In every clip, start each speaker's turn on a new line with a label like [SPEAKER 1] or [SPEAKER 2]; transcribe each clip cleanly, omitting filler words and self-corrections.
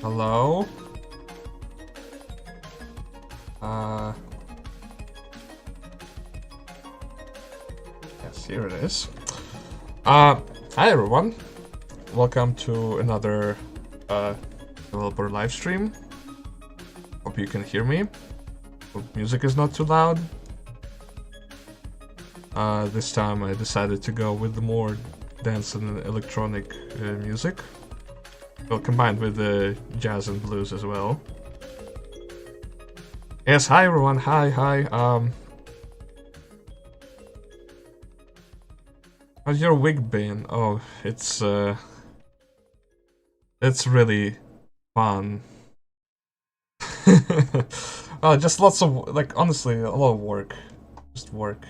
[SPEAKER 1] Hello? Yes, here it is. Hi everyone. Welcome to another developer live stream. Hope you can hear me. Hope music is not too loud. This time I decided to go with the more dance and electronic music. Well, combined with the jazz and blues as well. Yes, hi everyone, hi. How's your week been? Oh, it's really fun. Just lots of, like, honestly, a lot of work. Just work.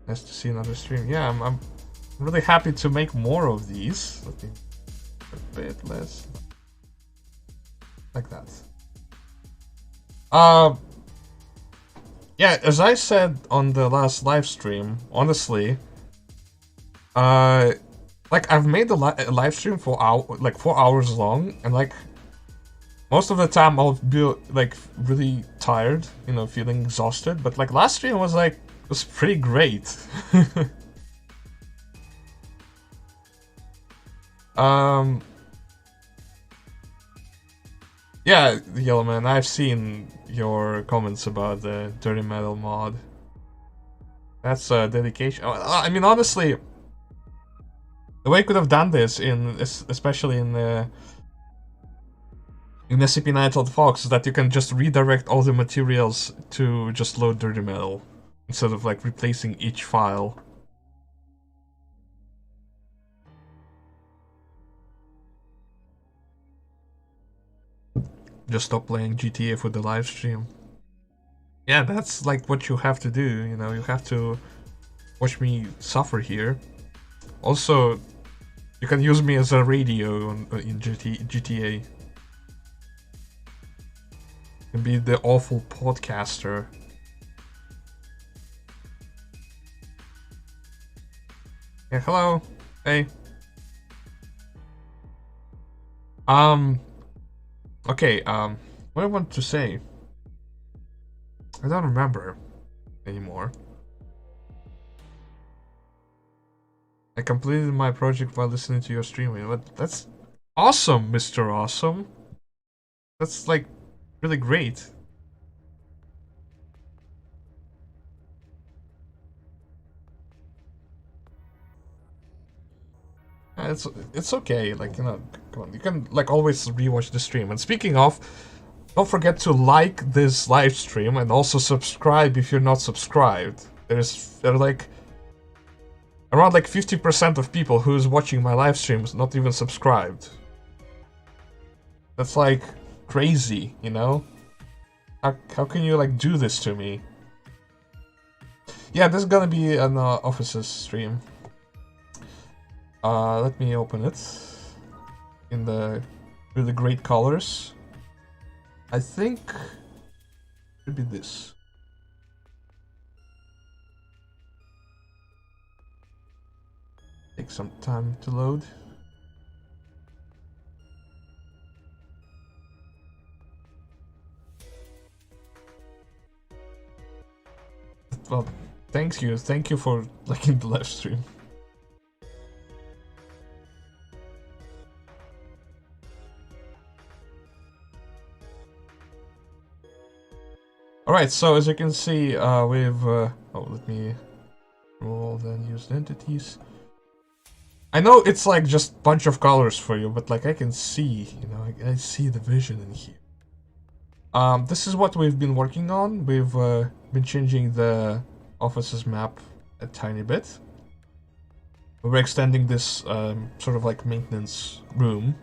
[SPEAKER 1] Nice to see another stream. Yeah, I'm really happy to make more of these. Let me a bit less. Like that. Yeah, as I said on the last live stream, honestly, like I've made the live stream for 4 hours long, and like most of the time I'll be like really tired, you know, feeling exhausted. But like last stream was pretty great. Yeah, Yellow Man, I've seen your comments about the Dirty Metal mod. That's a dedication. I mean, honestly, the way I could have done this especially in SCP Nighthawk Fox, is that you can just redirect all the materials to just load Dirty Metal instead of like replacing each file. Just stop playing GTA for the live stream. Yeah, that's like what you have to do, you know, you have to watch me suffer here. Also, you can use me as a radio in GTA. You can be the awful podcaster. Yeah, hello. Hey. Okay, what I want to say, I don't remember anymore. I completed my project while listening to your streaming. But that's awesome, Mr. Awesome. That's like really great. It's okay. Like, you know, come on, you can like always rewatch the stream. And speaking of, don't forget to like this live stream and also subscribe if you're not subscribed. There are like around like 50% of people who's watching my live streams not even subscribed. That's like crazy, you know? How can you like do this to me? Yeah, this is gonna be an offices stream. Let me open it in the really great colors. I think it should be this. Take some time to load. Well, thank you for liking the live stream. Alright, so as you can see, we've oh, let me roll the unused entities. I know it's like just a bunch of colors for you, but like I can see, you know, I see the vision in here. This is what we've been working on. We've been changing the office's map a tiny bit. We're extending this sort of like maintenance room.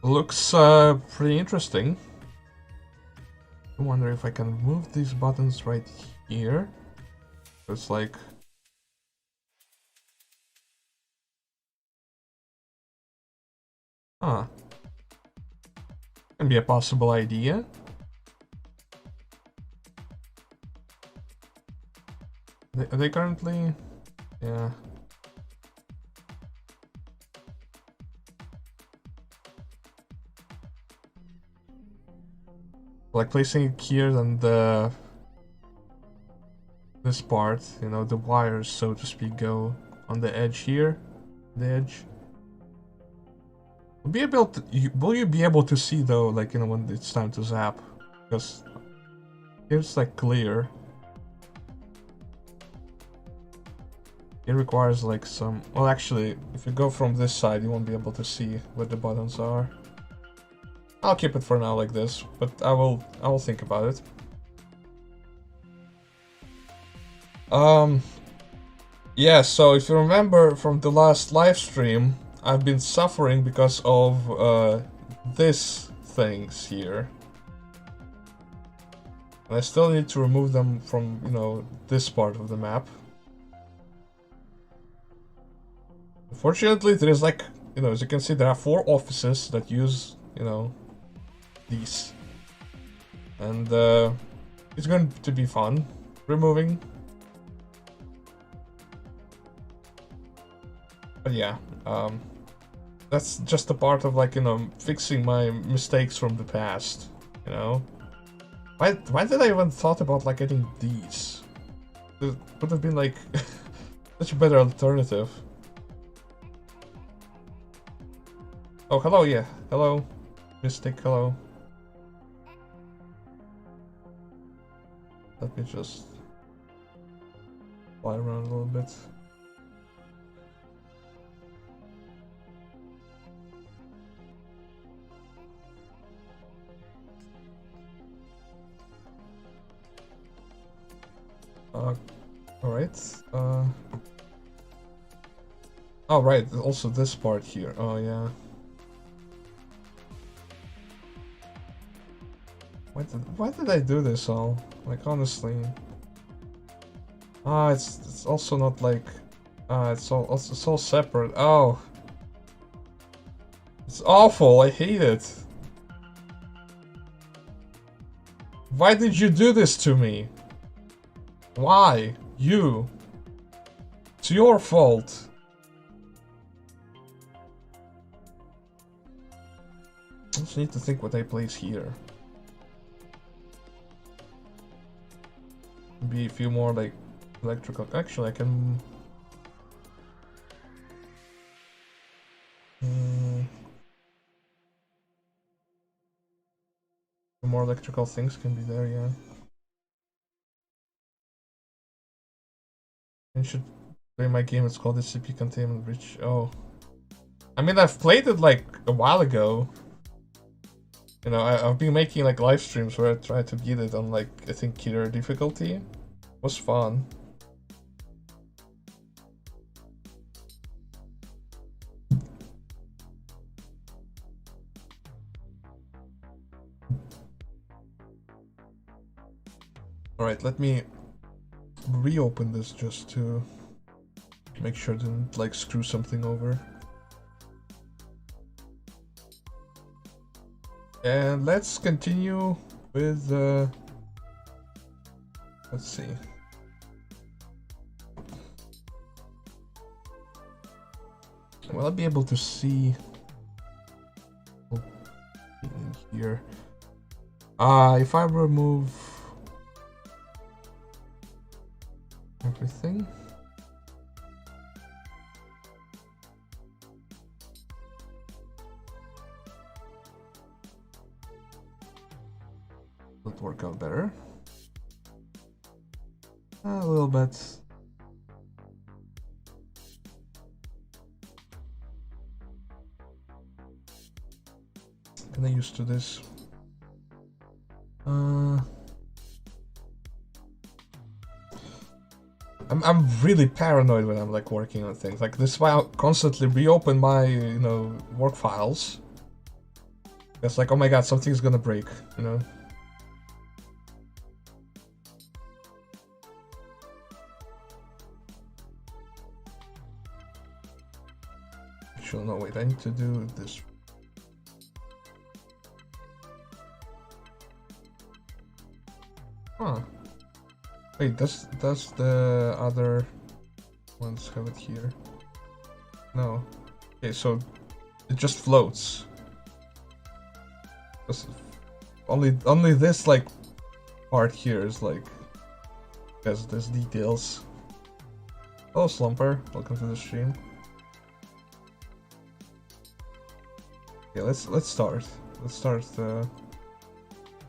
[SPEAKER 1] Looks pretty interesting. I wonder if I can move these buttons right here. It's like... Huh. Can be a possible idea. Are they currently? Yeah. Like placing it here and this part, you know, the wires, so to speak, go on the edge here. The edge. Will you be able to see though, like, you know, when it's time to zap? Because it's like clear. It requires like some. Well, actually, if you go from this side, you won't be able to see what the buttons are. I'll keep it for now like this, but I will think about it. Yeah, so if you remember from the last live stream, I've been suffering because of this things here. And I still need to remove them from, you know, this part of the map. Unfortunately, there is like, you know, as you can see, there are 4 offices that use, you know, these. And it's going to be fun removing. But yeah, that's just a part of, like, you know, fixing my mistakes from the past, you know? Why did I even thought about, like, getting these? It would have been, like, such a better alternative. Oh, hello, yeah. Hello. Mystic, hello. Let me just fly around a little bit. Alright. Oh, right, also this part here. Oh, yeah. Why did I do this all? Like, honestly. Ah, it's also not like... it's all separate. Oh. It's awful, I hate it. Why did you do this to me? Why? You. It's your fault. I just need to think what I place here. Maybe a few more, like, electrical... Actually, I can... more electrical things can be there, yeah. I should play my game, it's called SCP Containment Breach. Oh. I mean, I've played it, like, a while ago. You know, I've been making, like, live streams where I try to beat it on, like, I think killer difficulty. It was fun. Alright, let me reopen this just to make sure I didn't, like, screw something over. And let's continue with, let's see. Will I be able to see in here? If I remove everything. Would work out better. A little bit. Kinda used to this. I'm really paranoid when I'm, like, working on things. Like, this is why I constantly reopen my, you know, work files. It's like, oh my god, something's gonna break, you know? Actually, no, wait, I need to do this. Huh. Wait, does the other ones have it here? No. Okay, so it just floats. Only this like part here is like has these details. Hello Slumper, welcome to the stream. Okay, let's start. Let's start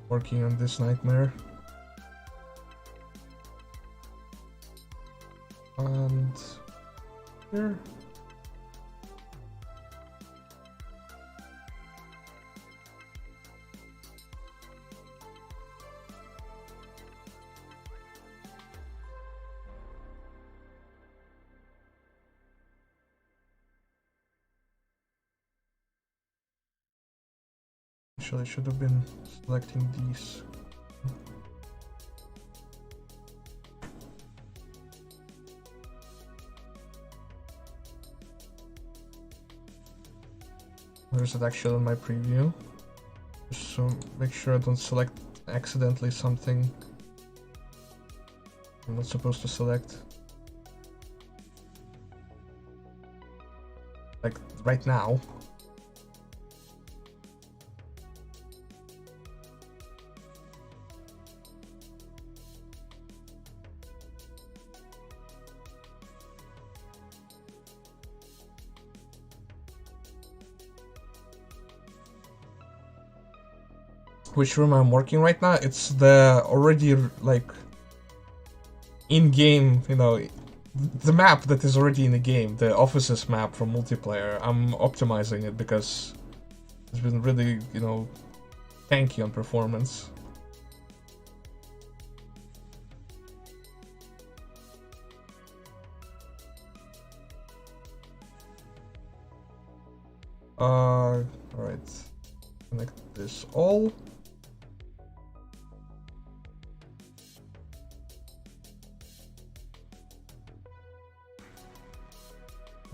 [SPEAKER 1] working on this nightmare. And here. Actually, I should have been selecting these. Where's it actually in my preview? Just so make sure I don't select accidentally something I'm not supposed to select. Like right now. Which room I'm working right now? It's the already like in-game, you know, the map that is already in the game, the offices map from multiplayer. I'm optimizing it because it's been really, you know, tanky on performance. Alright. Connect this all.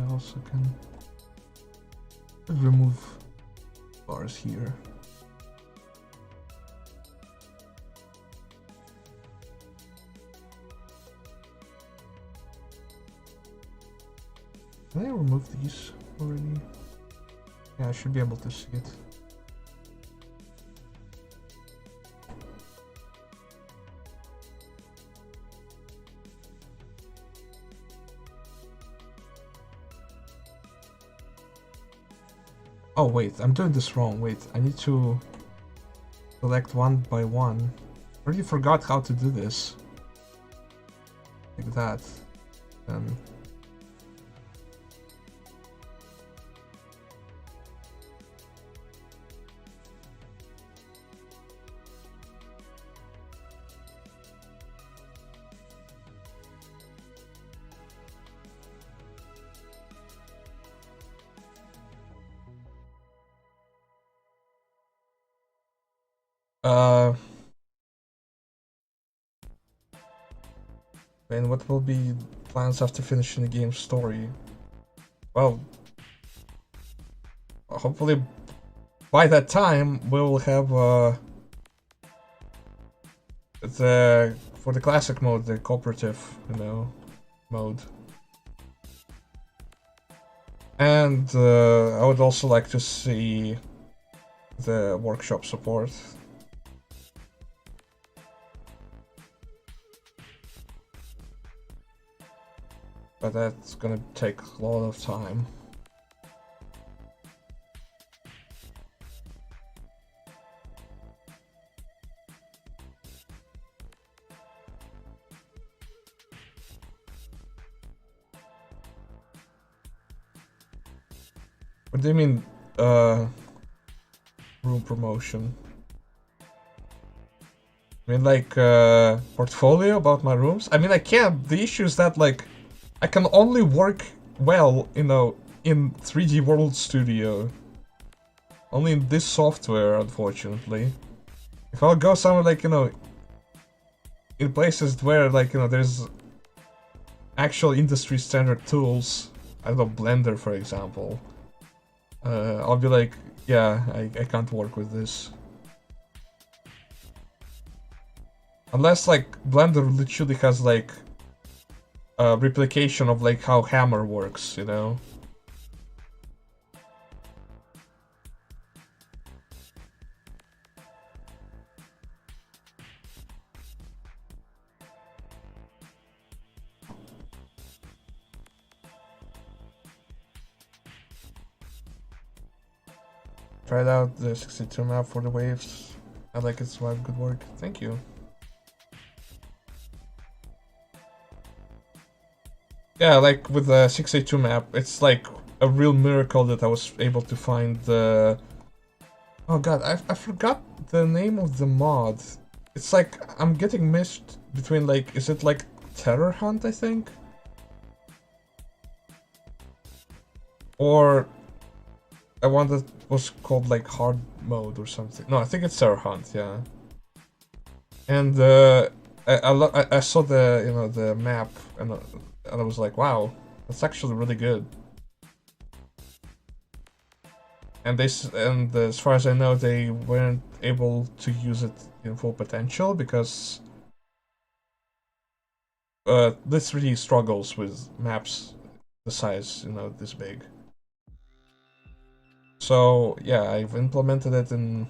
[SPEAKER 1] I also can remove bars here. Can I remove these already? Yeah, I should be able to see it. Oh wait, I'm doing this wrong. Wait, I need to select one by one. I already forgot how to do this. Like that. And what will be plans after finishing the game's story? Well, hopefully by that time we'll have for the classic mode, the cooperative, you know, mode. And I would also like to see the workshop support. But that's gonna take a lot of time. What do you mean, room promotion? I mean, like, portfolio about my rooms? I mean, I can't. The issue is that, like, I can only work well, you know, in 3D World Studio. Only in this software, unfortunately. If I'll go somewhere like, you know, in places where, like, you know, there's actual industry standard tools, I don't know, Blender, for example, I'll be like, yeah, I can't work with this. Unless like Blender literally has like a replication of like how Hammer works, you know? Tried out the 62 map for the waves. I like its vibe, good work. Thank you. Yeah, like with the 682 map, it's like a real miracle that I was able to find the... Oh god, I forgot the name of the mod. It's like, I'm getting mixed between like, is it like Terror Hunt, I think? Or a one that was called like Hard Mode or something. No, I think it's Terror Hunt, yeah. And I saw the, you know, the map and I was like, wow, that's actually really good. And as far as I know, they weren't able to use it in full potential because this really struggles with maps the size, you know, this big. So yeah, I've implemented it in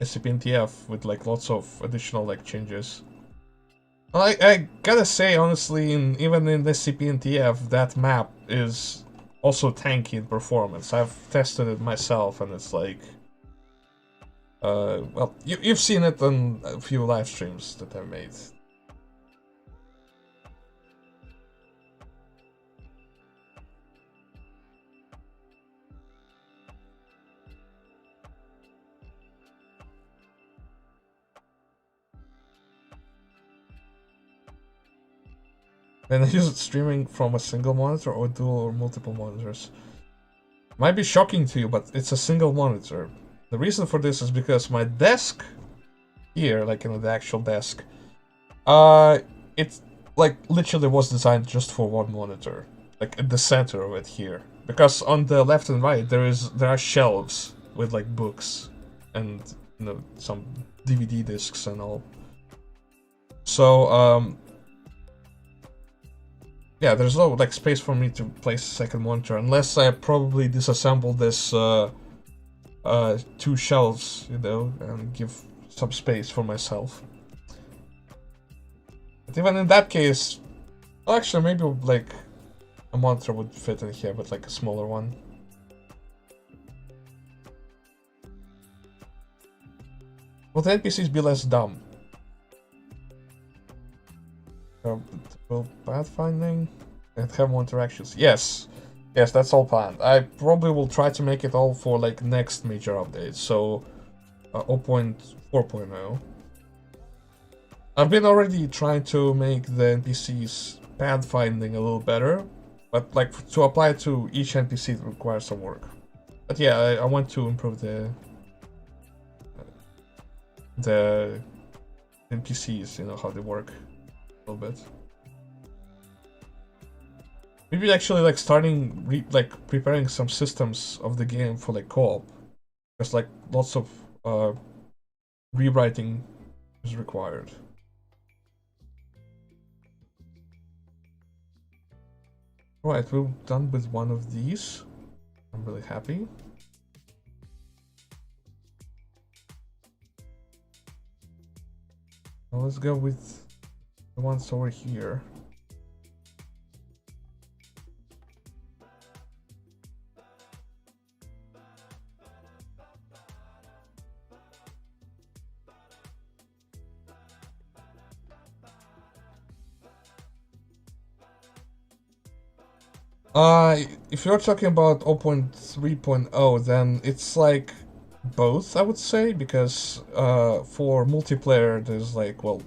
[SPEAKER 1] SCP with like lots of additional like changes. I gotta say honestly, even in SCP that map is also tanky in performance. I've tested it myself and it's like well, you've seen it on a few live streams that I've made. And is it streaming from a single monitor or dual or multiple monitors? Might be shocking to you, but it's a single monitor. The reason for this is because my desk here, like, you know, the actual desk, it like literally was designed just for one monitor, like at the center of it here. Because on the left and right there are shelves with like books and, you know, some DVD discs and all. So yeah, there's no like space for me to place a second monitor unless I probably disassemble this two shelves, you know, and give some space for myself. But even in that case, well, actually maybe like a monitor would fit in here, but like a smaller one. Will the NPCs be less dumb? Will pathfinding and have more interactions? Yes. Yes, that's all planned. I probably will try to make it all for like next major update, so 0.4.0. I've been already trying to make the NPCs pathfinding a little better, but like to apply it to each NPC it requires some work. But yeah, I want to improve the NPCs, you know, how they work a little bit. Maybe actually like starting like preparing some systems of the game for like co-op. There's like lots of rewriting is required. Right, we're done with one of these. I'm really happy. Now let's go with the ones over here. If you're talking about 0.3.0, then it's like both, I would say, because for multiplayer, there's like, well,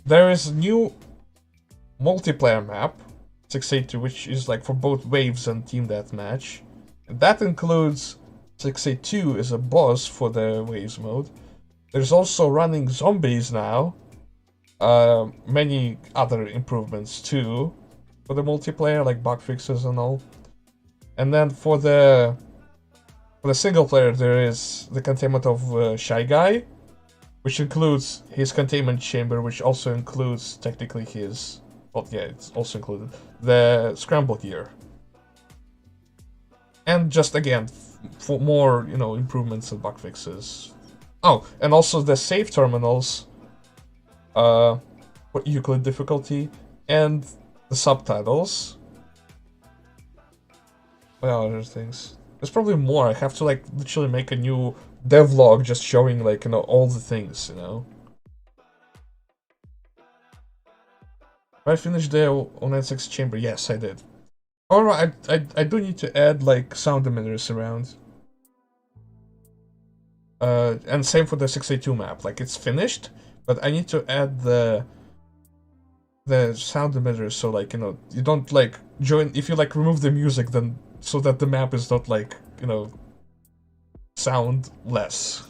[SPEAKER 1] there is a new multiplayer map, 682, which is like for both waves and team deathmatch. And that includes 682 as a boss for the waves mode. There's also running zombies now, many other improvements too for the multiplayer, like bug fixes and all. And then for the single player, there is the containment of Shy Guy, which includes his containment chamber, which also includes technically his, well, yeah, it's also included the scramble gear, and just again for more, you know, improvements and bug fixes. Oh, and also the save terminals, for Euclid difficulty, and the subtitles. Well, other things. There's probably more. I have to like literally make a new devlog just showing like, you know, all the things, you know. I finished the 096 chamber. Yes, I did. Alright, I do need to add like sound emitters around. And same for the 682 map. Like it's finished, but I need to add the sound emitters so like, you know, you don't like join if you like remove the music, then so that the map is not like, you know, sound less.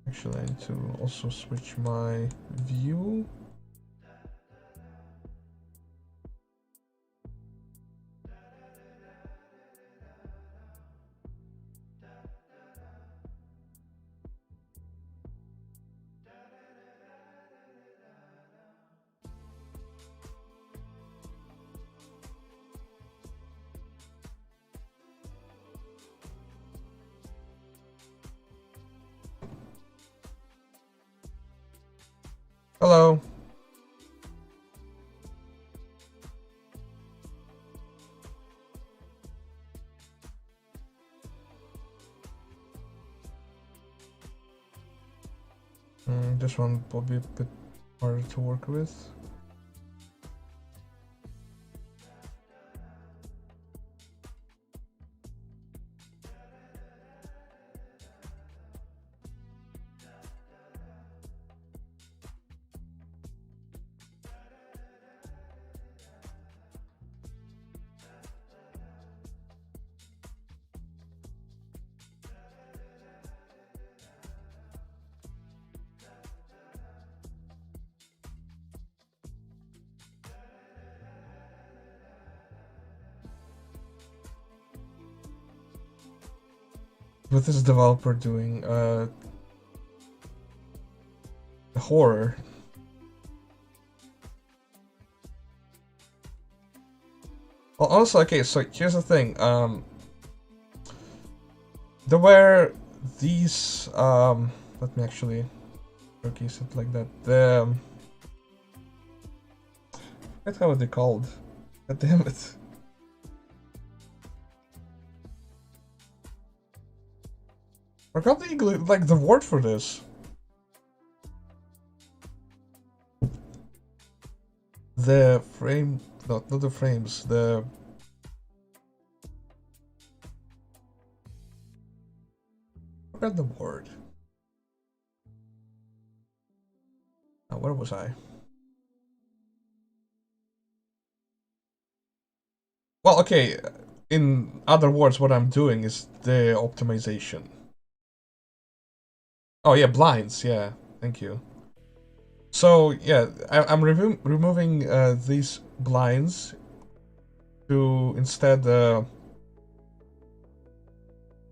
[SPEAKER 1] Actually, I need to also switch my view. Hello. This one will be a bit harder to work with. What is developer doing? Horror. Well, also, okay, so here's the thing. There were these, let me actually showcase it like that. The, what how are they called? God damn it. I forgot the English, like the word for this. The frame, not the frames, the... I forgot the word. Now, where was I? Well, okay, in other words, what I'm doing is the optimization. Oh yeah, blinds, yeah, thank you. So yeah, I'm removing these blinds to instead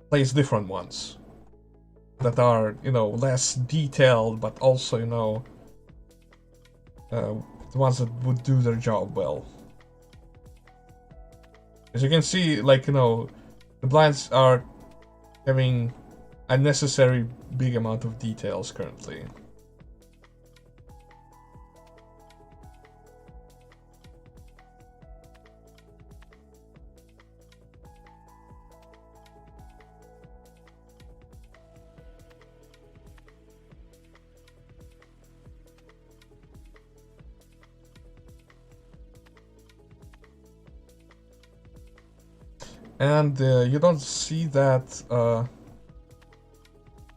[SPEAKER 1] place different ones that are, you know, less detailed, but also, you know, the ones that would do their job well. As you can see, like, you know, the blinds are having unnecessary big amount of details currently. And you don't see that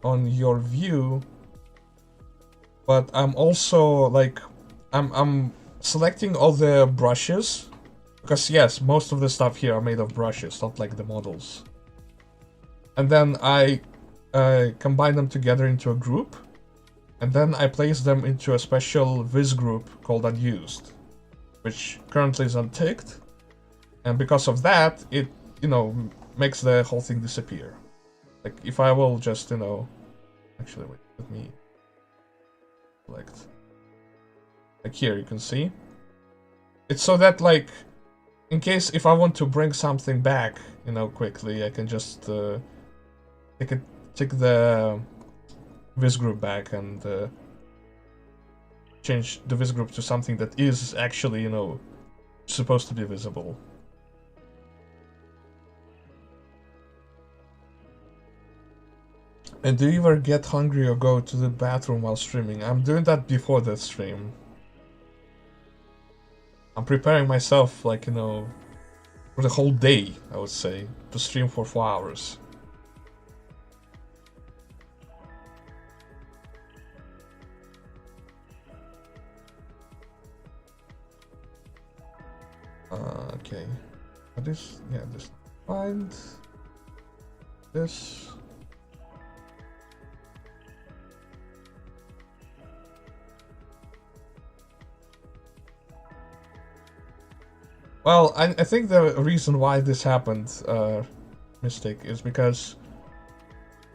[SPEAKER 1] on your view, but I'm also like I'm selecting all the brushes, because yes, most of the stuff here are made of brushes, not like the models. And then I combine them together into a group, and then I place them into a special viz group called unused, which currently is unticked. And because of that, it, you know, makes the whole thing disappear. Like, if I will just, you know... Actually, wait, let me... select... Like here, you can see. It's so that, like, in case if I want to bring something back, you know, quickly, I can just take the vis group back and change the vis group to something that is actually, you know, supposed to be visible. And do you ever get hungry or go to the bathroom while streaming? I'm doing that before the stream. I'm preparing myself, like, you know, for the whole day, I would say, to stream for 4 hours. Okay. This, yeah, this. Find this. Well, I think the reason why this happened, Mystic, is because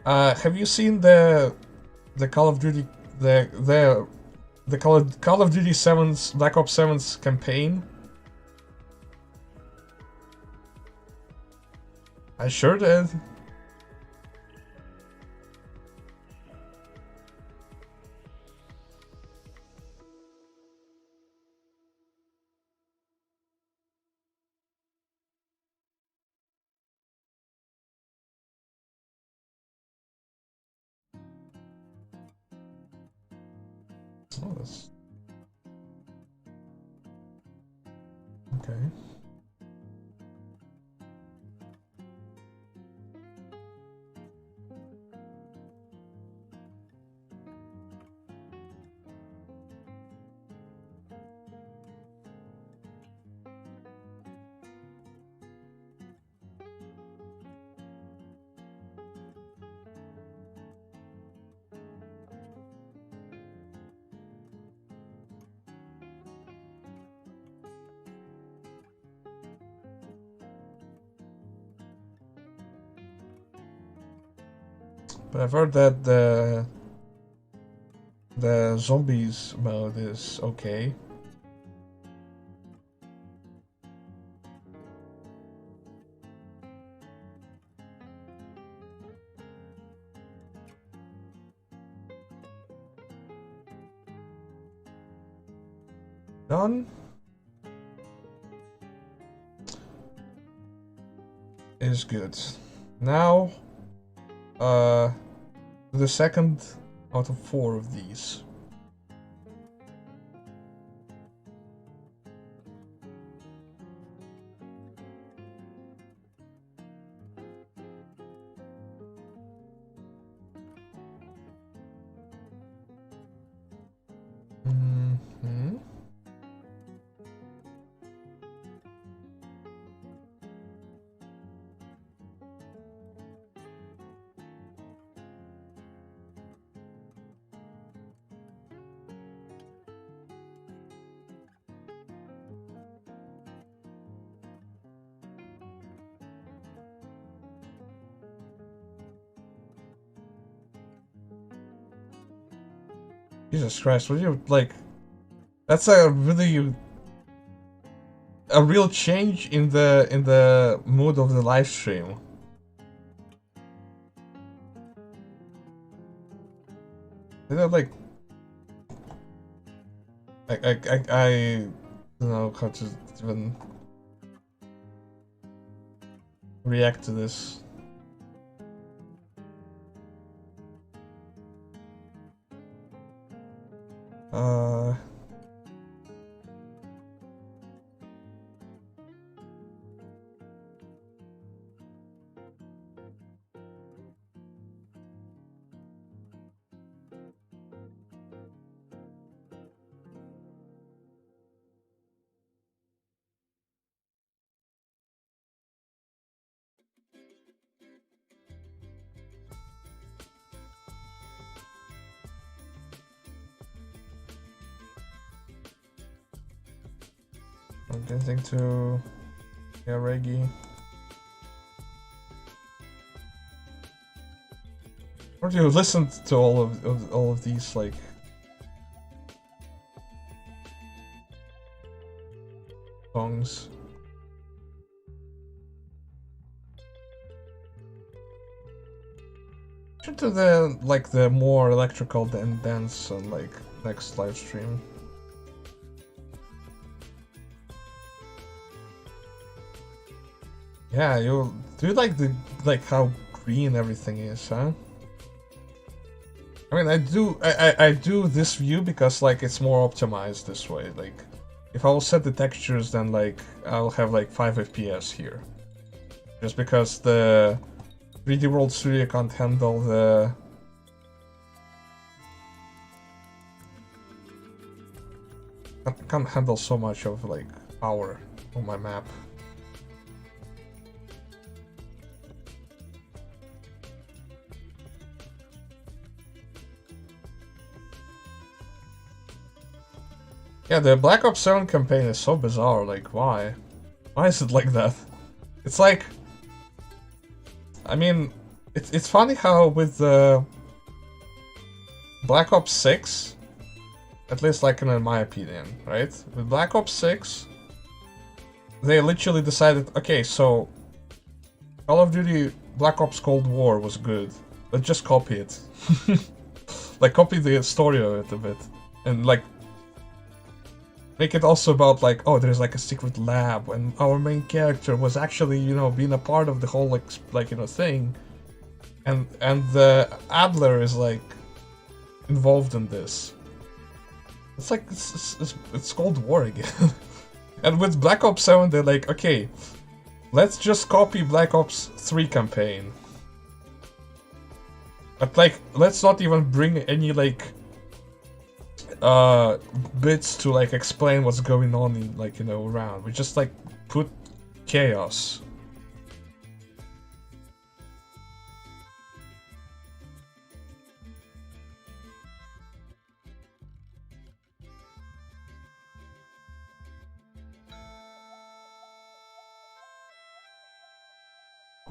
[SPEAKER 1] have you seen the Call of Duty the Call of Duty 7's Black Ops 7's campaign? I sure did. Oh, that's okay. But I've heard that the zombies mode is okay. Done. Is good. Now, the second out of 4 of these. Mm-hmm. Jesus Christ, would you, like... That's a really... a real change in the mood of the live stream. You know, like... I don't know how to even react to this. I'm getting to Yeah, Reggie. Or do you listen to all of these like songs? To the like the more electrical and dance on like next live stream. Yeah, you do you like how green everything is, huh? I mean, I do this view because like it's more optimized this way. Like, if I will set the textures, then like I'll have like 5 FPS here, just because the 3D World Studio can't handle the can't handle so much of like power on my map. Yeah, the Black Ops 7 campaign is so bizarre. Like, why? Why is it like that? It's like, I mean, it's funny how with the Black Ops 6, at least like in my opinion, right? With Black Ops 6, they literally decided, okay, so Call of Duty Black Ops Cold War was good. Let's just copy it. Like, copy the story of it a bit. And like, make it also about like, oh, there's like a secret lab, and our main character was actually, you know, being a part of the whole like you know thing, and the Adler is like involved in this. It's like it's Cold War again. And with Black Ops 7, they're like, okay, let's just copy Black Ops 3 campaign, but like let's not even bring any like bits to like explain what's going on in like, you know, around. We just like put chaos.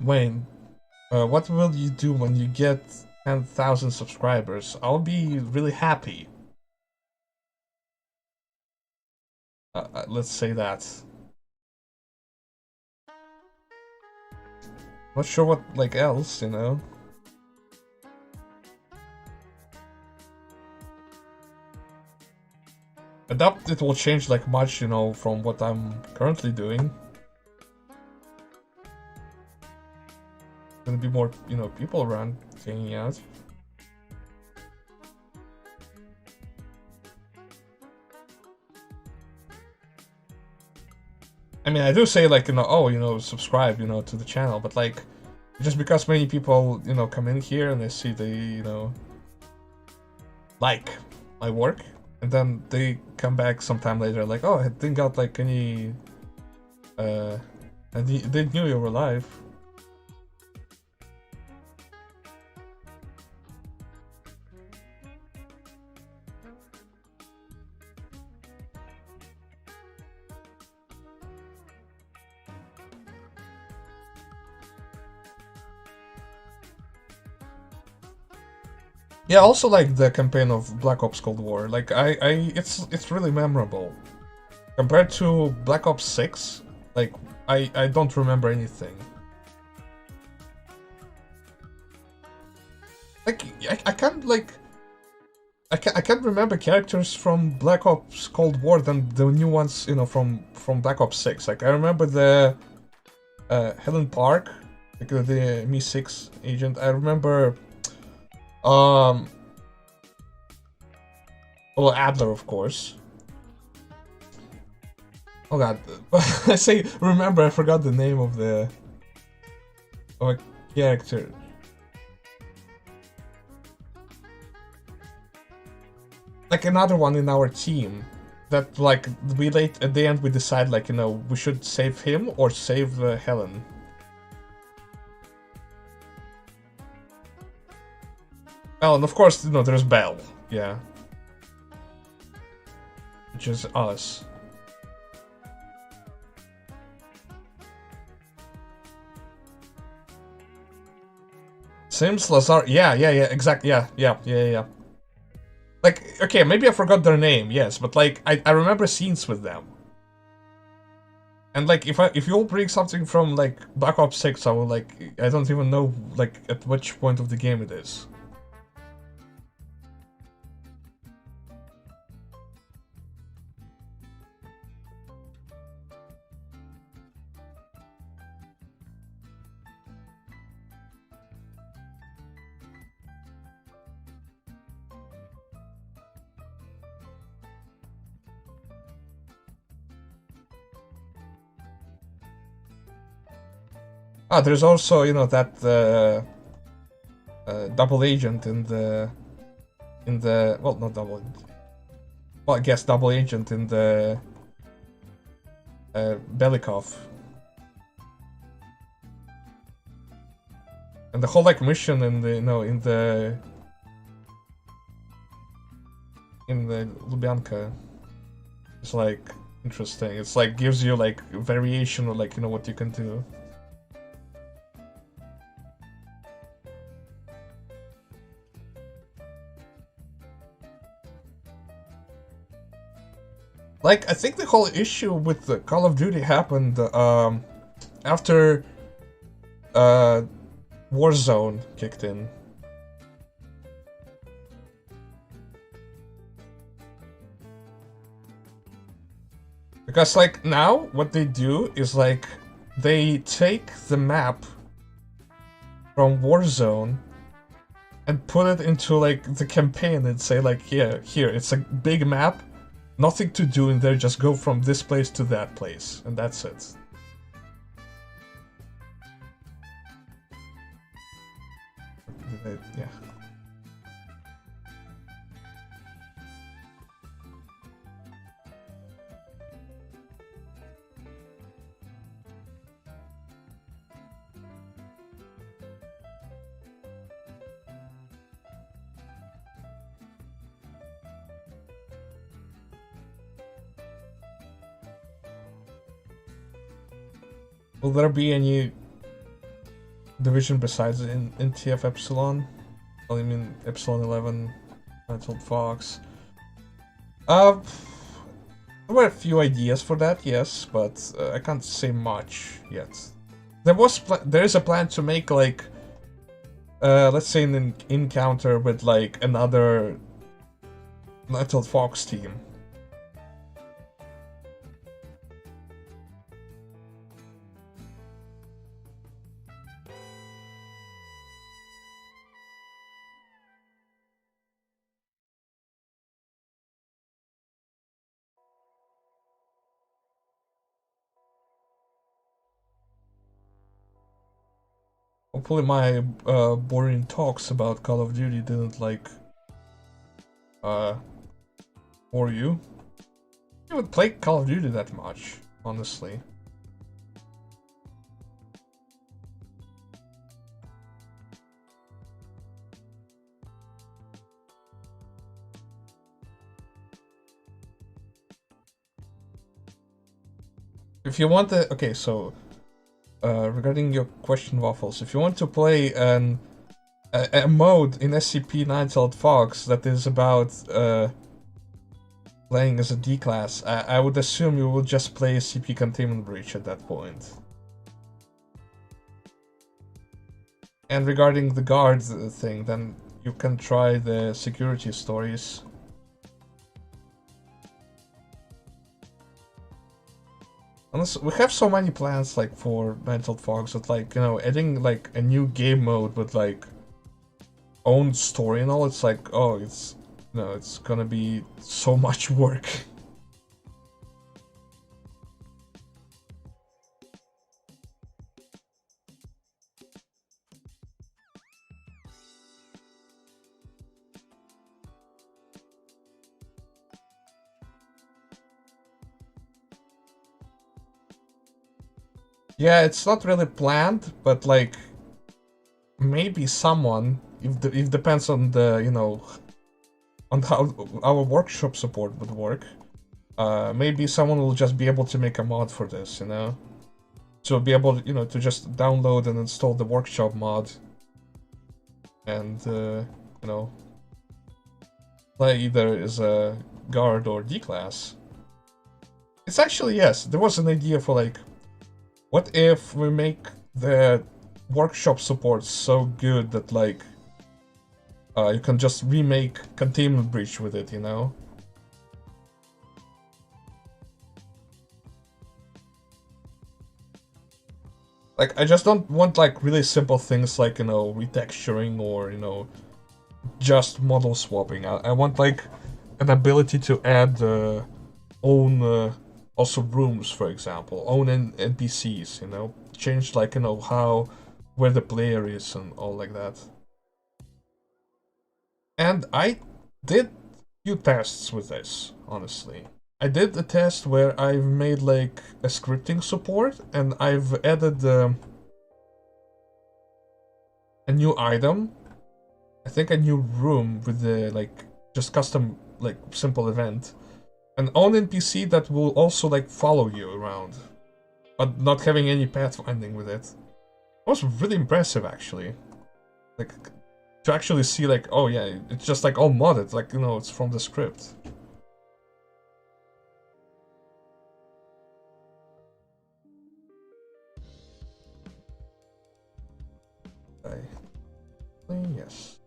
[SPEAKER 1] Wayne, what will you do when you get 10,000 subscribers? I'll be really happy. Let's say that. Not sure what like else, you know. I doubt it will change like much, you know, from what I'm currently doing. Gonna be more, you know, people around hanging out. I mean, I do say like, you know, oh, you know, subscribe, you know, to the channel, but like, just because many people, you know, come in here and they see the, you know, like my work, and then they come back sometime later like, oh, I didn't got like any, and they knew you were live. Yeah, also like the campaign of Black Ops Cold War. Like it's really memorable. Compared to Black Ops 6, like I don't remember anything. Like I can't like I can't remember characters from Black Ops Cold War than the new ones, you know, from Black Ops 6. Like I remember the Helen Park, like the Mi-6 agent. I remember well, Adler, of course. Oh god, I say remember, I forgot the name of a character. Like another one in our team that like we late at the end we decide like, you know, we should save him or save Helen. Well, and of course, you know, there's Belle, yeah. Which is us. Sims, Lazar, yeah, exactly, yeah. Like, okay, maybe I forgot their name, yes, but like, I remember scenes with them. And like, if you'll bring something from like Black Ops 6, I will like, I don't even know like at which point of the game it is. Ah, there's also, you know, that double agent in the well, not double, well, I guess double agent in the Belikov. And the whole like mission in the, you know, in the Lubyanka is like interesting. It's like gives you like variation or like, you know, what you can do. Like, I think the whole issue with the Call of Duty happened after Warzone kicked in. Because, like, now what they do is, like, they take the map from Warzone and put it into, like, the campaign and say, like, yeah, here, it's a big map. Nothing to do in there, just go from this place to that place, and that's it. Yeah. Will there be any division besides in TF Epsilon? Well, I mean Epsilon 11, Untold Fox. There were a few ideas for that, yes, but I can't say much yet. There is a plan to make like, let's say an encounter with like another Untold Fox team. Hopefully my boring talks about Call of Duty didn't like bore you. I haven't played Call of Duty that much, honestly. If you want the okay, so regarding your question, Waffles, if you want to play a mode in SCP Ninetales Fox that is about playing as a D-class, I would assume you will just play SCP Containment Breach at that point. And regarding the guard thing, then you can try the security stories. Honestly, we have so many plans like for Ninetales Fox that, like, you know, adding like a new game mode with like own story and all, it's like, oh, it's, you know, it's gonna be so much work. Yeah, it's not really planned, but like maybe someone, if it depends on the, you know, on how our workshop support would work, maybe someone will just be able to make a mod for this, you know, to be able, you know, to just download and install the workshop mod. and you know, play either as a guard or D class. It's actually, yes, there was an idea for like, what if we make the workshop support so good that like you can just remake Containment Breach with it, you know? Like, I just don't want like really simple things like, you know, retexturing or, you know, just model swapping. I want like an ability to add own also rooms, for example, own NPCs, you know, change like, you know, how where the player is and all like that. And I did few tests with this, honestly. I did a test where I've made like a scripting support and I've added a new item. I think a new room with the like just custom like simple event. An own NPC that will also like follow you around, but not having any pathfinding with it. It was really impressive actually. Like to actually see like, oh yeah, it's just like all modded, like, you know, it's from the script. Yes.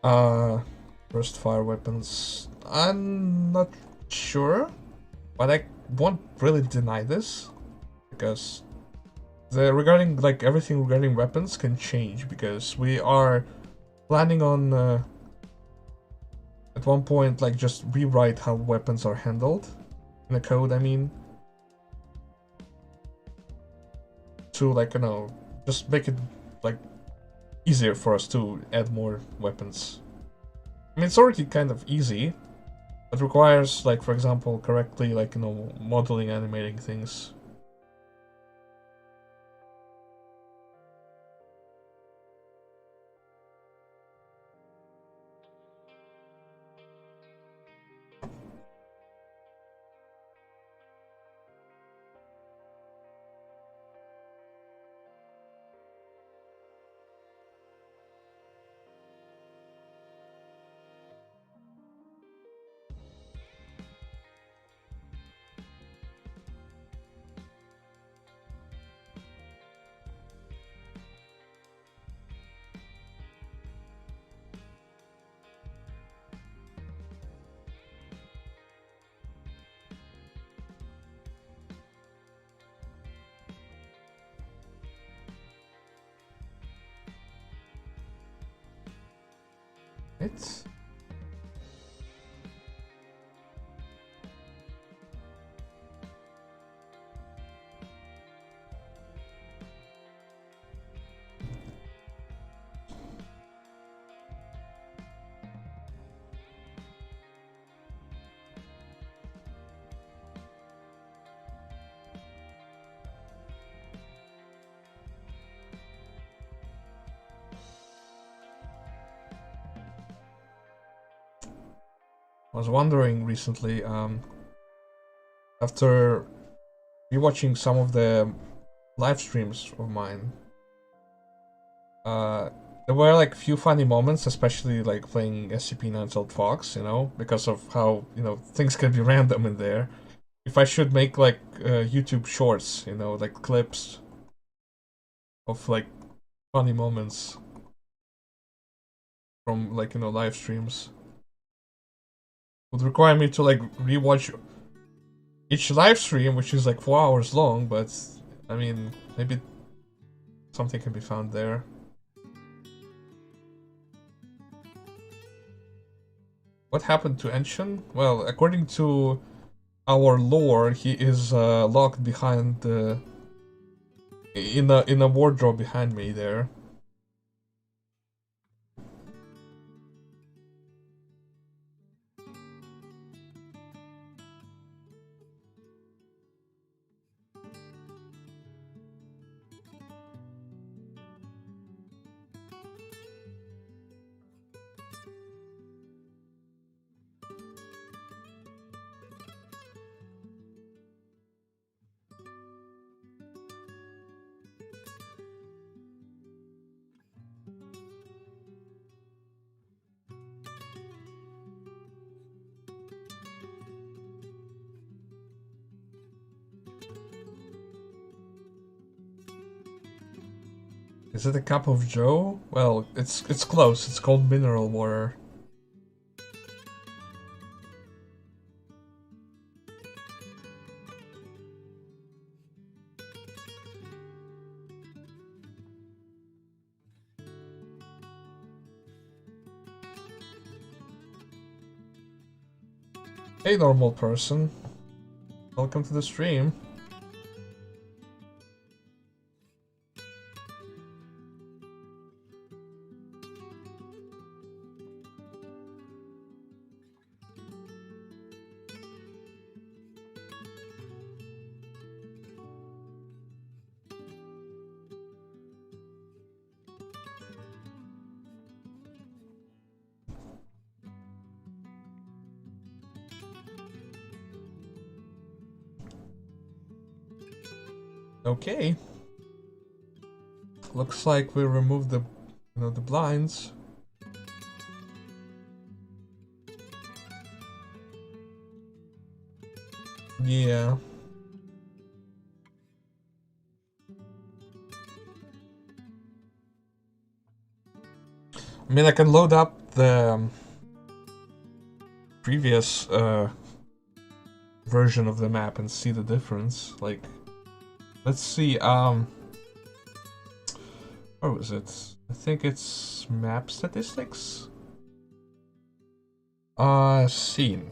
[SPEAKER 1] Uh, burst fire weapons. I'm not sure, but I won't really deny this because the regarding like everything regarding weapons can change because we are planning on at one point like just rewrite how weapons are handled in the code. I mean, to like, you know, just make it like easier for us to add more weapons. I mean, it's already kind of easy. It requires, like, for example, correctly, like, you know, modeling, animating things. It's... I was wondering recently, after rewatching some of the live streams of mine, there were like few funny moments, especially like playing SCP-9 Fox, you know, because of how, you know, things can be random in there. If I should make like YouTube shorts, you know, like clips of like funny moments from like, you know, live streams, would require me to like rewatch each live stream, which is like 4 hours long, but I mean, maybe something can be found there. What happened to Enshin? Well, according to our lore, he is locked behind the in a wardrobe behind me there. Is it a cup of joe? Well, it's close. It's called mineral water. Hey, normal person. Welcome to the stream. Okay. Looks like we removed the, the blinds. Yeah. I mean, I can load up the previous version of the map and see the difference. Like, let's see, where was it? I think it's map statistics? Scene.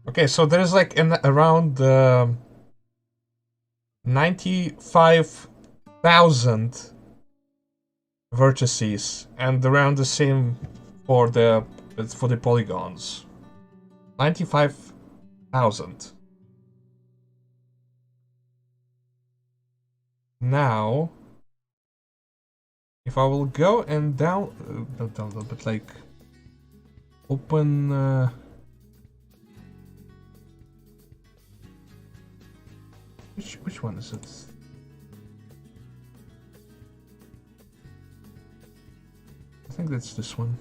[SPEAKER 1] Okay, so there's like around 95,000 vertices, and around the same for the polygons. 95,000. Now, if I will go and not download, but like open. Which one is it? I think that's this one.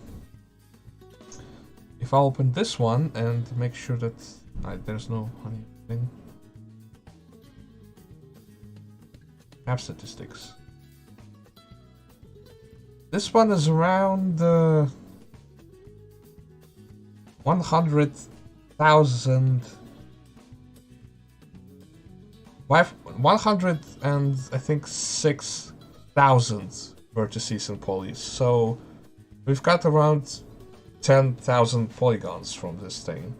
[SPEAKER 1] If I open this one and make sure that there's no honey thing. Map statistics. This one is around 100,000. 100 and I think 6,000 vertices and polys. So we've got around 10,000 polygons from this thing.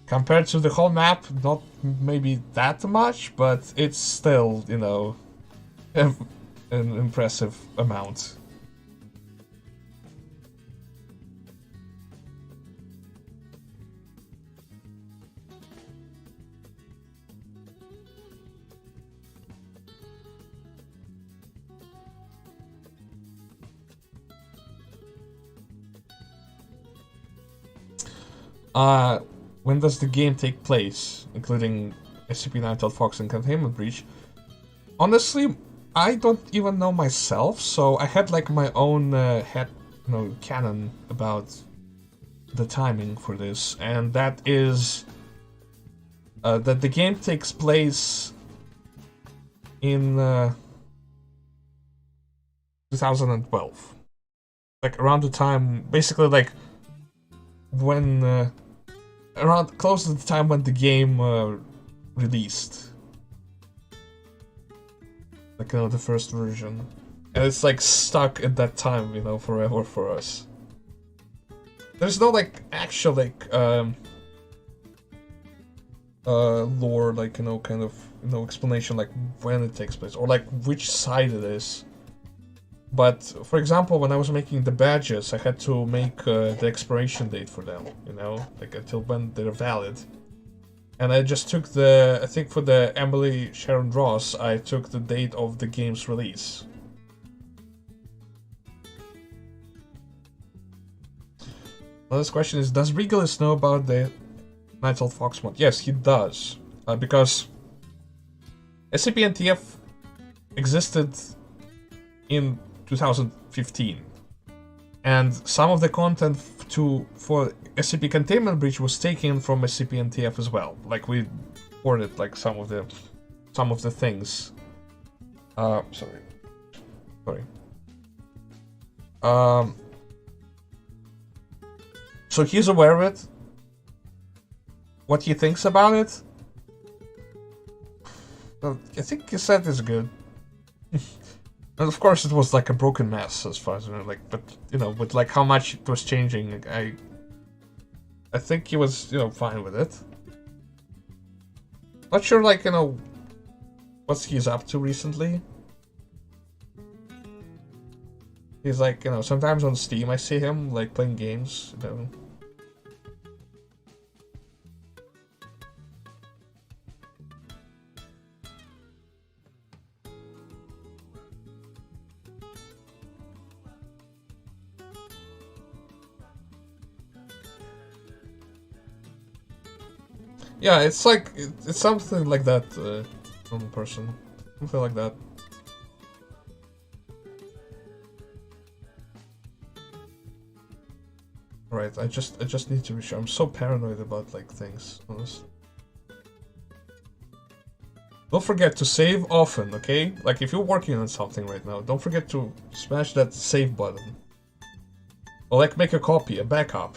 [SPEAKER 1] Compared to the whole map, not maybe that much, but it's still, an impressive amount. When does the game take place, including SCP-9 Fox and Containment Breach? Honestly, I don't even know myself, so I had like my own canon about the timing for this, and that is that the game takes place in 2012, like around the time, basically like when around close to the time when the game released, like the first version, and it's like stuck at that time, forever for us. There's no like actual like lore, like kind of explanation like when it takes place or like which side it is. But for example, when I was making the badges, I had to make the expiration date for them, like until when they're valid. And I just took I think for the Emily Sharon Ross, I took the date of the game's release. Well, this question is, does Regalis know about the Nightold Fox mod. Yes, he does. Because SCP-NTF existed in 2015. And some of the content for SCP Containment Breach was taken from SCP-NTF as well. Like, we ported like some of the things. Sorry. So he's aware of it. What he thinks about it? Well, I think he said it's good. And of course it was like a broken mess as far as I know, like, but you know, with like how much it was changing, I think he was, you know, fine with it. Not sure, like, you know, what he's up to recently. He's like, you know, sometimes on Steam I see him like playing games, you know. Yeah, it's like, it's something like that, normal person. Something like that. Alright, I just need to be sure. I'm so paranoid about, like, things, honestly. Don't forget to save often, okay? Like, if you're working on something right now, don't forget to smash that save button. Or, like, make a copy, a backup.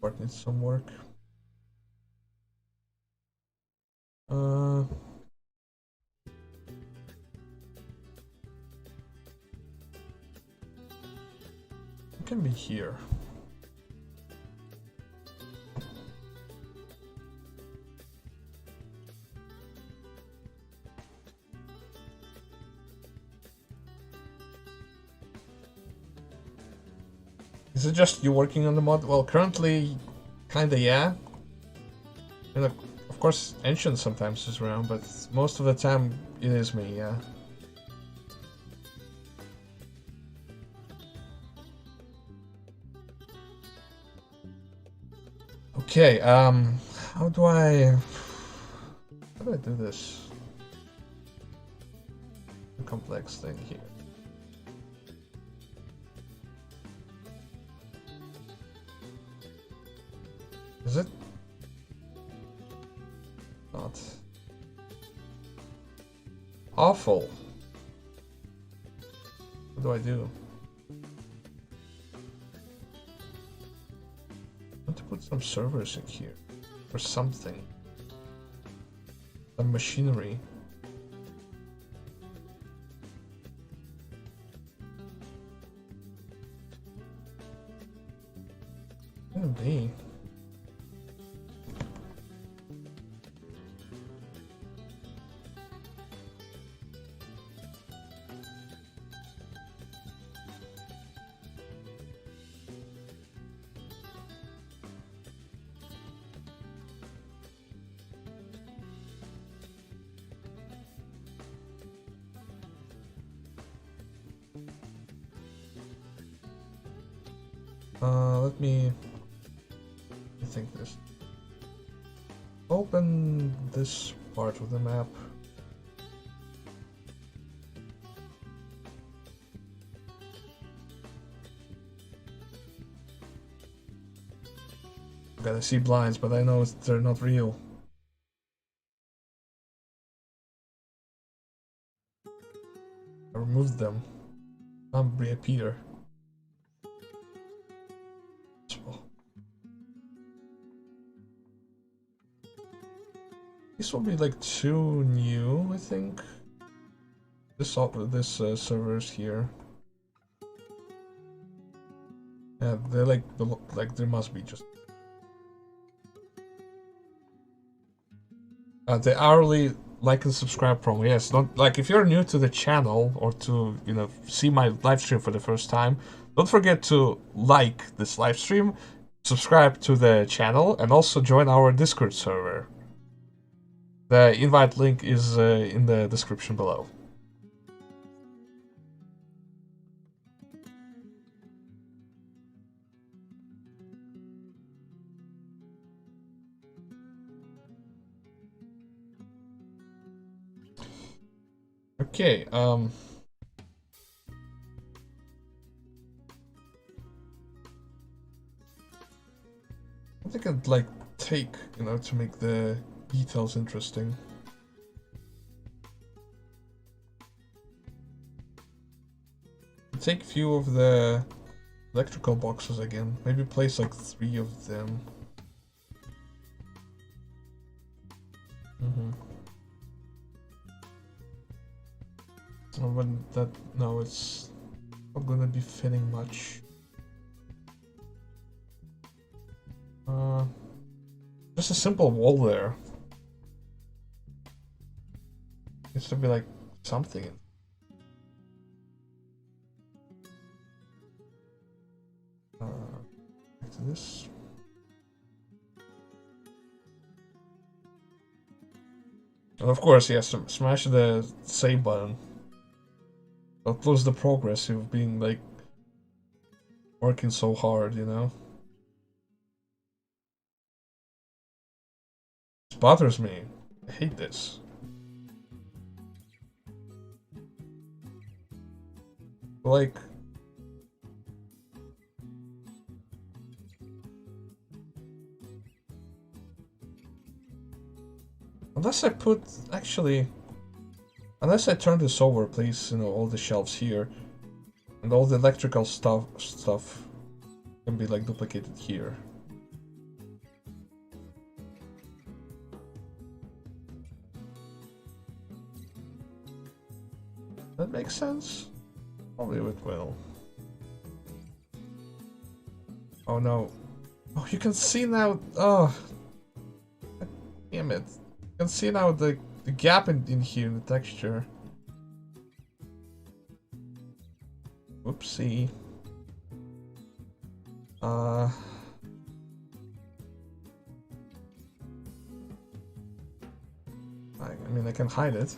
[SPEAKER 1] Part needs some work. It can be here. Is it just you working on the mod? Well, currently, kinda, yeah. And of course, Ancient sometimes is around, but most of the time it is me, yeah. Okay, how do I do this? A complex thing here. Is it? Not. Awful. What do I do? I want to put some servers in here. Or something. Some machinery. Maybe. Let me think this. Open this part of the map. Gotta see blinds, but I know they're not real. I removed them. Some reappear. This will be like too new, I think. This servers here. Yeah, they're like there must be just. The hourly like and subscribe promo. Yes, don't like if you're new to the channel or to see my live stream for the first time. Don't forget to like this live stream, subscribe to the channel, and also join our Discord server. The invite link is in the description below. Okay, I think I'd like take, to make the details interesting. Take a few of the electrical boxes again. Maybe place like 3 of them. No, it's not gonna be fitting much. Just a simple wall there. Needs to be like something. Back to this. And of course, yes, smash the save button. I'll close the progress you've been like working so hard, This bothers me. I hate this. Like, unless I turn this over, please, all the shelves here, and all the electrical stuff can be like duplicated here. That makes sense? Probably it will. Oh no. Oh, you can see now. Oh, damn it. You can see now the gap in here in the texture. Whoopsie. I mean, I can hide it.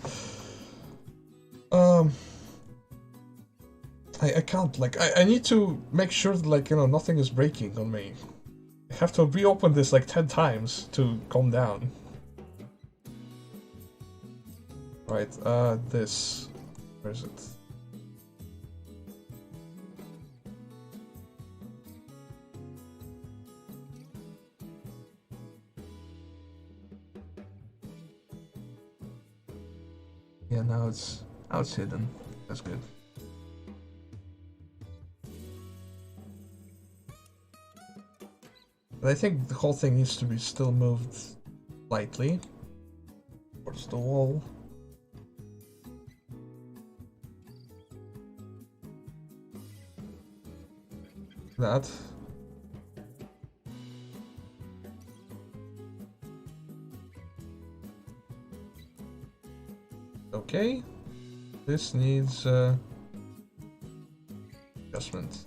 [SPEAKER 1] I can't, like, I need to make sure that, like, nothing is breaking on me. I have to reopen this, like, 10 times to calm down. Right, this. Where is it? Yeah, now it's hidden. That's good. But I think the whole thing needs to be still moved slightly towards the wall. That. Okay. This needs adjustment.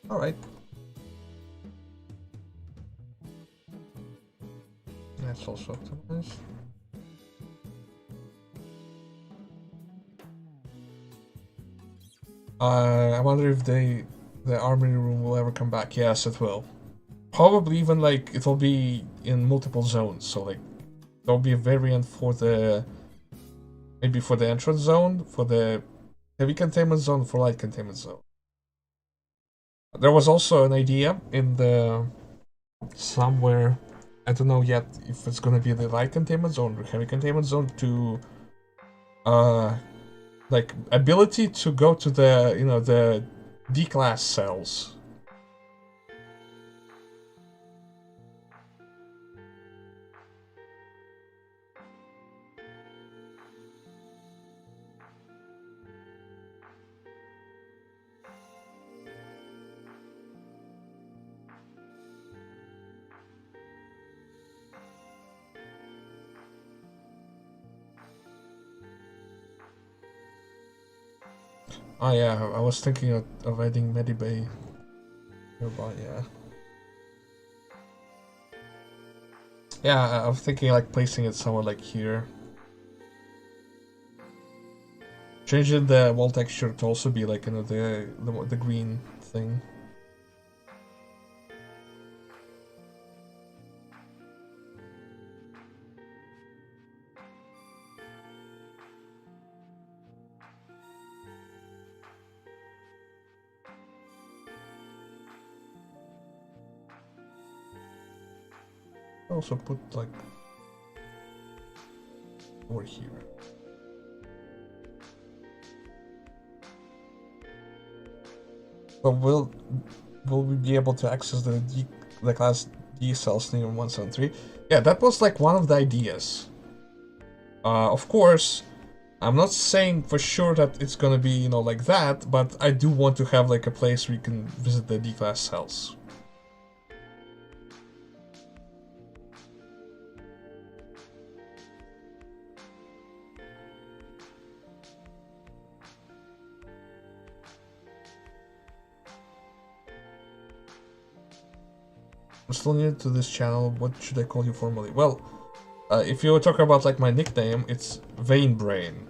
[SPEAKER 1] All right. That's also optimized. I wonder if the armory room will ever come back. Yes, it will. Probably even like it'll be in multiple zones. So like there'll be a variant for maybe for the entrance zone, for the heavy containment zone, for light containment zone. There was also an idea in the somewhere, I don't know yet if it's gonna be the light containment zone or heavy containment zone, to like ability to go to the the D-class cells. Oh yeah, I was thinking of adding Medibay nearby, yeah. Yeah, I'm thinking like placing it somewhere like here. Changing the wall texture to also be like, you know, the green thing. Also put like over here. But will we be able to access the class D cells near 173? Yeah, that was like one of the ideas. Of course, I'm not saying for sure that it's gonna be, you know, like that, but I do want to have like a place where you can visit the D class cells. I'm still new to this channel. What should I call you formally? Well, if you talk about like my nickname, it's Vein Brain.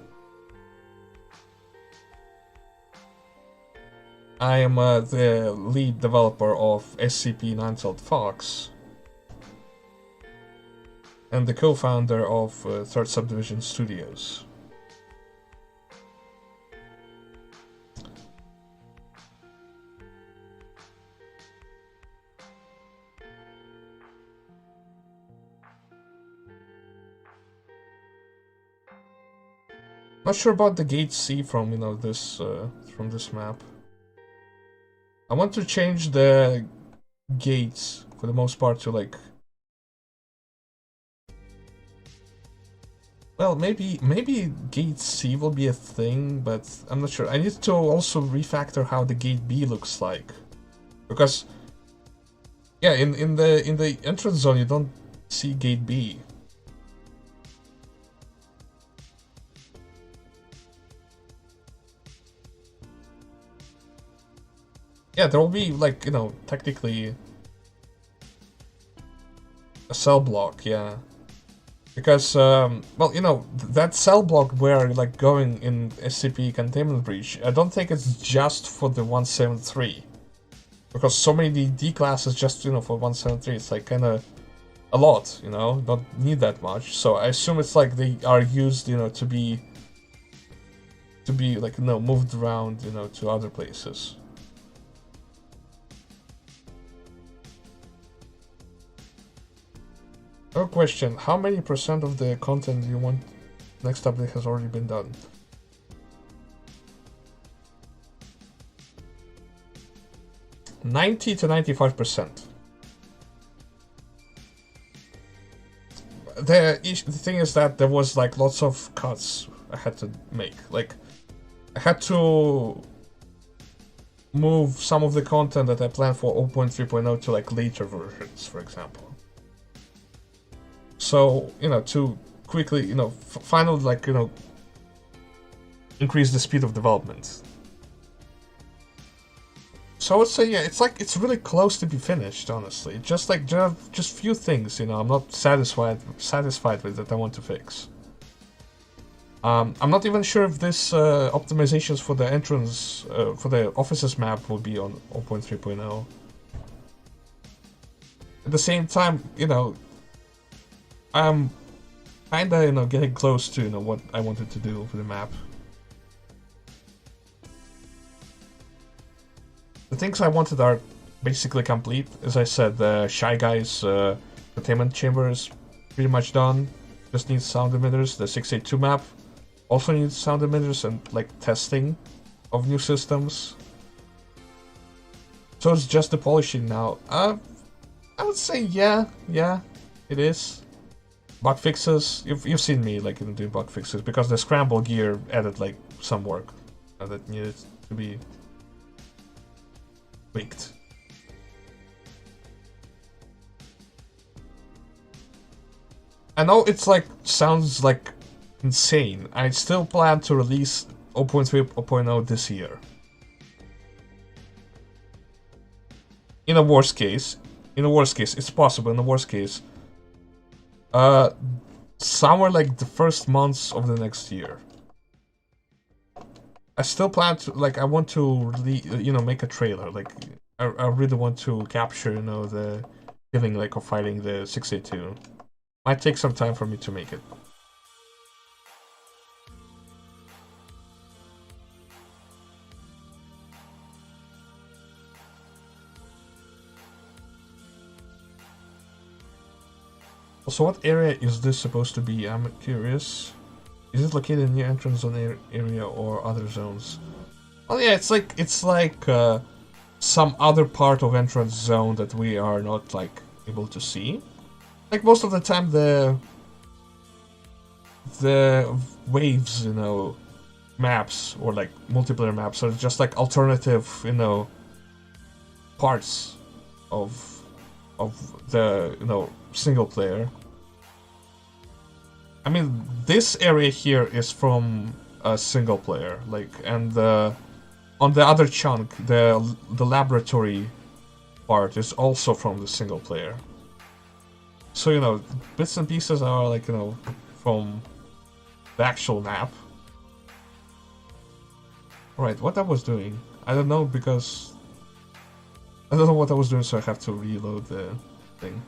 [SPEAKER 1] I am the lead developer of SCP 9 Fox and the co-founder of Third Subdivision Studios. Not sure about the gate C from, you know, this from this map. I want to change the gates for the most part to like, well, maybe gate C will be a thing, but I'm not sure. I need to also refactor how the gate B looks like, because yeah, in the entrance zone you don't see gate B. Yeah, there will be, like, you know, technically a cell block, yeah. Because, well, you know, that cell block where, like, going in SCP Containment Breach, I don't think it's just for the 173. Because so many D classes just, you know, for 173, it's, like, kinda a lot, you know? Don't need that much. So I assume it's, like, they are used, you know, to be, like, you know, moved around, you know, to other places. Oh, question, how many % of the content you want next update has already been done? $90 to 95%. The thing is that there was like lots of cuts I had to make. Like, I had to move some of the content that I planned for 0.3.0 to like later versions, for example. So, you know, to quickly, you know, finally, like, you know, increase the speed of development. So I would say, yeah, it's like, it's really close to be finished, honestly. Just like, just few things, you know, I'm not satisfied with that I want to fix. I'm not even sure if this optimizations for the entrance, for the offices map will be on 0.3.0. At the same time, you know, I'm kinda, you know, getting close to, you know, what I wanted to do for the map. The things I wanted are basically complete. As I said, the Shy Guys containment chamber is pretty much done. Just needs sound emitters. The 682 map also needs sound emitters and like testing of new systems. So it's just the polishing now. I would say yeah, it is. Bug fixes, you've seen me like doing bug fixes, because the scramble gear added like some work that needed to be tweaked. I know it's like, sounds like insane. I still plan to release 0.3, 0.0 this year. In a worst case, it's possible. In the worst case, somewhere like the first months of the next year. I still plan to, like, I want to really, you know, make a trailer. Like, I really want to capture, you know, the feeling like of fighting the 682. Might take some time for me to make it. Also, what area is this supposed to be? I'm curious. Is it located near entrance zone area or other zones? Oh yeah, it's like some other part of entrance zone that we are not like able to see. Like most of the time, the waves, you know, maps or like multiplayer maps are just like alternative, you know, parts of the, you know, single player. I mean, this area here is from a single player, like, and on the other chunk, the laboratory part is also from the single player. So, you know, bits and pieces are like, you know, from the actual map. Alright, what I was doing, I don't know, because I don't know what I was doing, so I have to reload the thing.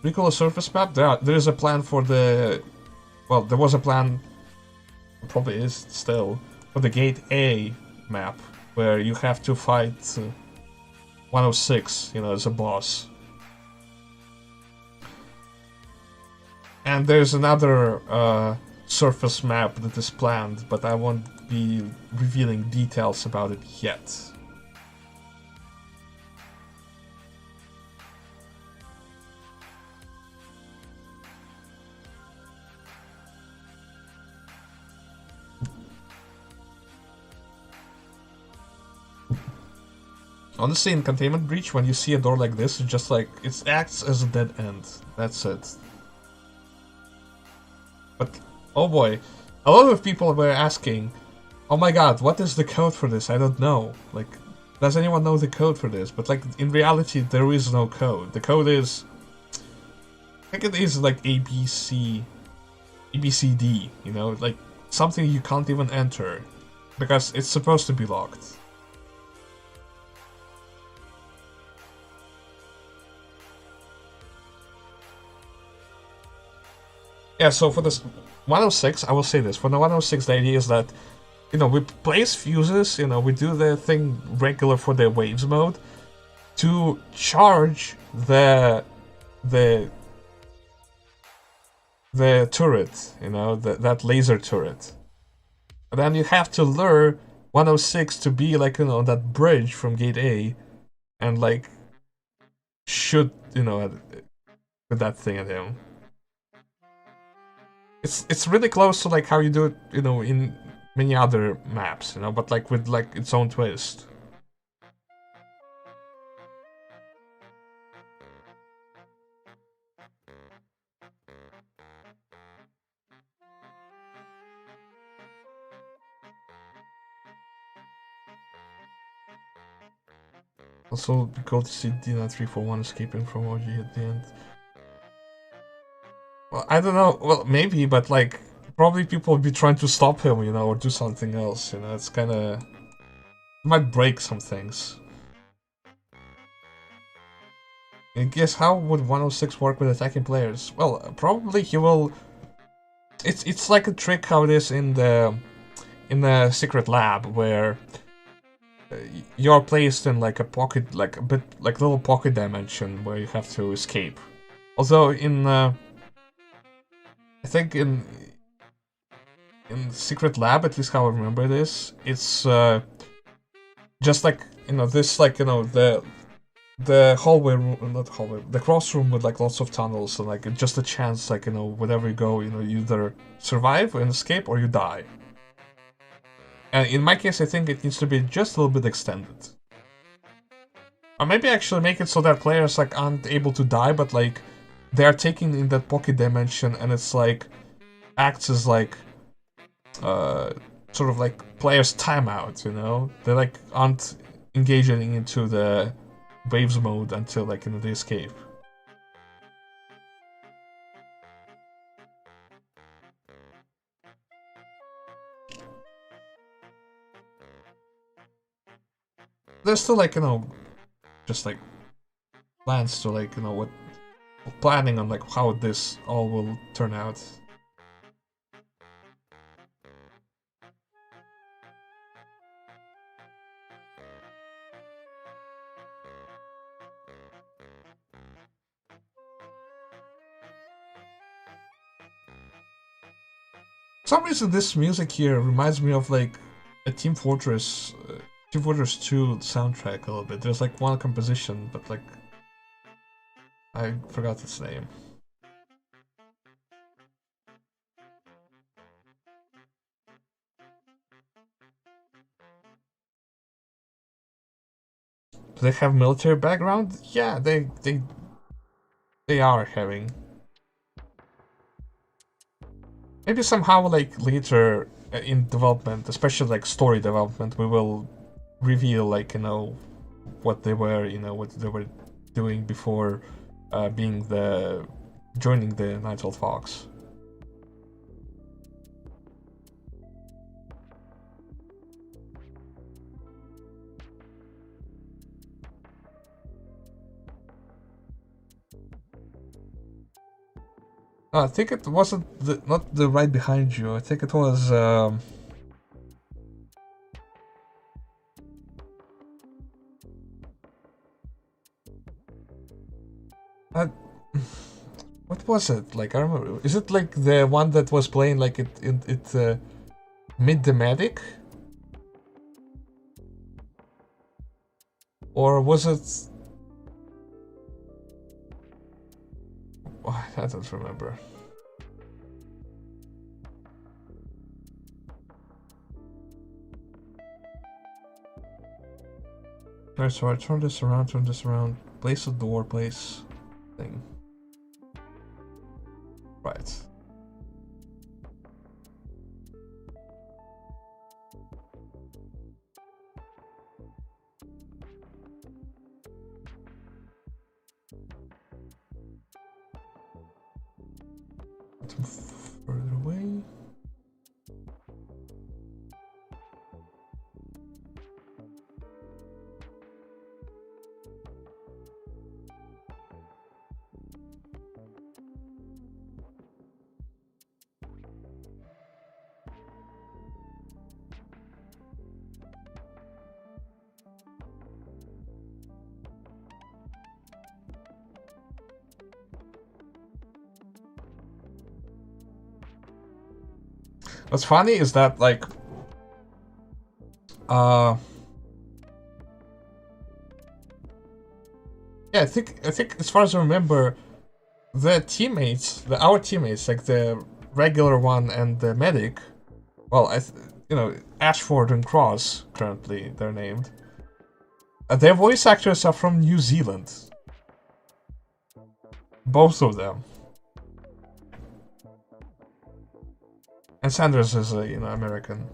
[SPEAKER 1] Recall a surface map. There is a plan for the... Well, there was a plan, probably is still, for the Gate A map, where you have to fight 106, you know, as a boss. And there's another surface map that is planned, but I won't be revealing details about it yet. Honestly, in Containment Breach, when you see a door like this, it's just like, it acts as a dead end. That's it. But, oh boy, a lot of people were asking, oh my god, what is the code for this? I don't know. Like, does anyone know the code for this? But like, in reality, there is no code. The code is, I think it is like ABCD, you know, like something you can't even enter, because it's supposed to be locked. Yeah, so for this 106, I will say this. For the 106, the idea is that, you know, we place fuses, you know, we do the thing regular for the waves mode to charge the turret, you know, that laser turret. And then you have to lure 106 to be like, you know, that bridge from Gate A and like shoot, you know, with that thing at him. It's really close to like how you do it, you know, in many other maps, you know, but like with like its own twist. Also, be cool to see D9341 escaping from OG at the end. Well, I don't know. Well, maybe, but like, probably people would be trying to stop him, you know, or do something else. You know, it's kind of might break some things. I guess how would 106 work with attacking players? Well, probably he will. It's like a trick how it is in the secret lab where you're placed in like a pocket, like a bit like little pocket dimension where you have to escape. Although in I think in Secret Lab, at least how I remember this, it's just like, you know, this, like, you know, the hallway room, not hallway, the cross room with like lots of tunnels and like just a chance, like, you know, wherever you go, you know, you either survive and escape or you die. And in my case, I think it needs to be just a little bit extended. Or maybe actually make it so that players like aren't able to die, but like they are taking in that pocket dimension, and it's like acts as like sort of like players' timeout. You know, they like aren't engaging into the waves mode until like they escape. There's still like just like plans to like what planning on like how this all will turn out. For some reason, this music here reminds me of like a Team Fortress 2 soundtrack a little bit. There's like one composition, but like I forgot its name. Do they have military background? Yeah, they are having. Maybe somehow like later in development, especially like story development, we will reveal like what they were doing before joining the Nightfall Fox. I think it wasn't not the right behind you. I think it was what was it? Like, I remember. Is it like the one that was playing like it mid the medic? Or was it? Oh, I don't remember. Alright, so I turn this around, place a door, place thing. Right. Further away. What's funny is that like yeah, I think as far as I remember, our teammates, like the regular one and the medic, well, Ashford and Cross, currently they're named. Their voice actors are from New Zealand. Both of them. And Sanders is a, American.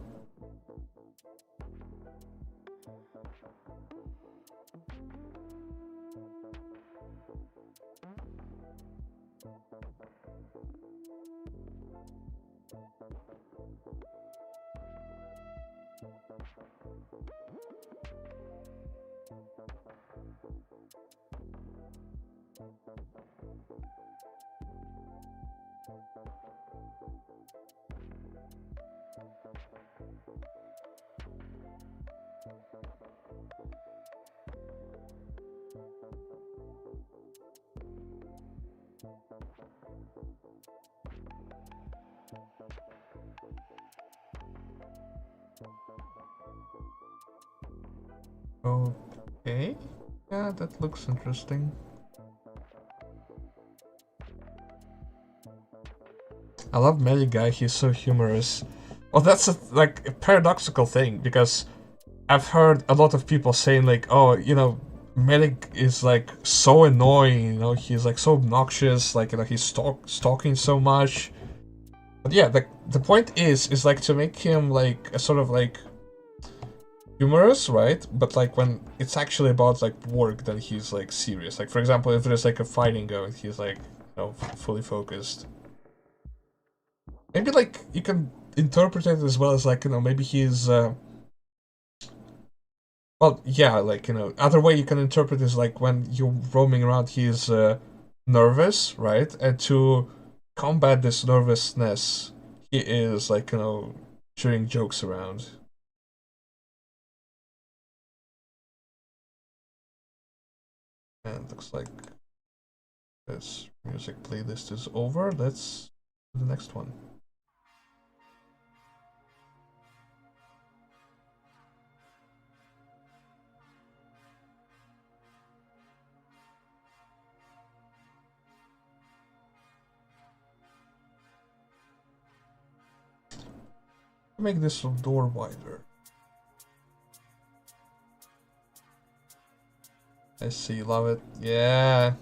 [SPEAKER 1] Okay. Yeah, that looks interesting. I love Melly Guy, he's so humorous. Well, that's a paradoxical thing, because I've heard a lot of people saying like, oh, medic is like so annoying, you know, he's like so obnoxious, like, you know, he's stalking so much. But yeah, the point is like to make him like a sort of like humorous, right? But like when it's actually about like work, then he's like serious. Like for example, if there's like a fighting going, he's like, you know, fully focused. Maybe like you can interpret it as well as like, you know, maybe he's well, yeah, like, you know, other way you can interpret is like when you're roaming around, he's nervous, right? And to combat this nervousness, he is like, you know, sharing jokes around. And looks like this music playlist is over. Let's do the next one. Make this door wider. I see, love it. Yeah.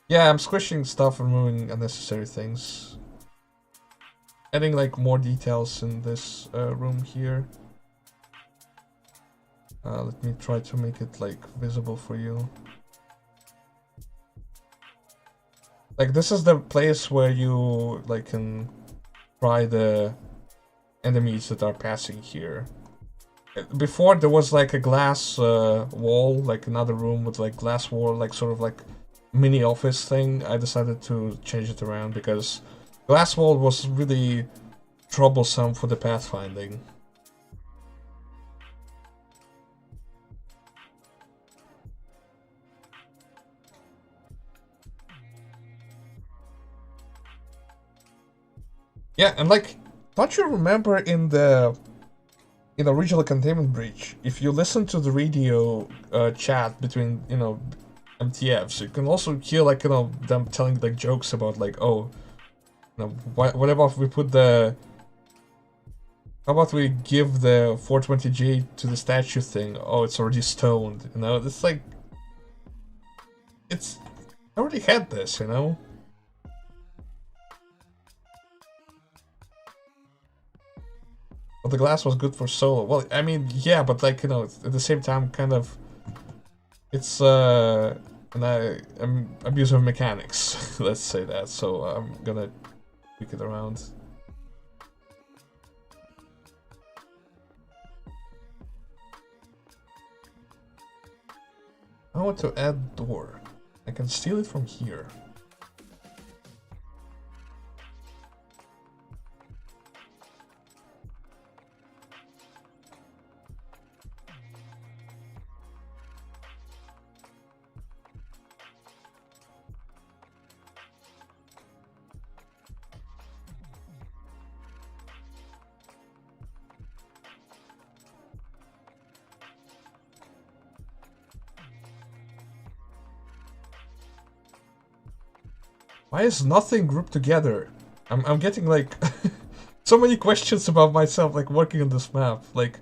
[SPEAKER 1] Yeah, I'm squishing stuff, removing unnecessary things. Adding like more details in this room here. Let me try to make it like visible for you. Like this is the place where you like can try the enemies that are passing here. Before there was like a glass wall, like another room with like glass wall, like sort of like mini office thing. I decided to change it around because glass wall was really troublesome for the pathfinding. Yeah, and like, don't you remember in the original containment breach, if you listen to the radio chat between, you know, MTFs, you can also hear like, you know, them telling like jokes about like, oh, you know, what about we put the, how about we give the 420G to the statue thing? Oh, it's already stoned, you know? It's like, it's, I already had this, you know? But the glass was good for solo. Well, I mean, yeah, but like, you know, at the same time, kind of, it's an abuse of mechanics. Let's say that. So I'm gonna tweak it around. I want to add door. I can steal it from here. Why is nothing grouped together? I'm getting like so many questions about myself, like working on this map. Like,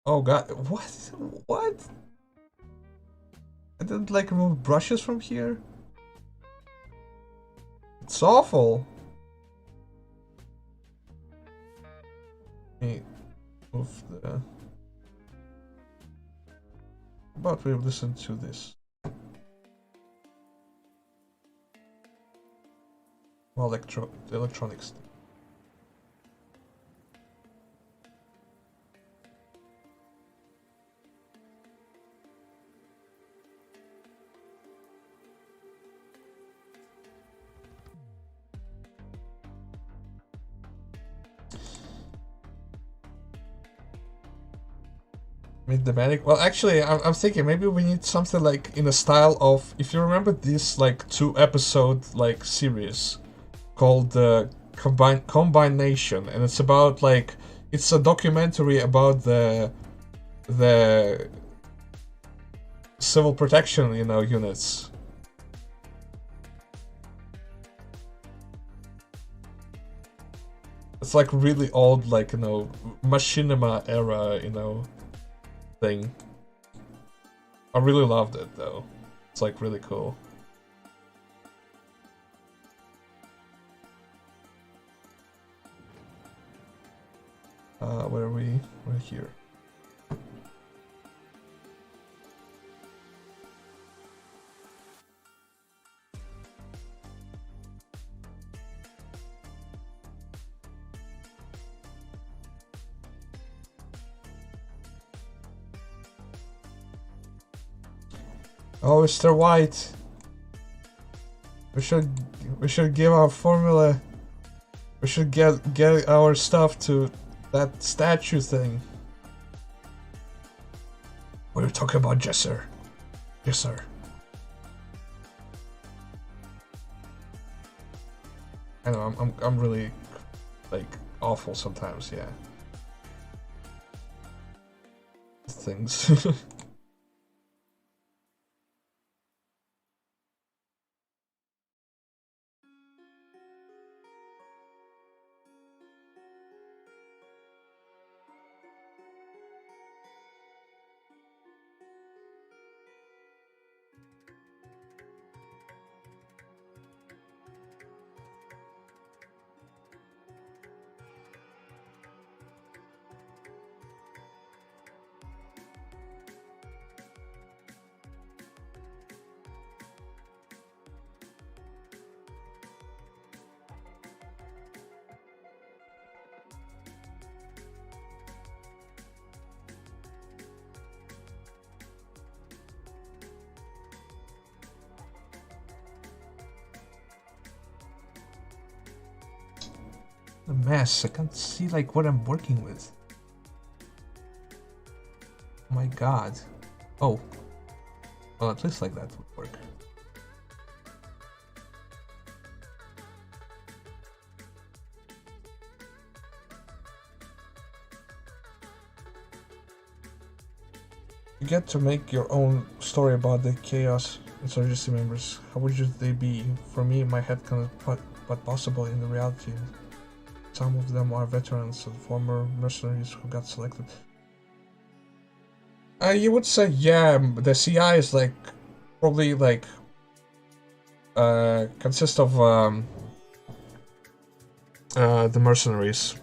[SPEAKER 1] oh god, what? What? I didn't like remove brushes from here. It's awful. Let me move the. How about we listen to this? Well, electronics. Meet the medic. Well, actually, I'm thinking maybe we need something like in the style of, if you remember this like 2-episode like series called Combination, and it's about like, it's a documentary about the civil protection, you know, units. It's like really old, like, you know, machinima era, you know, thing. I really loved it though. It's like really cool. Where are we? We're here. Oh, Mr. White. We should give our formula. We should get our stuff to that statue thing. What are you talking about, yes sir? Yes sir. I know I'm really like awful sometimes, yeah. Things. A mess. I can't see like what I'm working with. Oh my god. Oh. Well, at least like that would work. You get to make your own story about the chaos insurgency members. How would they be? For me, in my head kind of but possible in the reality. Some of them are veterans and former mercenaries who got selected. You would say, yeah, the CI is like probably like consists of the mercenaries.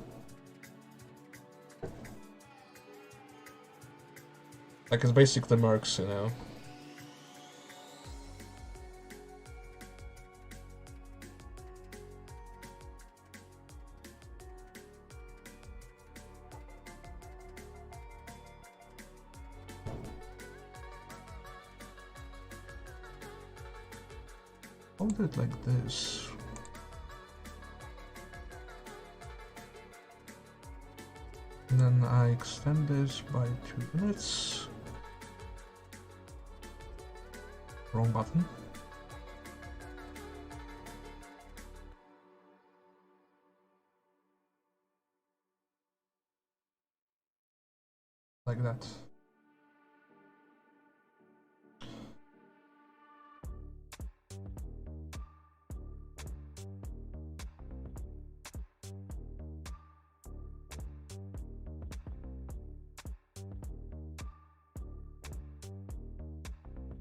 [SPEAKER 1] Like it's basically mercs, you know. Hold it like this. And then I extend this by 2 minutes. Wrong button. Like that.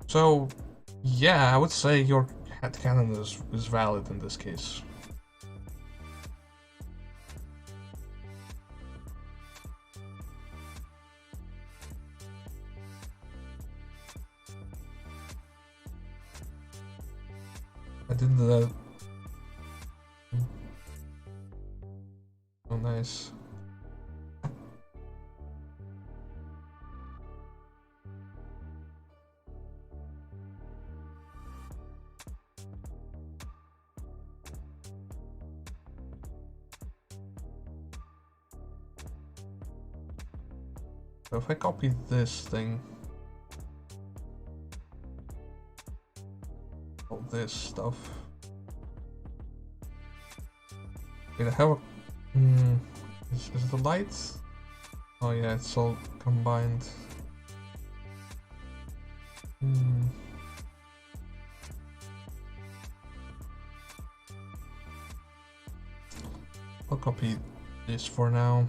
[SPEAKER 1] So, yeah, I would say your headcanon is valid in this case. I did the... Oh, nice. So if I copy this thing, all this stuff. Wait, I have a... is the light? Oh yeah, it's all combined. I'll copy this for now.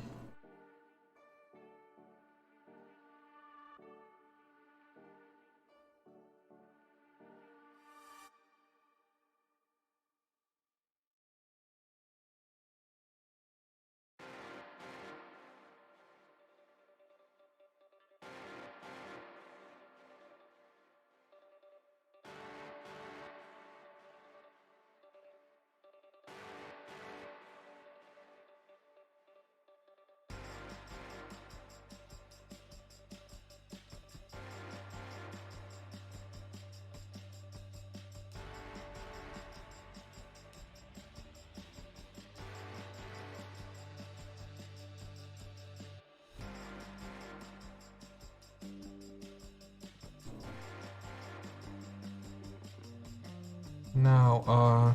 [SPEAKER 1] Now,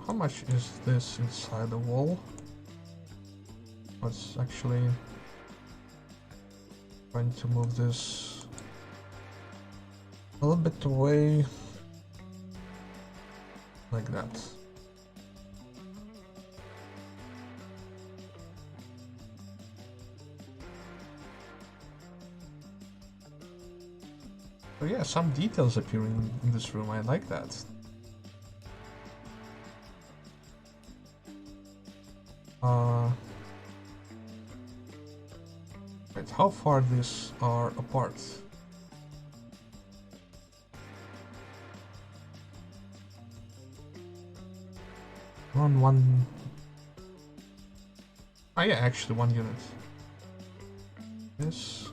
[SPEAKER 1] how much is this inside the wall? Let's actually trying to move this a little bit away, like that. So yeah, some details appearing in this room, I like that. Right, how far these are apart? One. Oh yeah, actually 1 unit. This.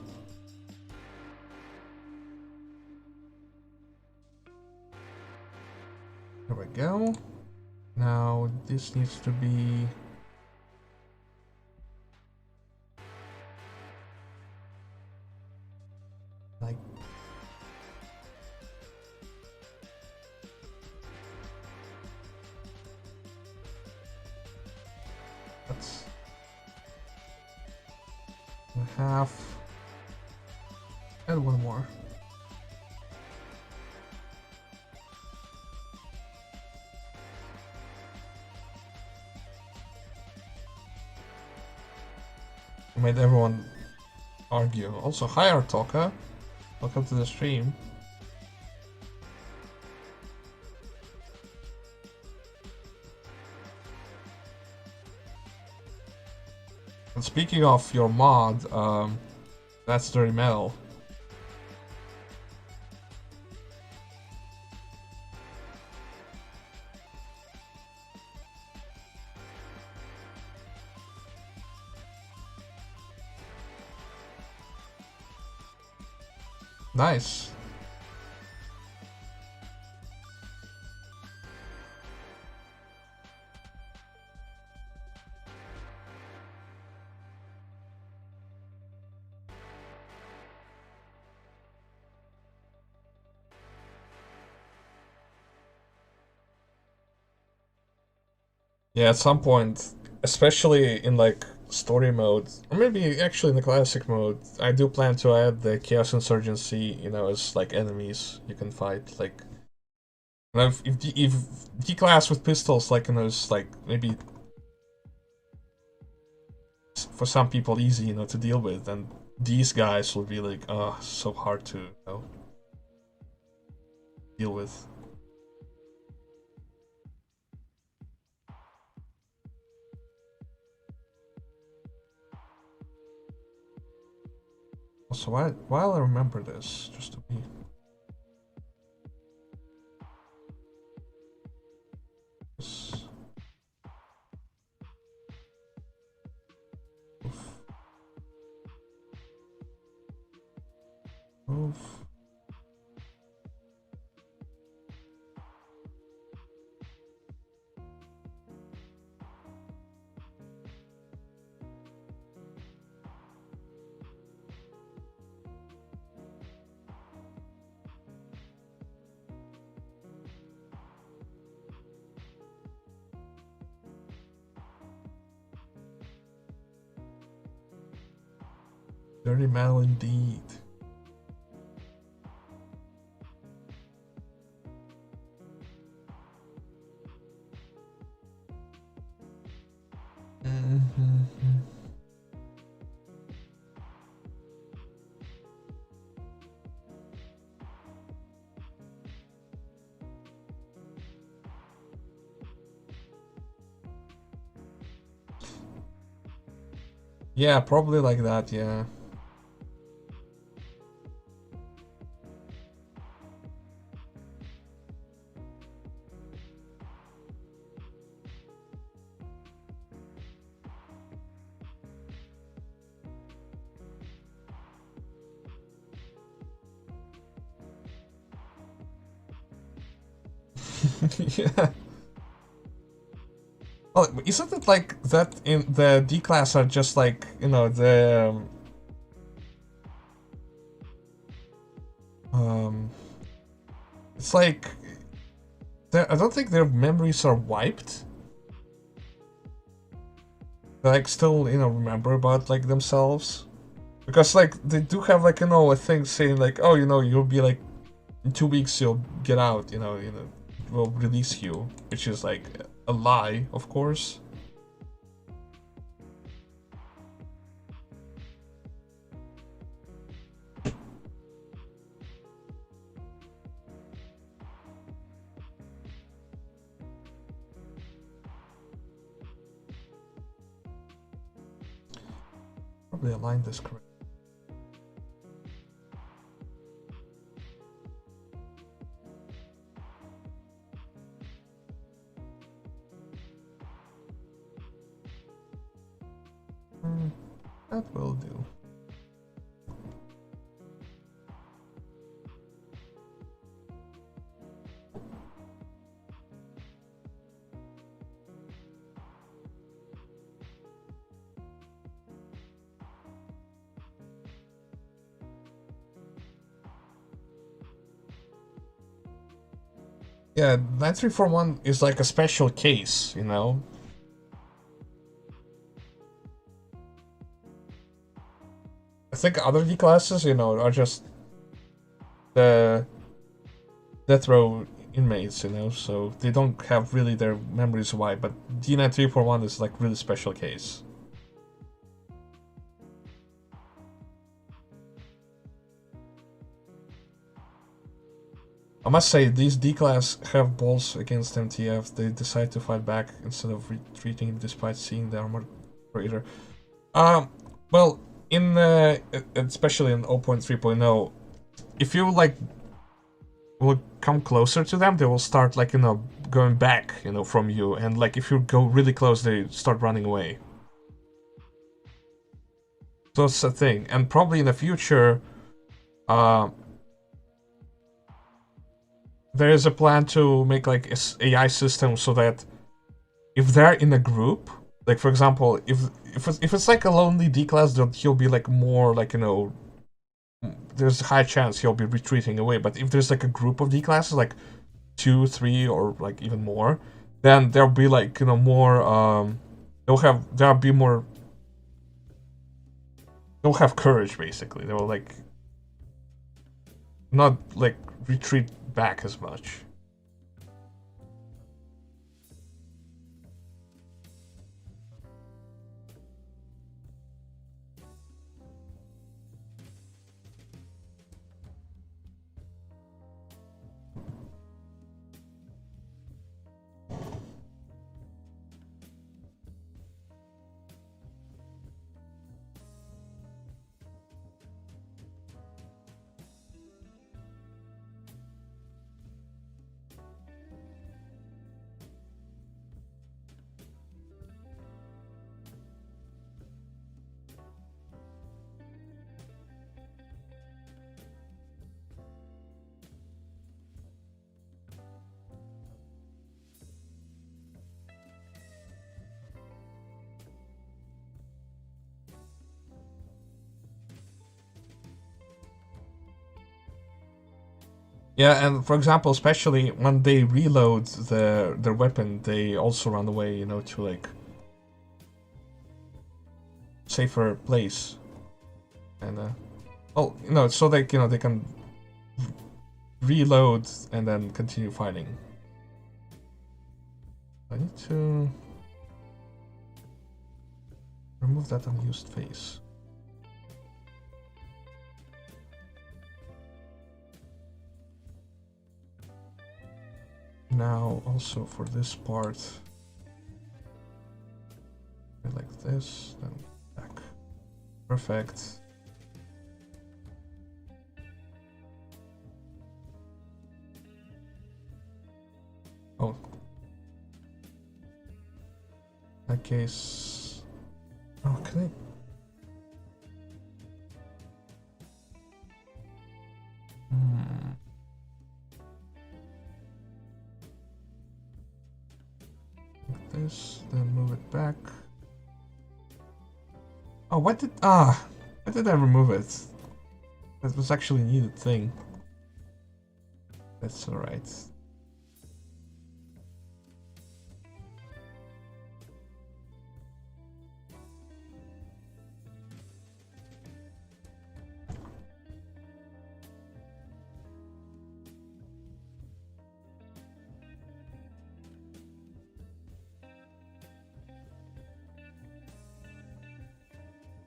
[SPEAKER 1] There we go. Now this needs to be like that's half and one more. Made everyone argue. Also, hi Artoka. Welcome to the stream. And speaking of your mod, that's dirty metal. Nice. Yeah, at some point, especially in like story mode, or maybe actually in the classic mode, I do plan to add the Chaos Insurgency, you know, as like enemies you can fight. Like, you know, if D-class with pistols, like, you know, is like maybe for some people easy, you know, to deal with, and these guys will be like, oh, so hard to, you know, deal with. Also, while I remember this, just to be... This... Move. Dirty metal indeed. Yeah, probably like that, yeah. Yeah. Oh, isn't it like that in the D class are just like, you know, the it's like I don't think their memories are wiped. They like still, you know, remember about like themselves. Because like they do have like, you know, a thing saying like, oh, you know, you'll be like in 2 weeks you'll get out, you know, we'll release you, which is like a lie, of course. Probably aligned this correctly. That will do. Yeah, 9341 is like a special case, you know? I think other D classes, you know, are just the death row inmates, you know, so they don't have really their memories wiped, but D9341 is like really special case. I must say, these D-Class have balls against MTF. They decide to fight back instead of retreating despite seeing the armor crater. Well, in especially in 0.3.0, if you like will come closer to them, they will start like, you know, going back, you know, from you, and like if you go really close, they start running away. So it's a thing, and probably in the future, there is a plan to make like a AI system so that if they're in a group, like for example, if it's like a lonely D class, then he'll be like more like, you know, there's a high chance he'll be retreating away. But if there's like a group of D classes, like 2, 3, or like even more, then there'll be like, you know, more they'll have courage basically. They'll like not like retreat back as much. Yeah, and for example, especially when they reload their weapon, they also run away, you know, to like safer place. And well, you know, so they, you know, they can reload and then continue fighting. I need to remove that unused face. Now, also for this part, like this, then back. Perfect. Oh. In that case... Oh, can I... Like this, then move it back. Oh, why did I remove it? That was actually a needed thing. That's alright.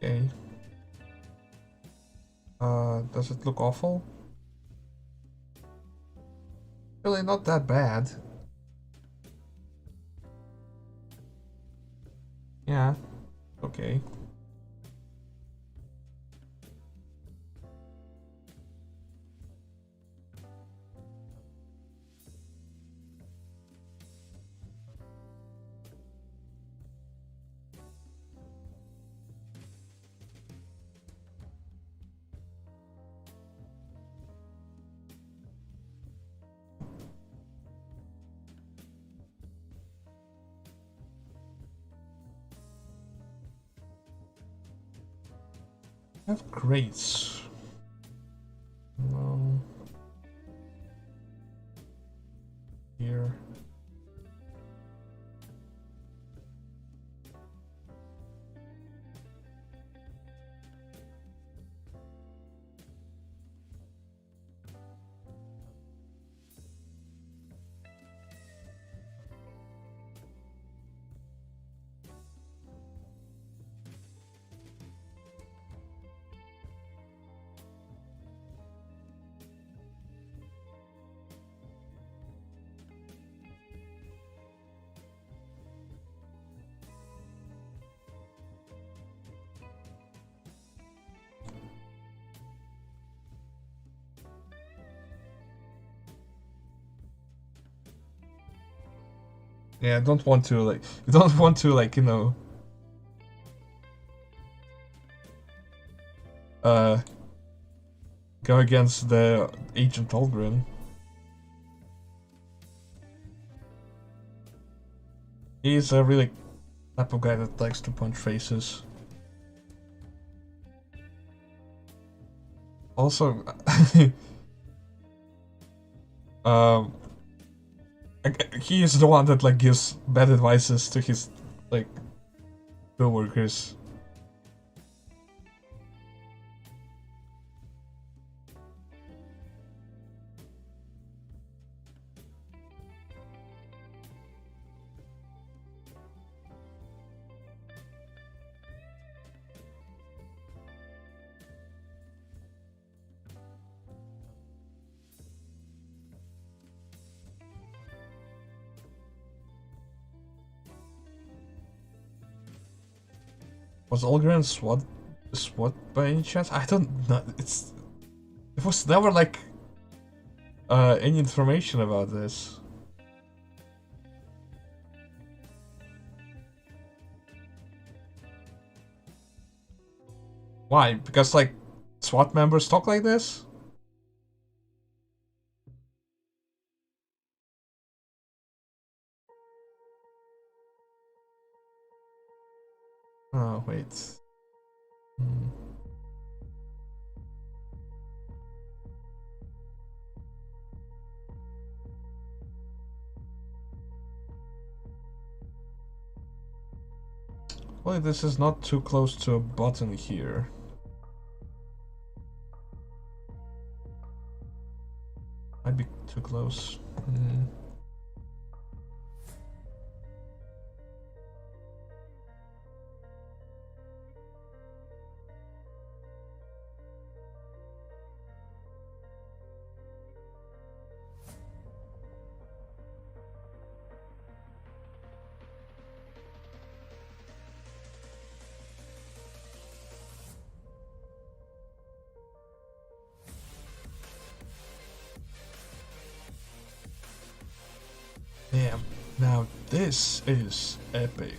[SPEAKER 1] Okay. Does it look awful? Really not that bad. Yeah. Okay. I have crates. No. Here. Yeah, I don't want to like. You don't want to like, you know. Go against the Agent Holgren. He's a really type of guy that likes to punch faces. Also, um, he is the one that like gives bad advices to his like co-workers. Was Olgren SWAT by any chance? I don't know. It was never like any information about this. Why? Because like SWAT members talk like this? Oh wait. Hmm. Well, this is not too close to a button here. Might be too close. Hmm. Damn. Now this is epic.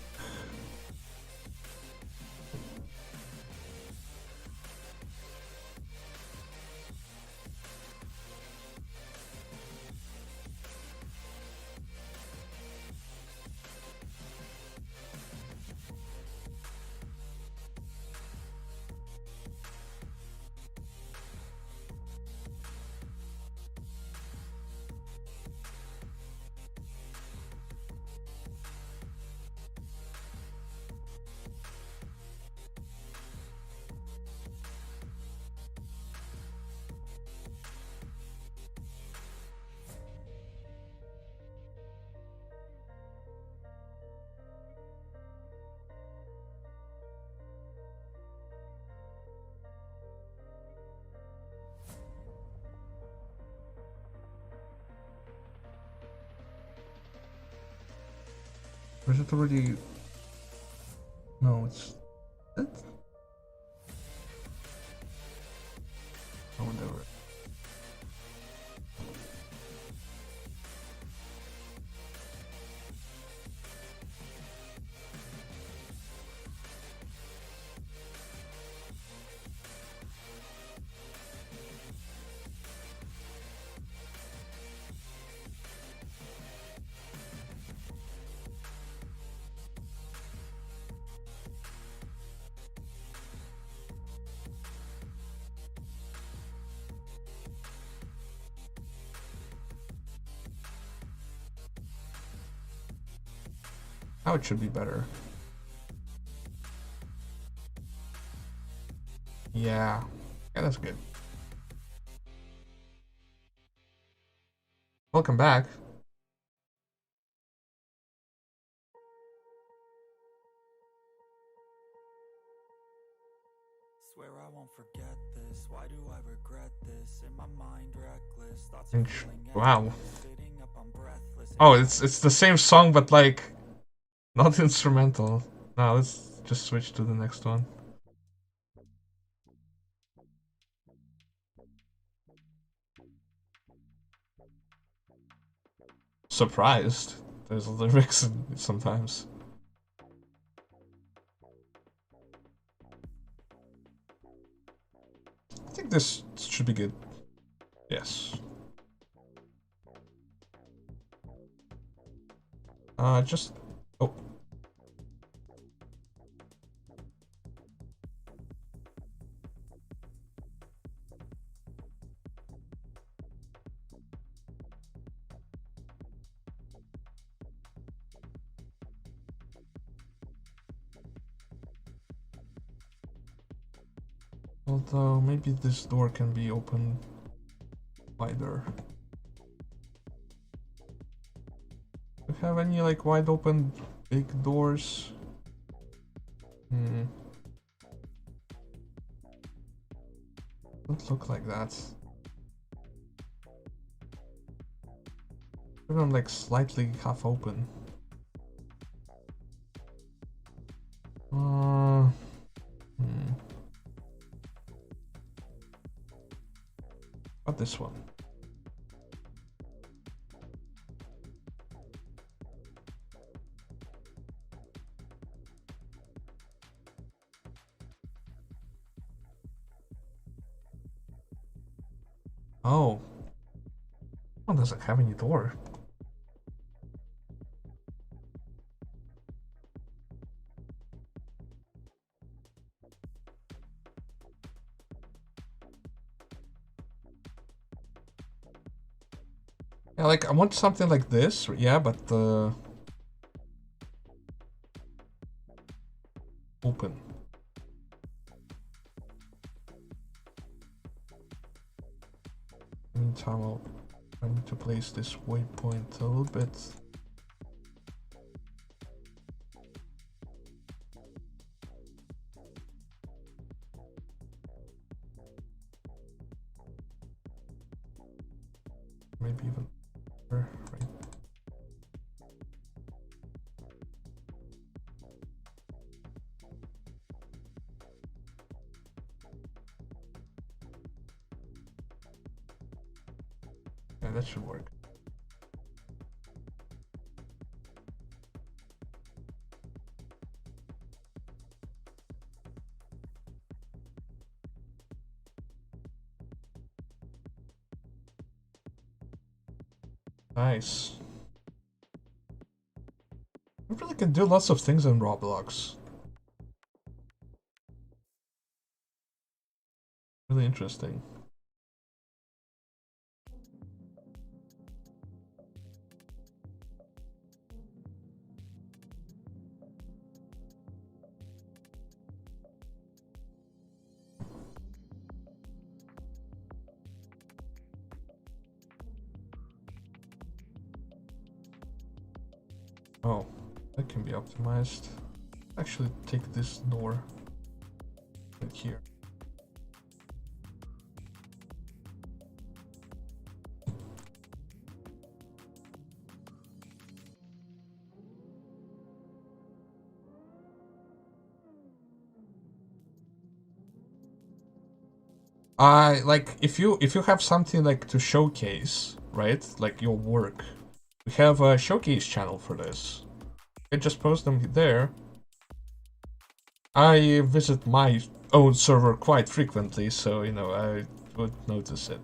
[SPEAKER 1] Or is it already? No, it's. It? Oh, whatever. Now it should be better. Yeah. Yeah, that's good. Welcome back.
[SPEAKER 2] Swear I won't forget this. Why do I regret this? In my mind reckless thoughts are feeling
[SPEAKER 1] wow.
[SPEAKER 2] sitting up I'm breathless.
[SPEAKER 1] Oh, it's the same song but like not instrumental. Now let's just switch to the next one. Surprised. There's lyrics sometimes. I think this should be good. Yes. Just... Oh. Although, maybe this door can be opened wider. Do you have any, like, wide open big doors? Don't look like that. Maybe I'm, like, slightly half open. What this one? Oh. One doesn't have any door. Yeah, like, I want something like this, yeah, but, open. Meantime, I need to place this waypoint a little bit. Maybe even right. Yeah, that should work. Nice. You really can do lots of things in Roblox. Really interesting. Oh, that can be optimized. Actually, take this door right here. Like if you have something like to showcase, right? Like your work, we have a showcase channel for this. You can just post them there. I visit my own server quite frequently, so you know I would notice it.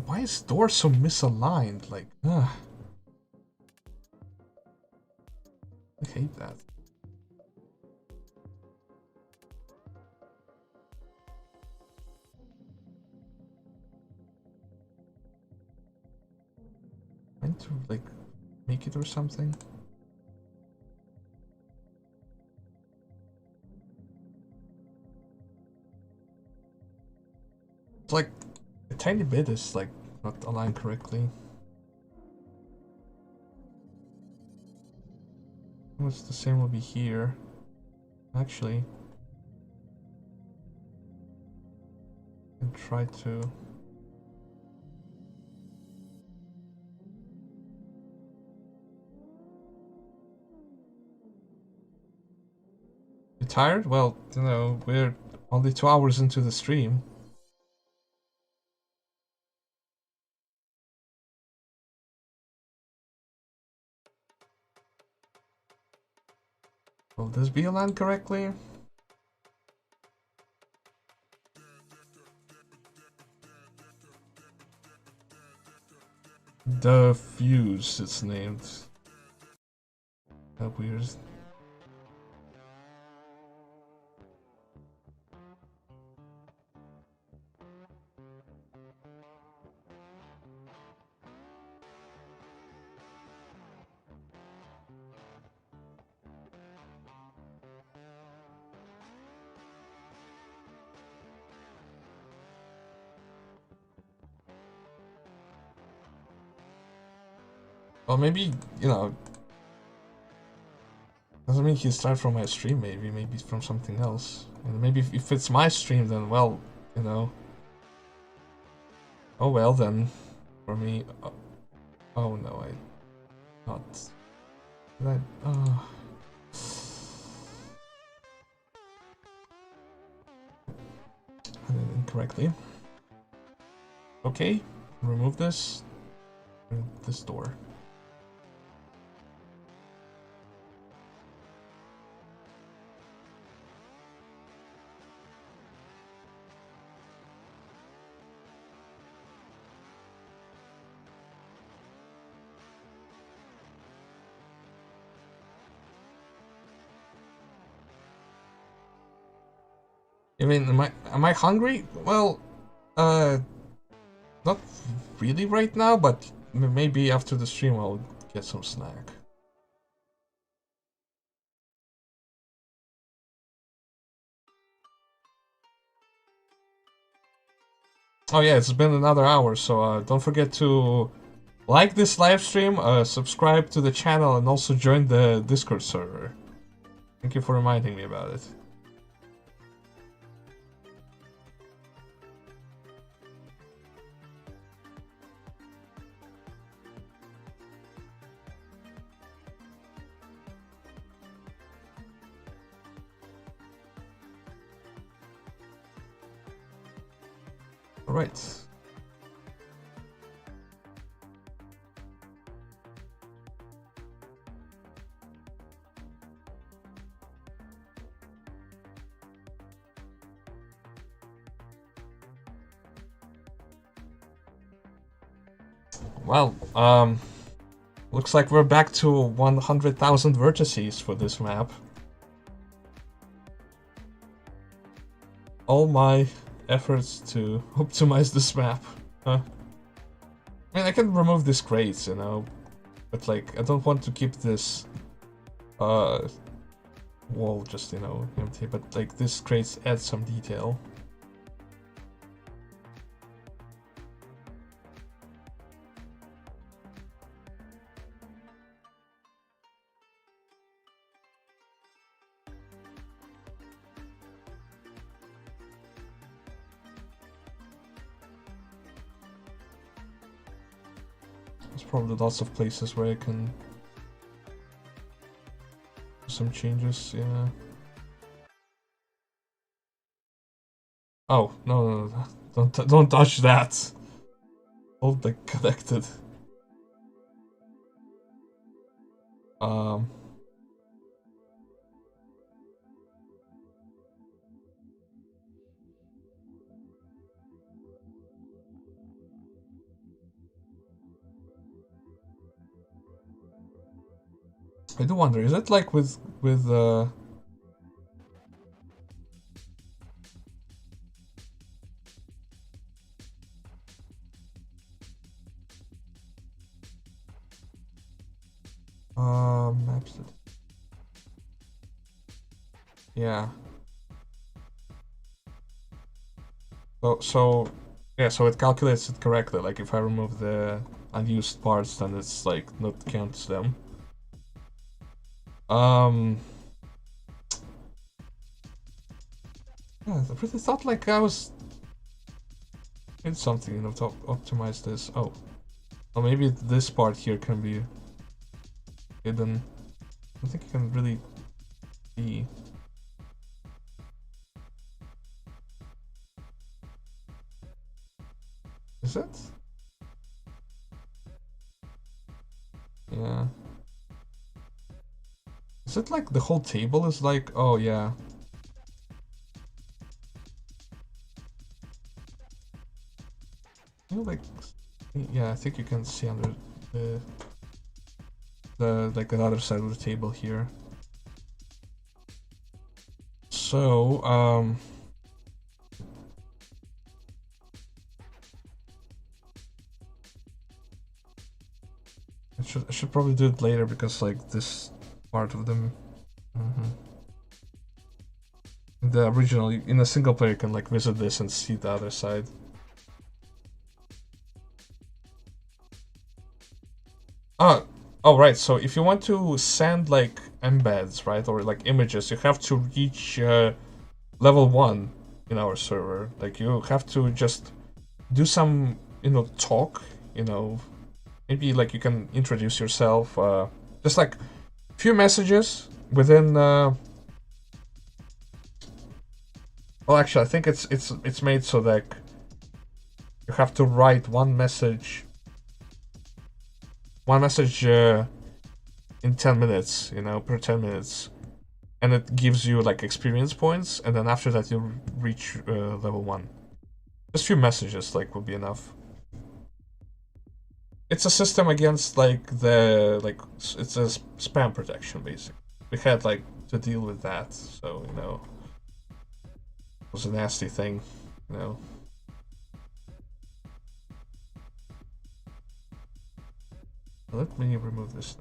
[SPEAKER 1] Why is door so misaligned? Like, ugh. I hate that. Trying to like make it or something. It's like a tiny bit is like not aligned correctly. What's the same will be here. Actually, and try to. You tired? Well, you know, we're only 2 hours into the stream. Will this be aligned correctly? The Fuse, it's named. That weird. Well, maybe, you know, doesn't mean he started from my stream, maybe it's from something else. And maybe if it's my stream, then, well, you know. Oh well, then. For me. Oh no, I. Not. Did I. Oh. I did it incorrectly. Okay, remove this. This door. I mean, am I hungry? Well, not really right now, but maybe after the stream I'll get some snack. Oh yeah, it's been another hour, so don't forget to like this live stream, subscribe to the channel, and also join the Discord server. Thank you for reminding me about it. Alright. Well, looks like we're back to 100,000 vertices for this map. All my efforts to optimize this map. Huh. I mean, I can remove these crates, you know, but like, I don't want to keep this wall just, you know, empty, but like, this crates add some detail. There's probably lots of places where I can do some changes, yeah. Oh, no, don't touch that. All like connected. I do wonder, is it like with maps? Yeah. So yeah, so it calculates it correctly. Like if I remove the unused parts, then it's like not counts them. Yeah, I really thought like I was did something, you know, to optimize this. Oh, well, maybe this part here can be hidden. I think you can really see. Is it? Yeah. Is it like the whole table is like, oh yeah. You know, like, yeah, I think you can see under the like the other side of the table here. So, I should probably do it later because like this part of them. The original, in a single player, you can like visit this and see the other side. Oh right, so if you want to send like embeds, right, or like images, you have to reach level 1 in our server. Like you have to just do some, you know, talk, you know, maybe like you can introduce yourself, just like few messages within well, actually I think it's made so that you have to write one message in 10 minutes, you know, per 10 minutes, and it gives you like experience points, and then after that you reach level 1. Just a few messages like would be enough. It's a system against like it's a spam protection basically. We had like to deal with that, so you know, it was a nasty thing, you know. Let me remove this.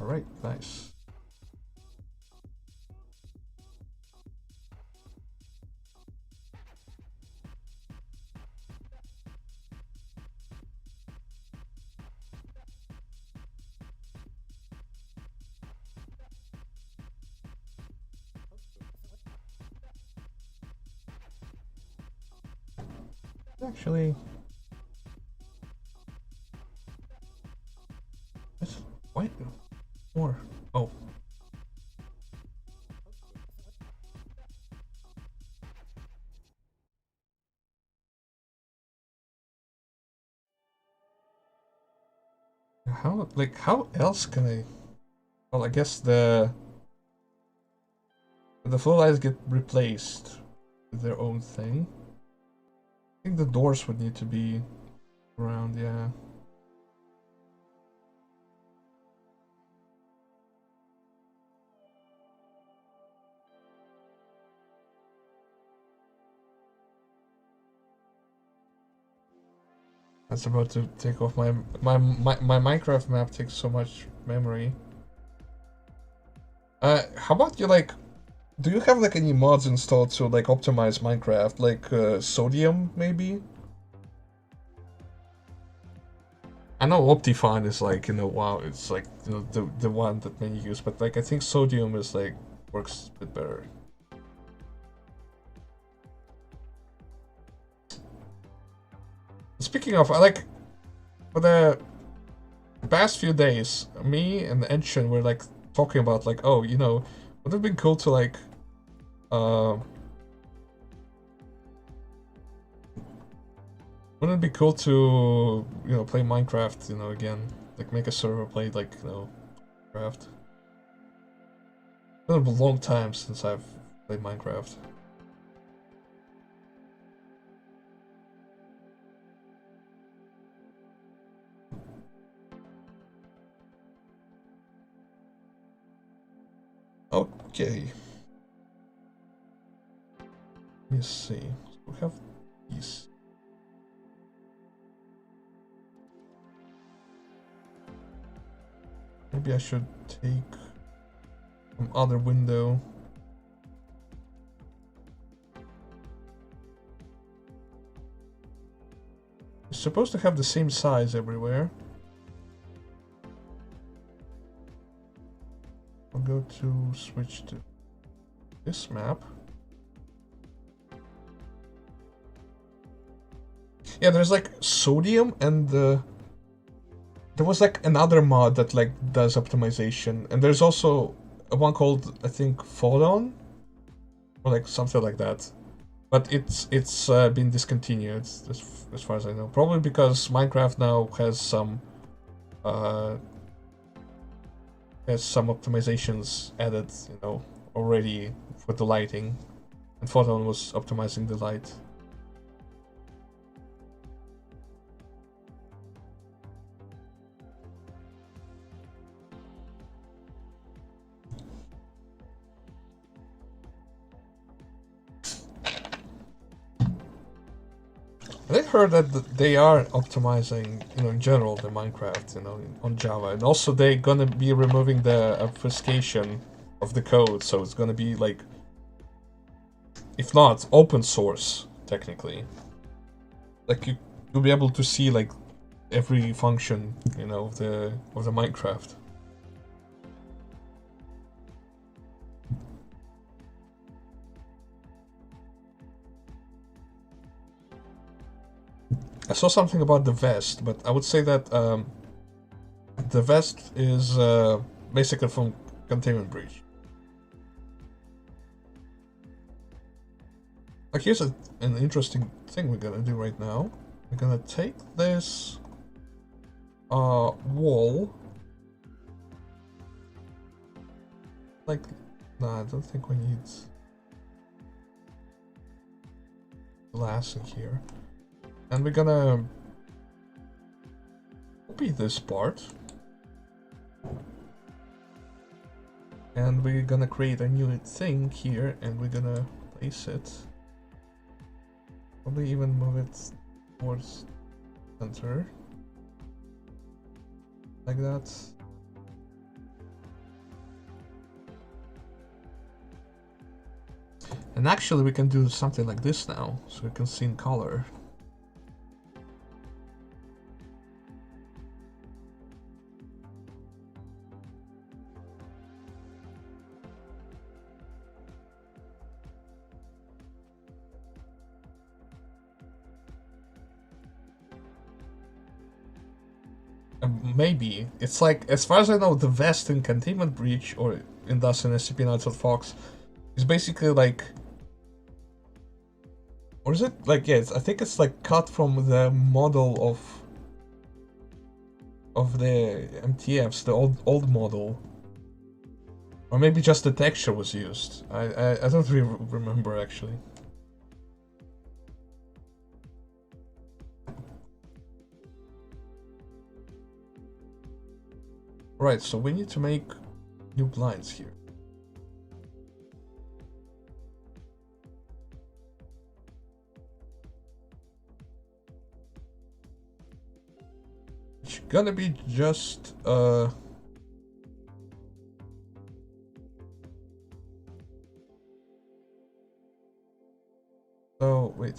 [SPEAKER 1] Alright, nice. Actually, why more? Oh. How else can I? Well, I guess the flow lights get replaced with their own thing. I think the doors would need to be around, yeah. That's about to take off my Minecraft map takes so much memory. How about you like? Do you have like any mods installed to like optimize Minecraft, like Sodium maybe? I know Optifine is like wow, it's like the one that many use, but like I think Sodium is like works a bit better. Speaking of, I like for the past few days, me and Enshin were like talking about like, oh, would have been cool to like, wouldn't it be cool to play Minecraft, again, like make a server play like Minecraft. It's been a long time since I've played Minecraft. Okay. Let me see. We have these. Maybe I should take some other window. It's supposed to have the same size everywhere. I'll go to switch to this map. Yeah, there's like Sodium and there was like another mod that like does optimization, and there's also a one called I think Photon or like something like that. But it's been discontinued as far as I know. Probably because Minecraft now has some optimizations added, already for the lighting, and Photon was optimizing the light. I heard that they are optimizing, in general, the Minecraft, on Java, and also they're gonna be removing the obfuscation of the code, so it's gonna be like, if not open source, technically. Like you'll be able to see like every function, of the Minecraft. I saw something about the vest, but I would say that the vest is basically from Containment Breach. Like here's an interesting thing we're gonna do right now. We're gonna take this wall. Like, nah, I don't think we need glass in here. And we're gonna copy this part. And we're gonna create a new thing here, and we're gonna place it. Probably even move it towards center. Like that. And actually we can do something like this now, so we can see in color. maybe. It's like, as far as I know, the vest in Containment Breach, or in thus in SCP Nightshade Fox, is basically like... Or is it like, yeah, I think it's like cut from the model of the MTFs, the old model. Or maybe just the texture was used. I don't really remember actually. Right, so we need to make new blinds here. It's gonna be just oh, wait.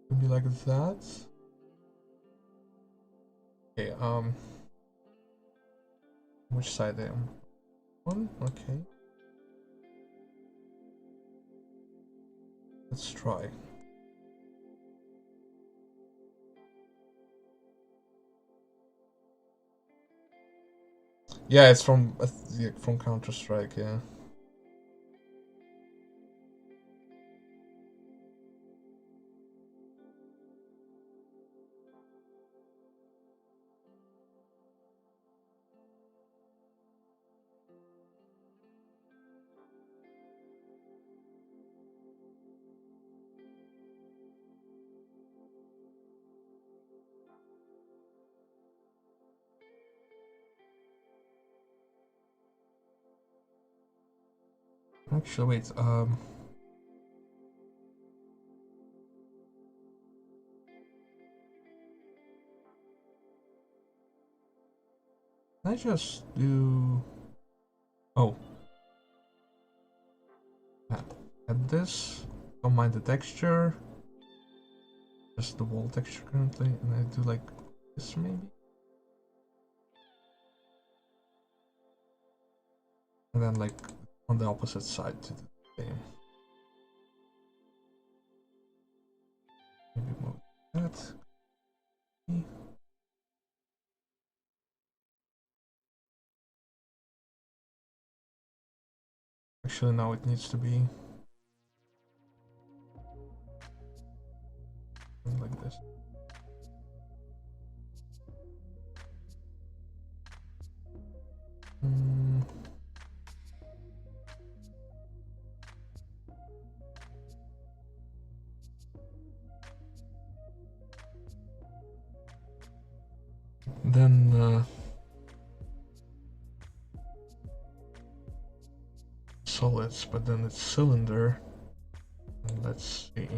[SPEAKER 1] It'll be like that. Okay, which side I am on? Okay. Let's try. Yeah, it's from Counter-Strike, yeah. Actually, wait, can I just do... Oh. Add this, don't mind the texture. Just the wall texture currently, and I do like this maybe? And then like on the opposite side to the same. Maybe move that. Actually, now it needs to be like this. Then solids, but then it's cylinder. And let's see.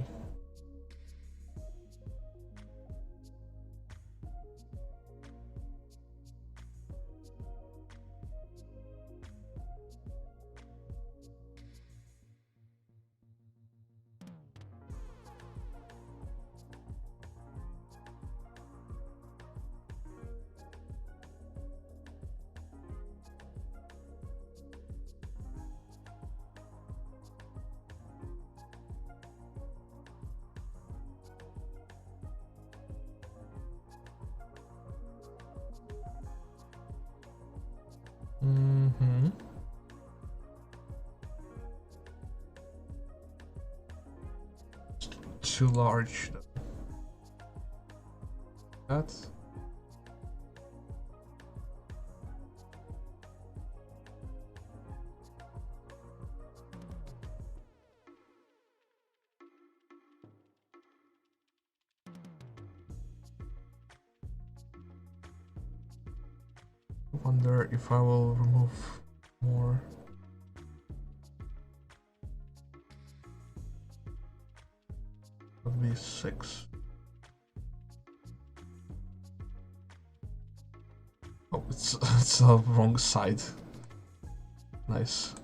[SPEAKER 1] Too large. That. Wonder if I will remove more. Would be 6. Oh, it's the wrong side. Nice.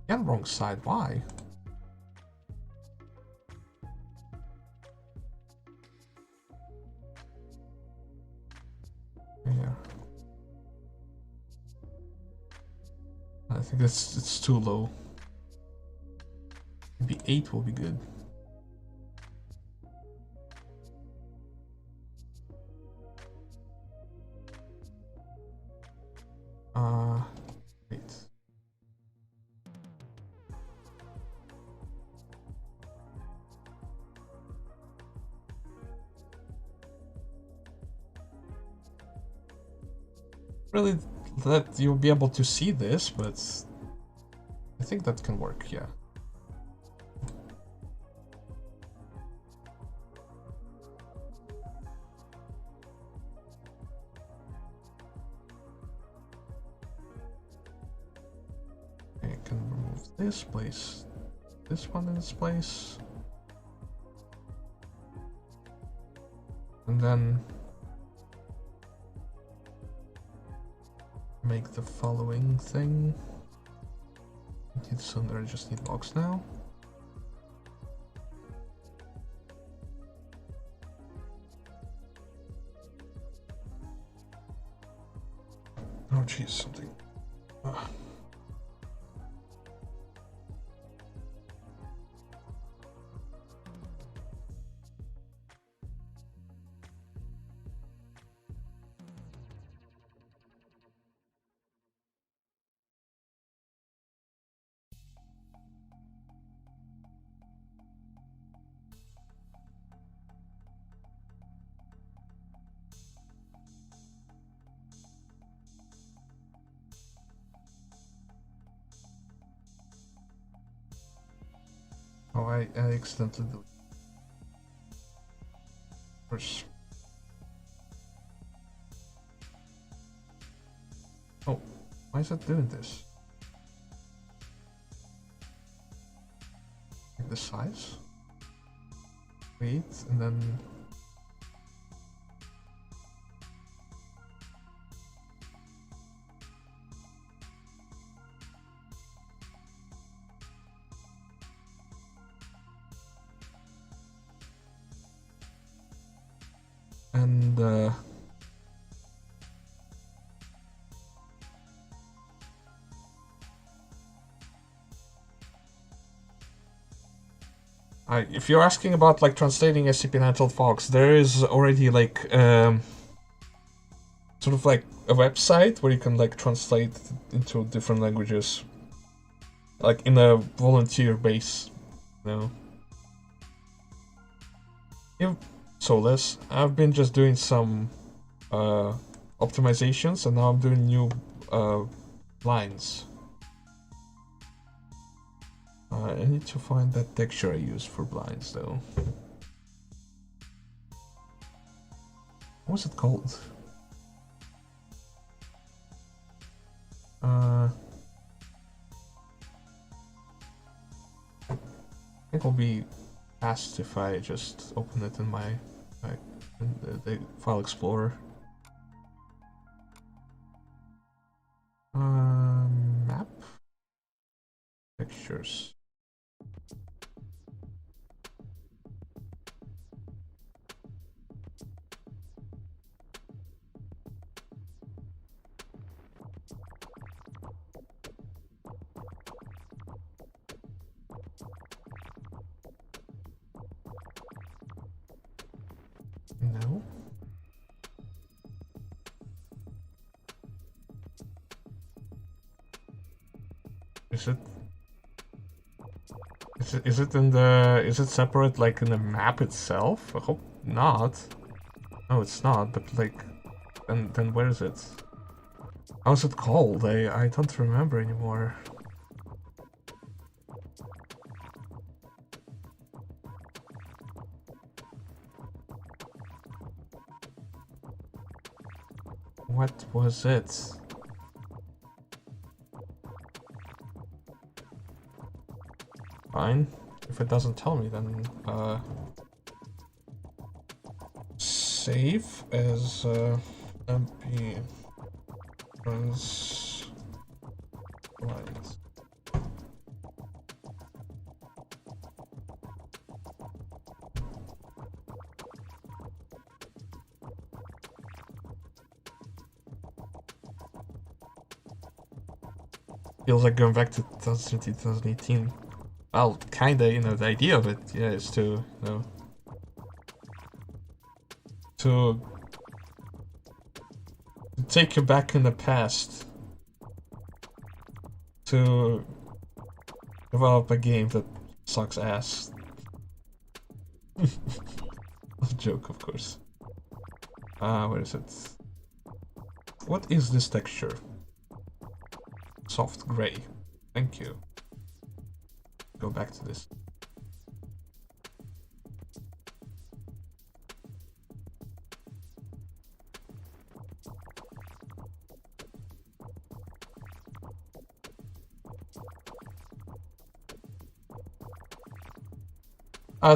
[SPEAKER 1] Again, wrong side. Why? I think it's too low. Maybe 8 will be good. Wait. Really, that you'll be able to see this, but I think that can work, yeah. I can remove this, place this one in its place. And then make the following thing. Need cylinder, I just need blocks now. Oh geez, something. Oh, I accidentally deleted. First. Oh, why is it doing this? Like the size? Wait, and then... And if you're asking about like translating SCP Untitled Fox, there is already like sort of like a website where you can like translate into different languages, like in a volunteer base, you know. Soulless. I've been just doing some optimizations, and now I'm doing new lines. I need to find that texture I used for blinds, though. What was it called? I think I'll be fast if I just open it in my in the file explorer. Map textures. No. Is it in the... Is it separate, like, in the map itself? I hope not. No, it's not, but, like... Then where is it? How's it called? I don't remember anymore. What was it? Fine. If it doesn't tell me, then save as MP runs lines. feels like going back to 2017, 2018. Well, kinda, you know, the idea of it, yeah, is to, you know, to take you back in the past to develop a game that sucks ass. A joke, of course. Where is it? What is this texture? Soft gray. Thank you. Go back to this.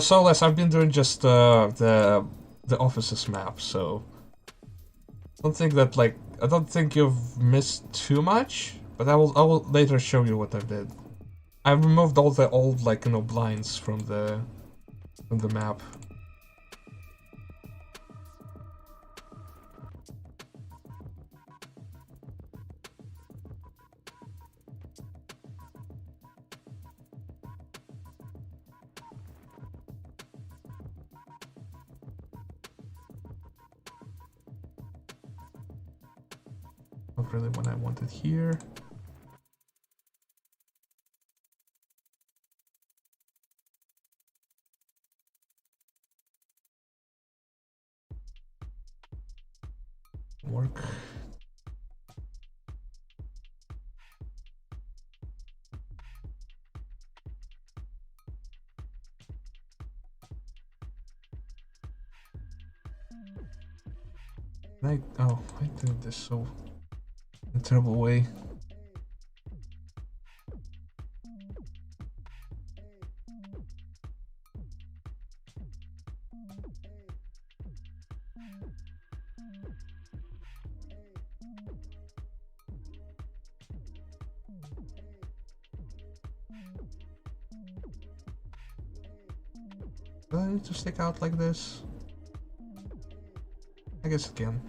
[SPEAKER 1] So Les, I've been doing just the offices map, so I don't think you've missed too much, but I will later show you what I did. I removed all the old, like, you know, blinds from the map. Not really what I wanted here. Work. I did this so in a terrible way. Do I need to stick out like this? I guess it can.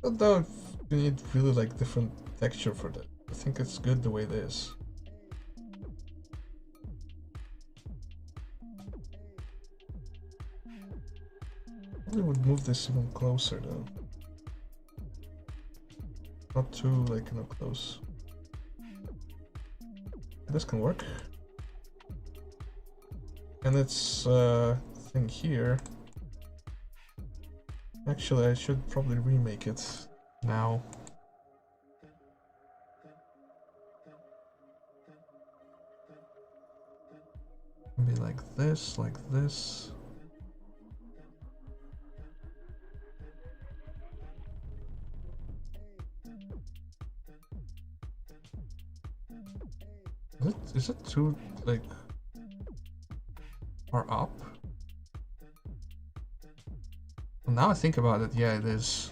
[SPEAKER 1] But though you need really like different texture for that. I think it's good the way it is. I would move this even closer though. Not too like, you know, close. This can work. And it's thing here. Actually, I should probably remake it now. Be like this, like this. Is it too, like, far up? Well, now I think about it, yeah, it is.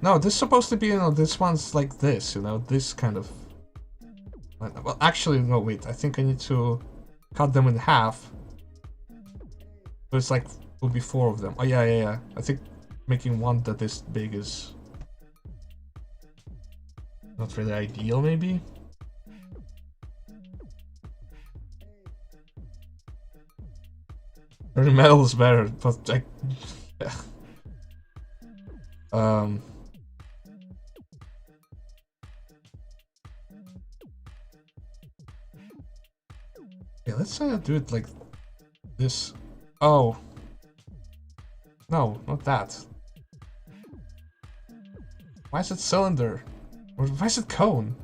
[SPEAKER 1] No, this is supposed to be, you know, this one's like this, you know, this kind of... Well, actually, no, wait, I think I need to cut them in half. So it's like, will be 4 of them. Oh, yeah. I think making one that is big is... not really ideal, maybe? Dirty metal is better, but I... yeah. Yeah, let's do it like this. Oh. No, not that. Why is it cylinder? Or why is it cone?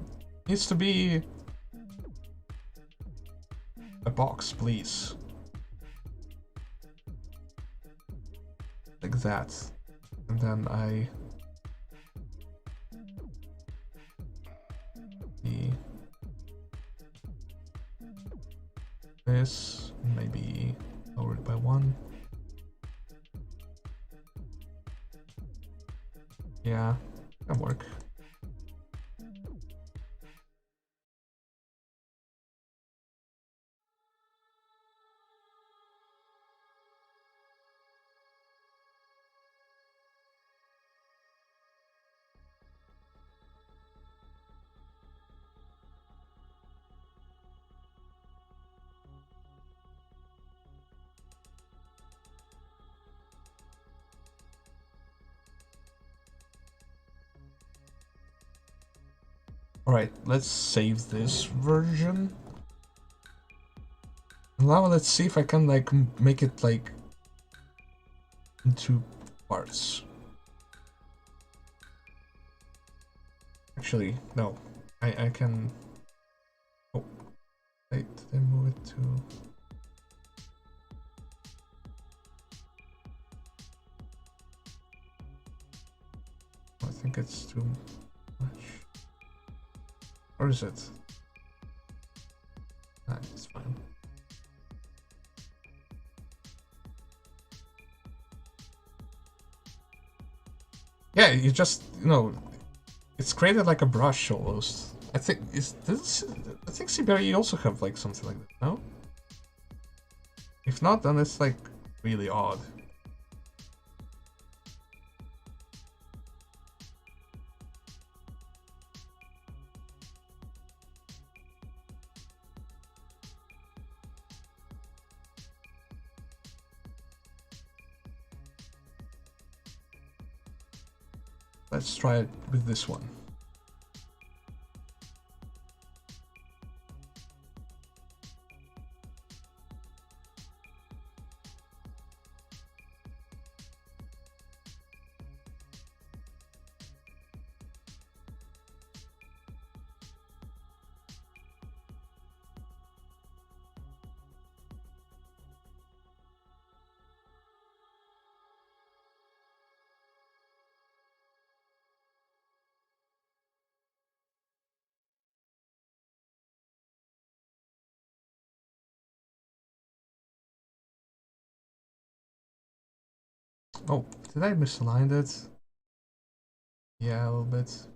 [SPEAKER 1] It needs to be a box, please. Like that. And then I... this, maybe lower it by 1. Yeah, that'll work. Alright, let's save this version. Now let's see if I can like make it like into parts. Actually, no. I can... Oh, wait, did I move it to... I think it's too much. Or is it? Ah, it's fine. Yeah, you just, you know, it's created like a brush almost. I think, is this... I think CBRE also have like something like that, no? If not, then it's like really odd. Let's try it with this one. Oh, did I misalign it? Yeah, a little bit.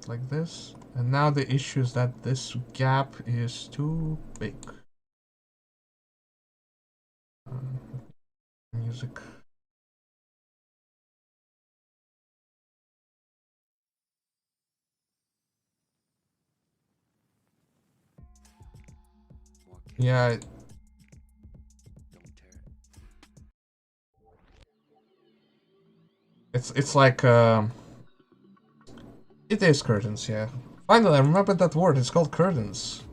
[SPEAKER 1] Like this. And now the issue is that this gap is too big. Music. Yeah. It's like it is curtains, yeah. Finally, I remember that word. It's called curtains.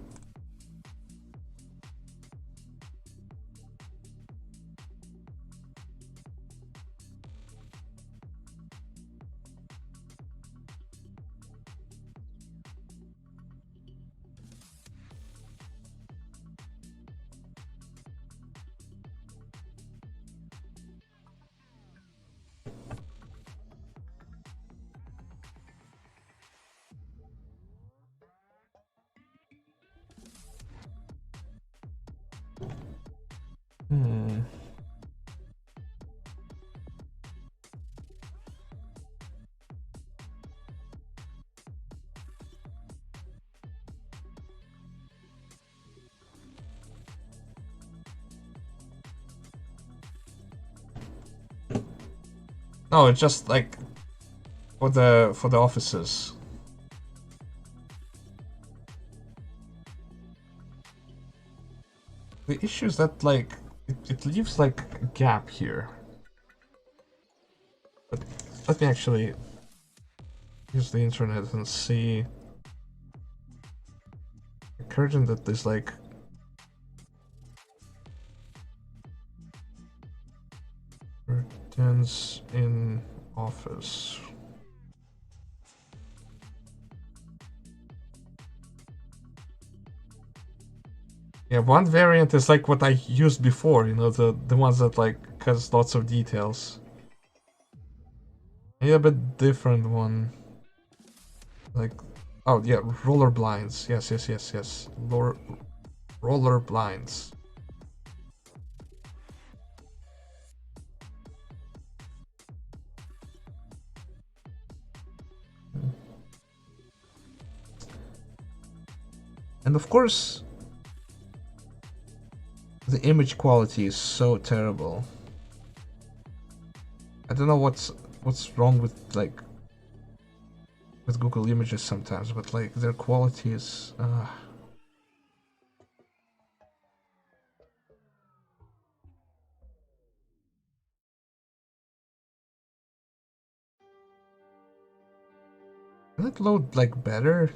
[SPEAKER 1] Hmm. No, it's just like for the offices. The issue is that like it leaves like a gap here. But let me actually use the internet and see a curtain that is like curtains in office. Yeah, one variant is like what I used before, you know, the ones that like has lots of details. Yeah, a bit different one. Like, oh yeah, roller blinds. Yes, yes, yes, yes. Roller blinds. And of course, the image quality is so terrible. I don't know what's wrong with like with Google Images sometimes, but like their quality is Can it load like better?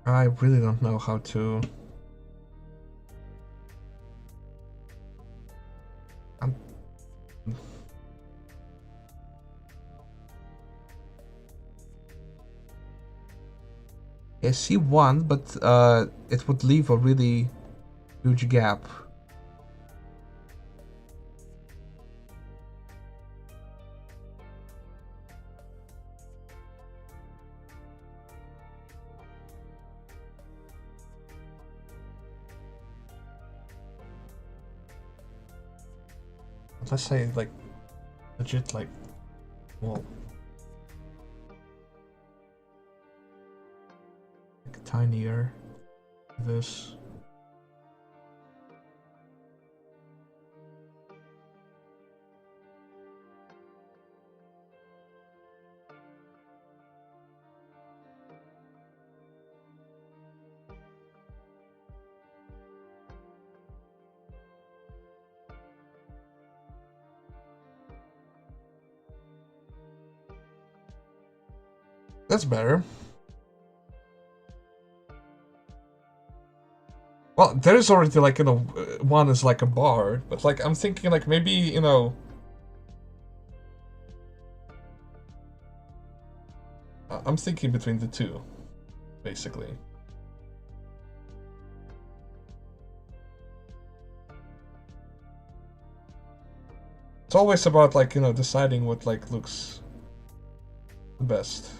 [SPEAKER 1] I really don't know how to. I'm... I see one, but it would leave a really huge gap. Unless I like legit like, well, like tinier. This. That's better. Well, there is already like, you know, one is like a bar, but like I'm thinking like maybe, you know, I'm thinking between the two, basically. It's always about like, you know, deciding what like looks the best.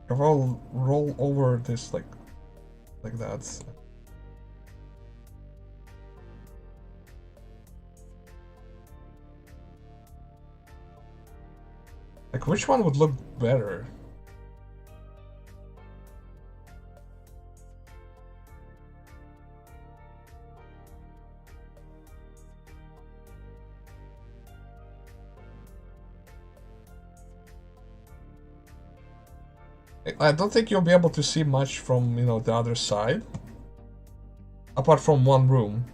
[SPEAKER 1] If I'll roll over this like that. Like which one would look better? I don't think you'll be able to see much from, you know, the other side. Apart from one room.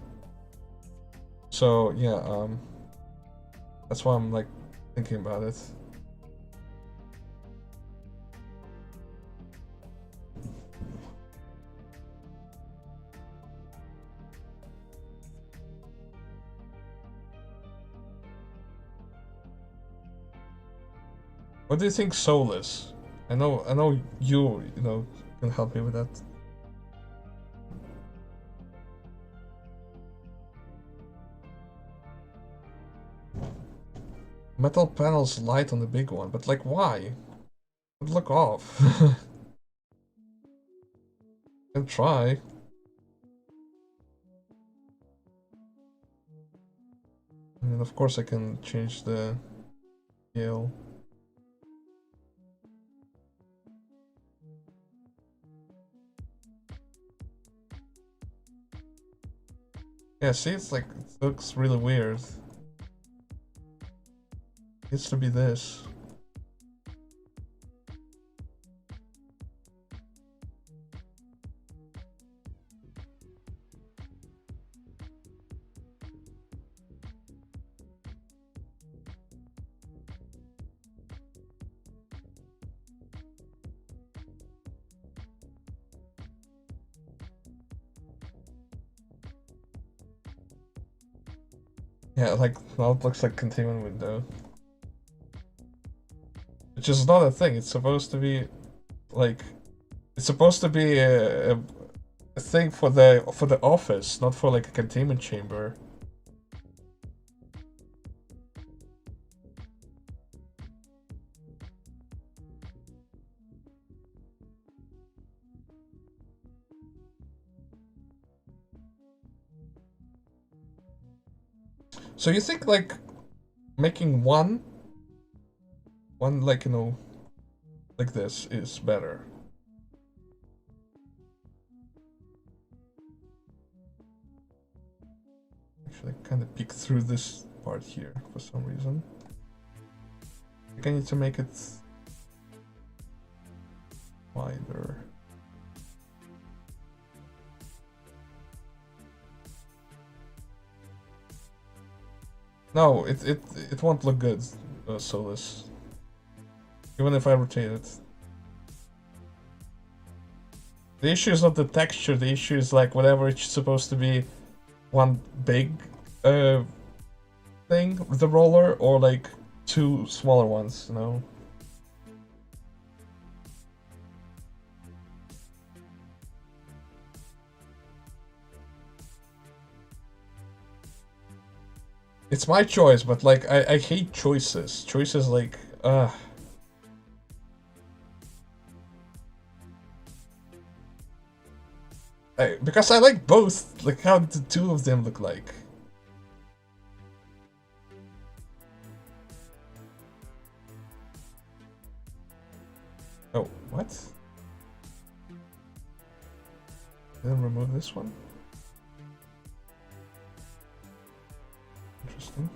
[SPEAKER 1] So, yeah, that's why I'm, like, thinking about it. What do you think soul is? I know you know, can help me with that. Metal panels light on the big one, but like why? Look off. Can try. And of course I can change the scale. Yeah, see, it's like, it looks really weird. It needs to be this. Yeah, like, now it looks like containment window. Which is not a thing, it's supposed to be, like, it's supposed to be a thing for the office, not for like a containment chamber. So you think like making one one like, you know, like this is better. Actually, I kind of peek through this part here for some reason. I think I need to make it wider. No, it won't look good, Solus. Even if I rotate it. The issue is not the texture, the issue is like whatever it's supposed to be one big thing with the roller or like two smaller ones, you know? It's my choice, but like I hate choices. Choices like because I like both, like how the two of them look like. Oh, what? Then remove this one. Interesting.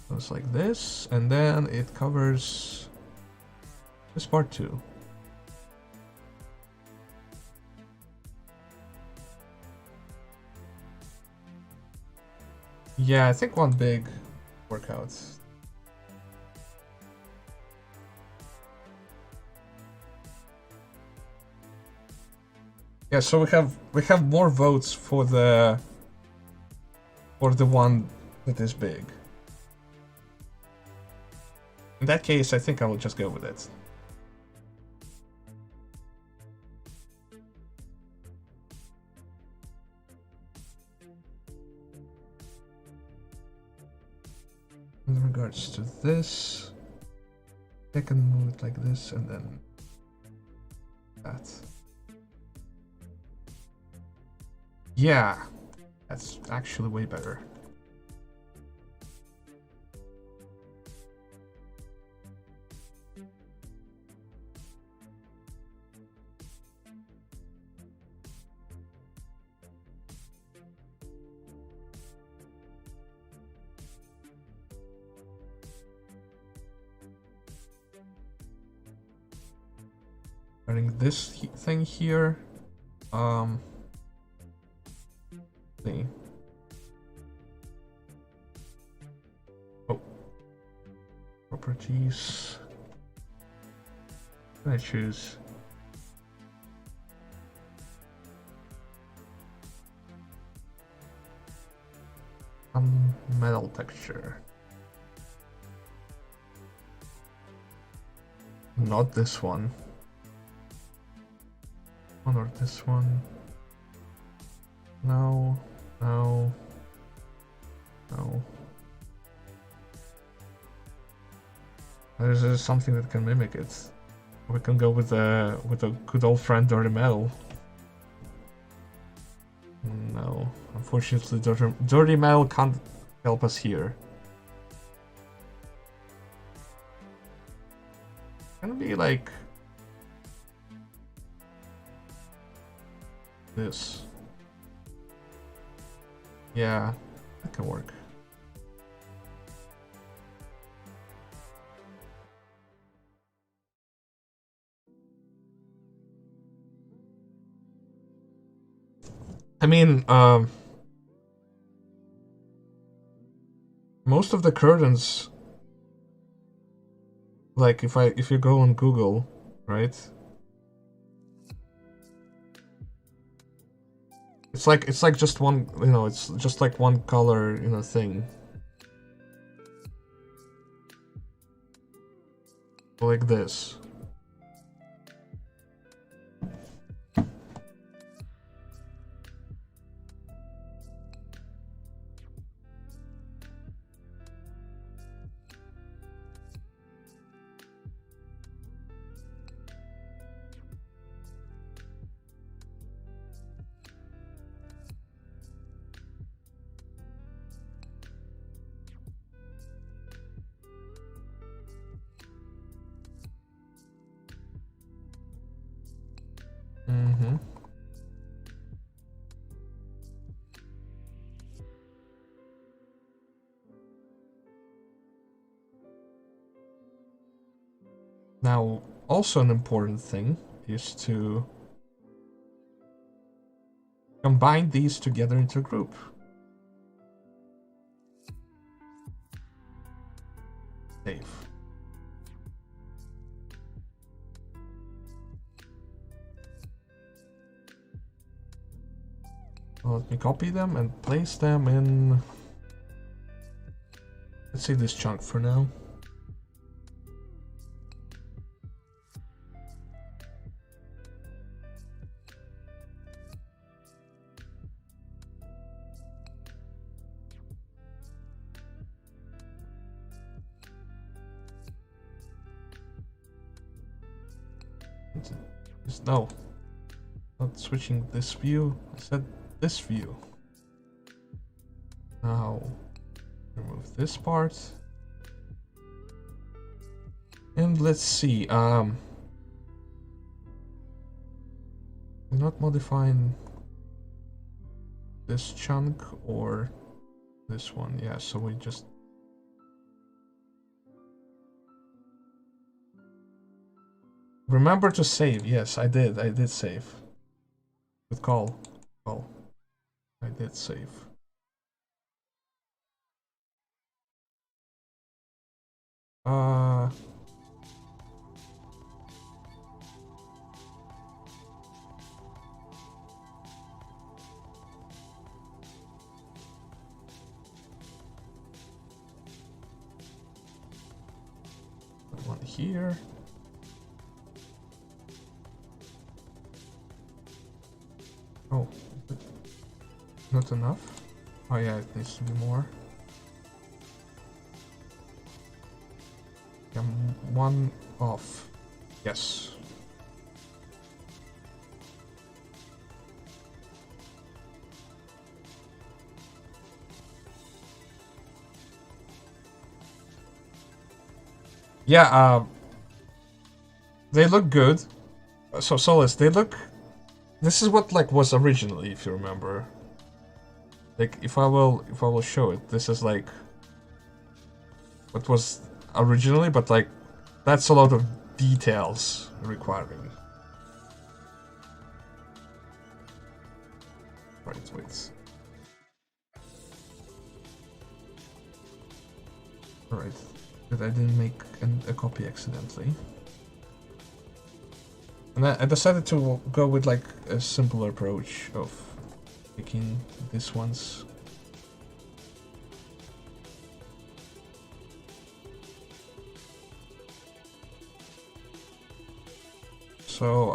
[SPEAKER 1] So it's like this, and then it covers this part too. Yeah, I think one big workout. Yeah, so we have more votes for the one that is big. In that case, I think I will just go with it. In regards to this, I can move it like this and then that. Yeah, that's actually way better. Running this thing here, see. Oh, properties. What can I choose? Metal texture. Not this one. One or this one. No, no, no. There's something that can mimic it. We can go with a good old friend Dirty Metal. No, unfortunately, Dirty Metal can't help us here. Gonna be like this. Yeah, that can work. I mean, most of the curtains, like if you go on Google, right? It's like just one, you know, it's just like one color, you know, thing. Like this. Mm-hmm. Now, also an important thing is to combine these together into a group. Save. Let me copy them and place them in... Let's say this chunk for now. No, not switching this view. I said this view. Now, remove this part. And let's see, we're not modifying this chunk or this one. Yeah, so we just... Remember to save. Yes, I did save. Good call. Well, I did save. One here. Oh, not enough. Oh yeah, it needs to be more. Yeah, one off. Yes. Yeah, they look good. So Solus, they look... This is what like was originally, if you remember. Like if I will show it, this is like what was originally, but like that's a lot of details requiring. Right, wait. Alright, but I didn't make a copy accidentally. And I decided to go with like a simpler approach of picking these ones. So,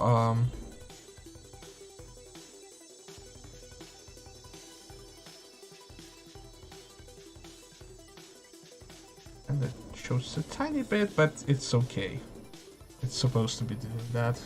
[SPEAKER 1] and it shows a tiny bit, but it's okay. It's supposed to be doing that.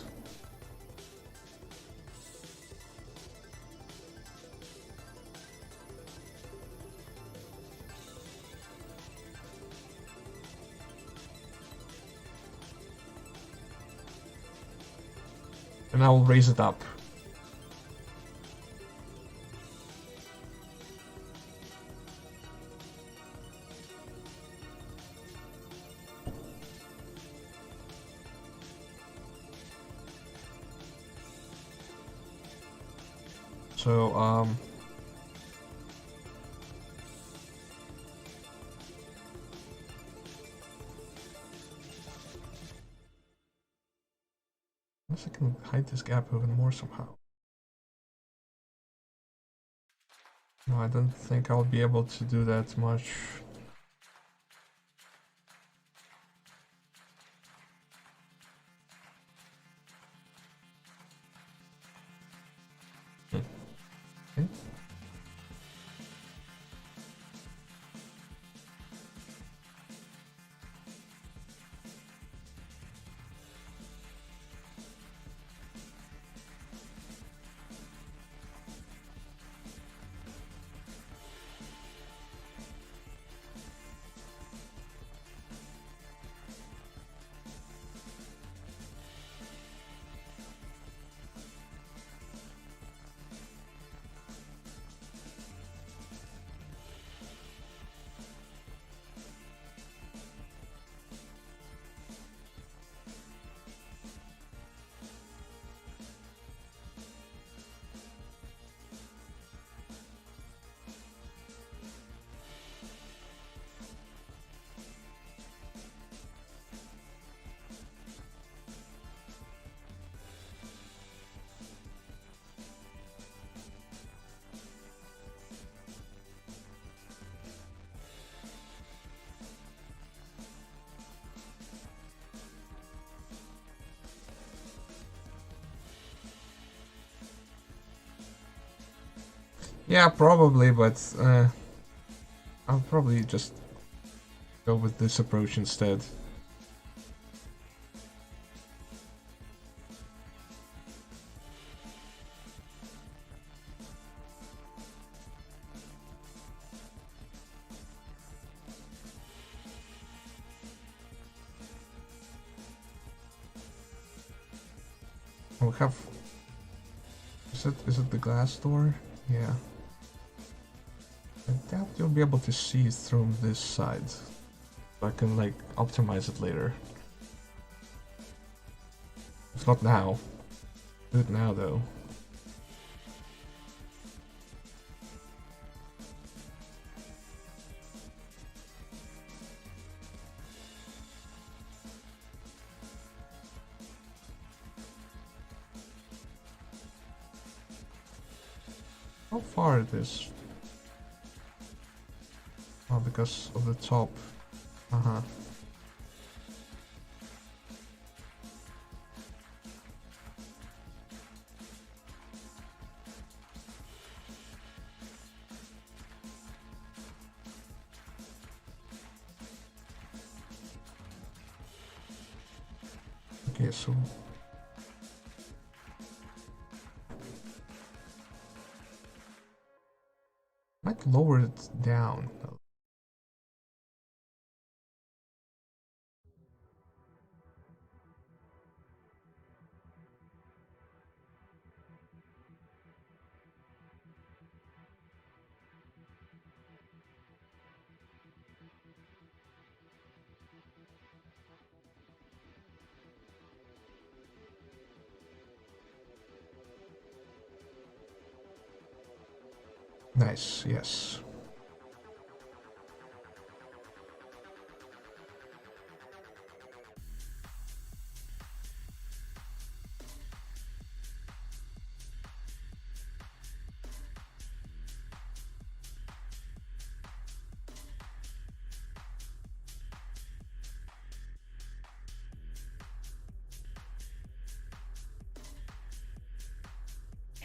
[SPEAKER 1] And I will raise it up. So, unless I can hide this gap even more somehow. No, I don't think I'll be able to do that much. Okay. Yeah, probably, but I'll probably just go with this approach instead. We have... Is it the glass door? Yeah. I doubt you'll be able to see through this side. I can like optimize it later. If not now. Do it now though. How far it is? Oh, because of the top. Uh-huh. Okay, so... might lower it down. Nice, yes.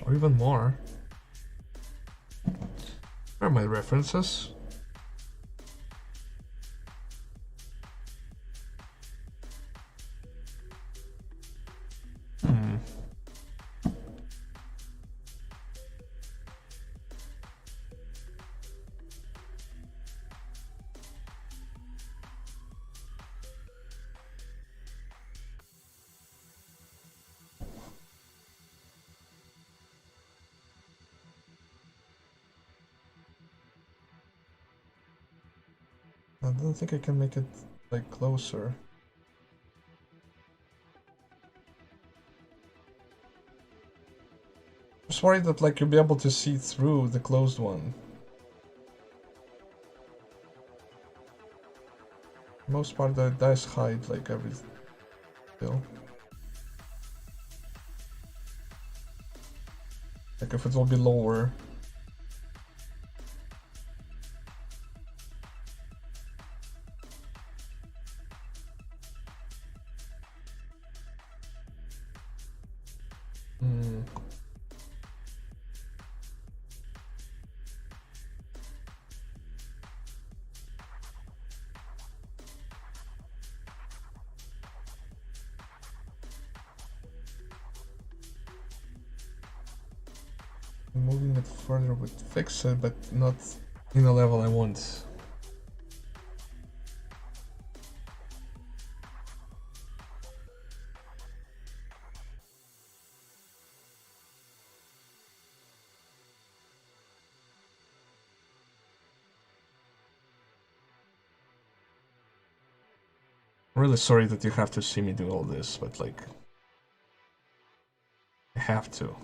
[SPEAKER 1] Or even more. Where are my references? I don't think I can make it like closer. Just worried that like you'll be able to see through the closed one. Most part that does hide like everything still. Like if it will be lower. Moving it further would fix it, but not in the level I want. I'm really sorry that you have to see me do all this, but like... I have to.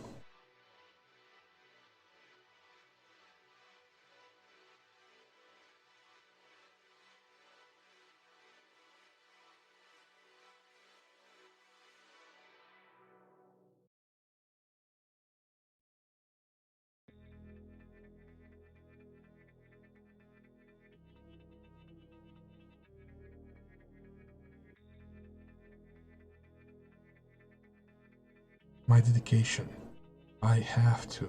[SPEAKER 1] My dedication. I have to.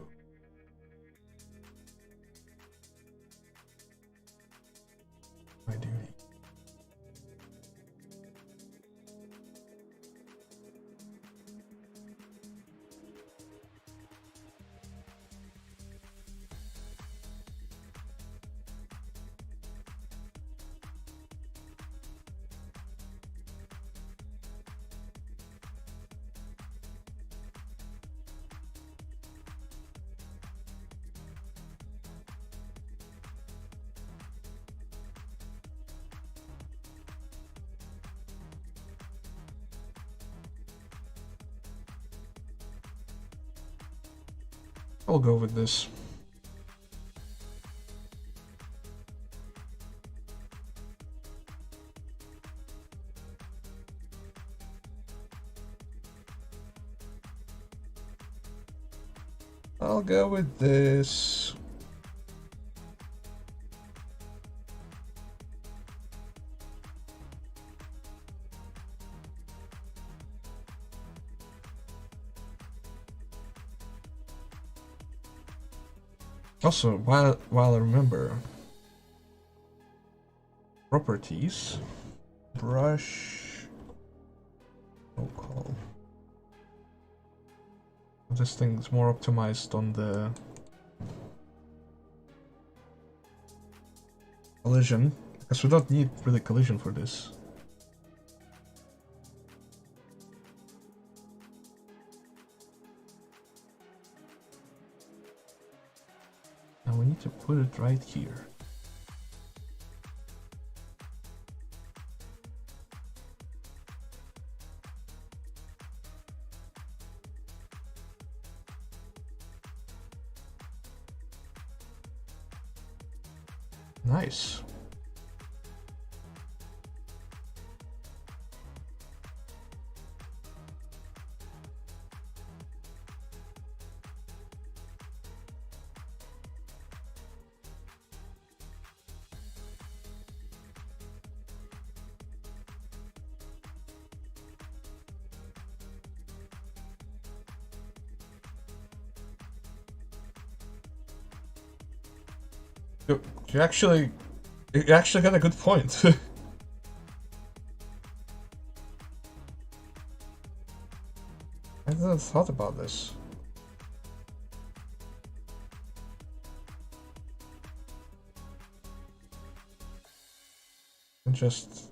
[SPEAKER 1] I'll go with this. I'll go with this. Also, while I remember, properties, brush, roll call. This thing's more optimized on the collision, because we don't need really collision for this. Now we need to put it right here. Nice. You actually got a good point. I hadn't thought about this. And just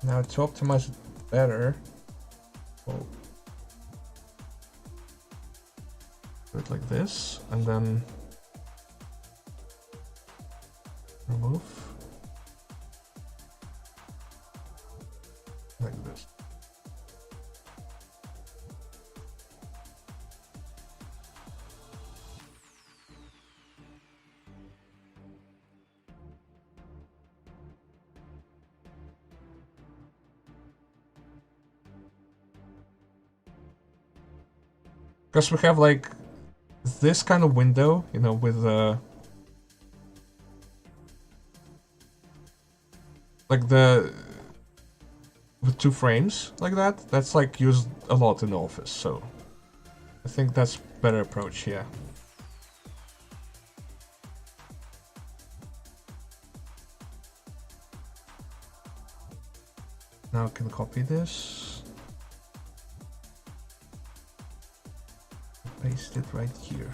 [SPEAKER 1] now to optimize it better, we'll do it like this, and then remove like this. Because we have like this kind of window, you know, with like with two frames like that. That's like used a lot in Office, so I think that's better approach here. Now I can copy this. Paste it right here.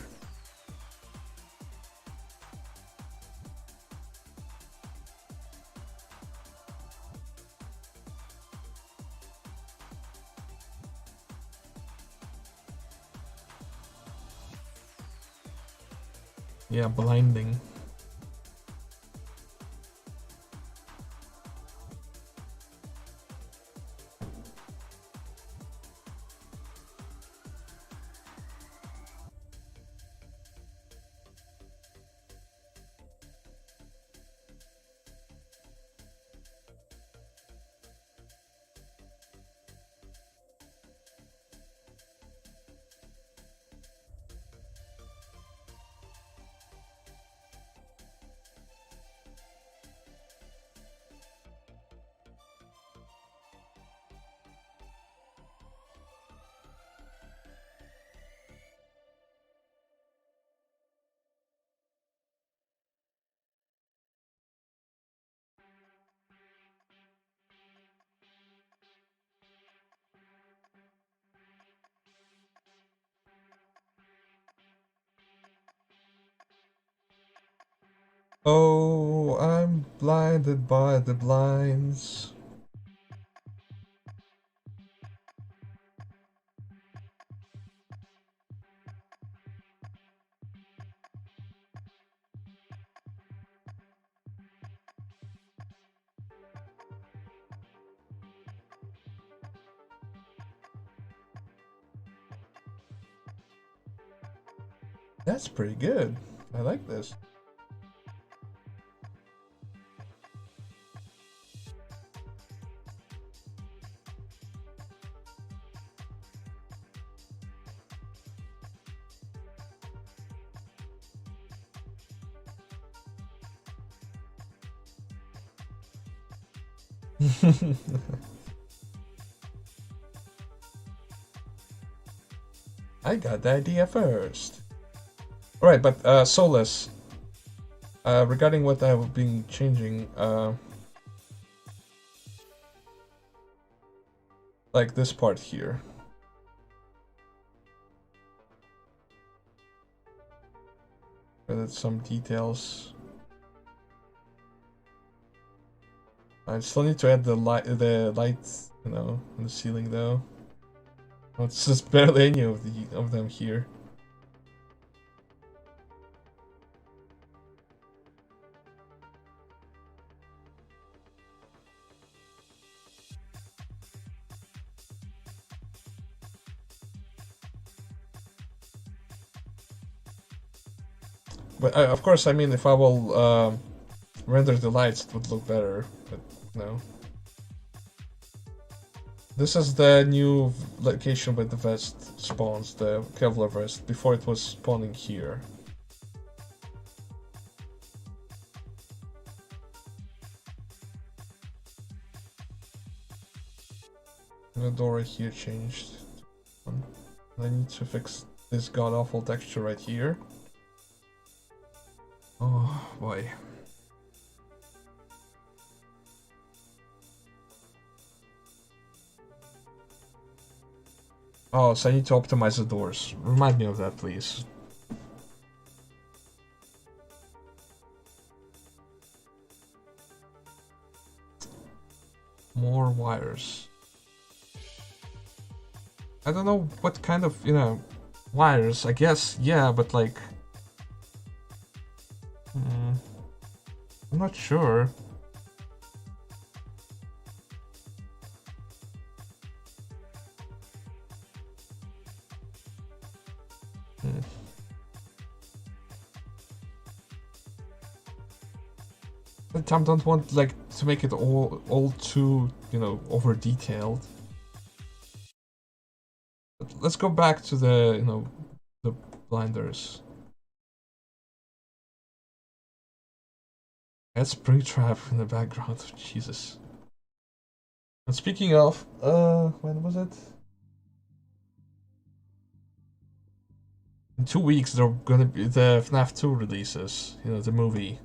[SPEAKER 1] Yeah, blinding. Oh, I'm blinded by the blinds. That's pretty good. I like this. I got the idea first. Alright, but Solus, regarding what I've been changing, like this part here. Added some details. I still need to add the lights, you know, on the ceiling though. Oh, it's just barely any of them here. But of course, I mean, if I will render the lights, it would look better. But no. This is the new location where the vest spawns, the Kevlar vest. Before it was spawning here. And the door right here changed. I need to fix this god-awful texture right here. Oh boy. Oh, so I need to optimize the doors. Remind me of that, please. More wires. I don't know what kind of, you know, wires. I guess, yeah, but like... I'm not sure. But I don't want like to make it all too, you know, over detailed. But let's go back to the, you know, the blinders. That's Springtrap in the background. Jesus. And speaking of, when was it? In 2 weeks, there are gonna be the FNAF 2 releases. You know, the movie.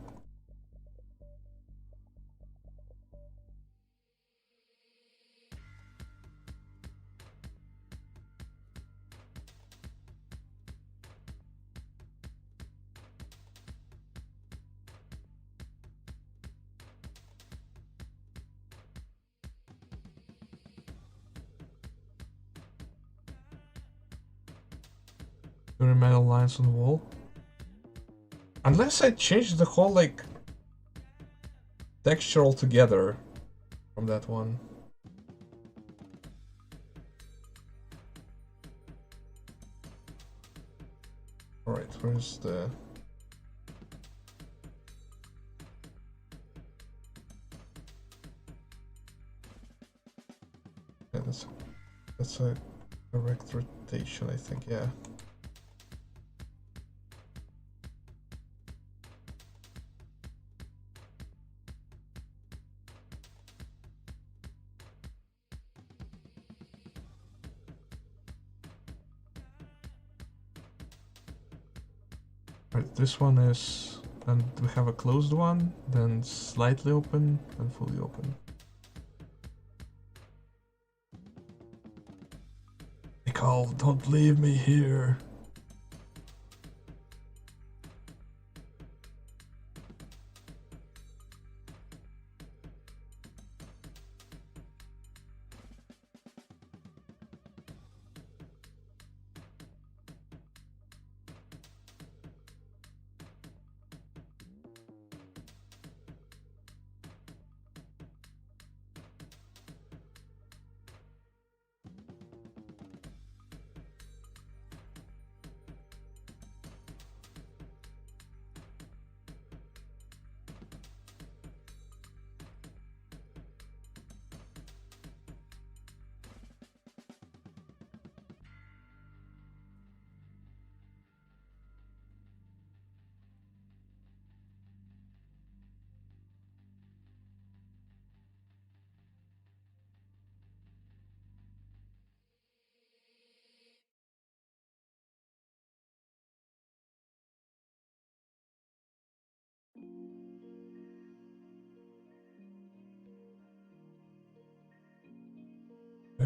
[SPEAKER 1] There are metal lines on the wall. Unless I change the whole, like, texture altogether from that one. Alright, where's the... Yeah, that's a correct rotation, I think, yeah. Right, this one is, and we have a closed one, then slightly open, and fully open. Nicole, don't leave me here.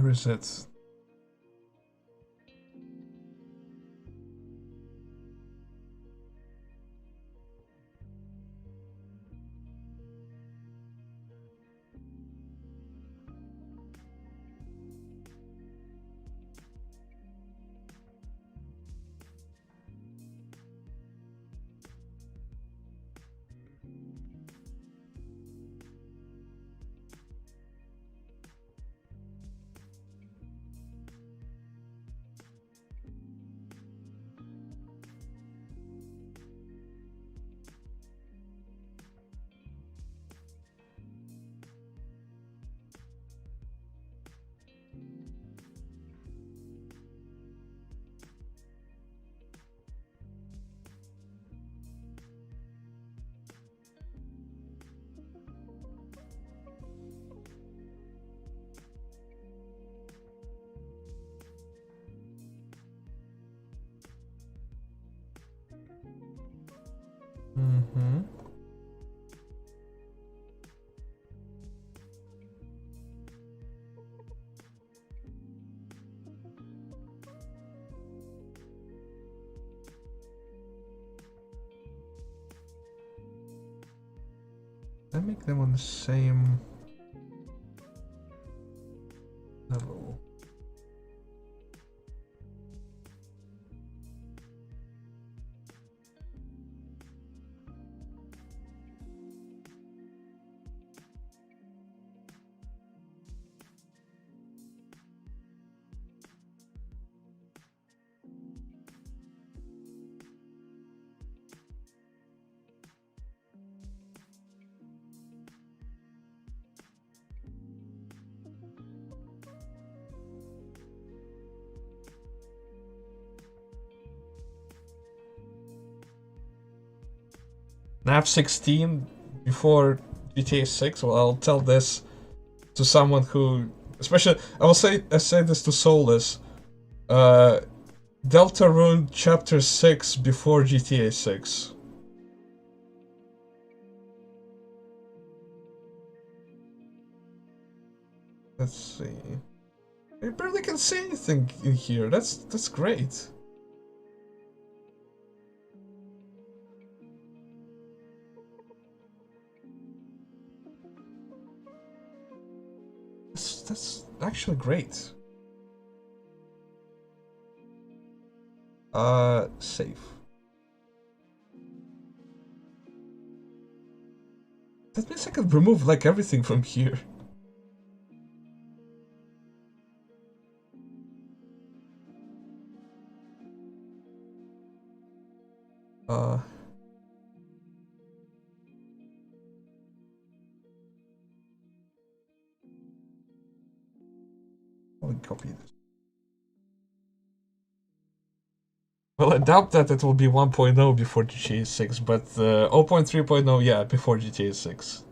[SPEAKER 1] Where is it? Mm-hmm. I make them on the same level. NAV 16 before GTA 6. Well, I'll tell this to someone who, especially, I say this to Soulless. Deltarune Chapter 6 before GTA 6. Let's see. I barely can see anything in here. That's great. That's actually great. Save. That means I can remove like everything from here. Let me copy this. Well, I doubt that it will be 1.0 before GTA 6, but 0.3.0, yeah, before GTA 6.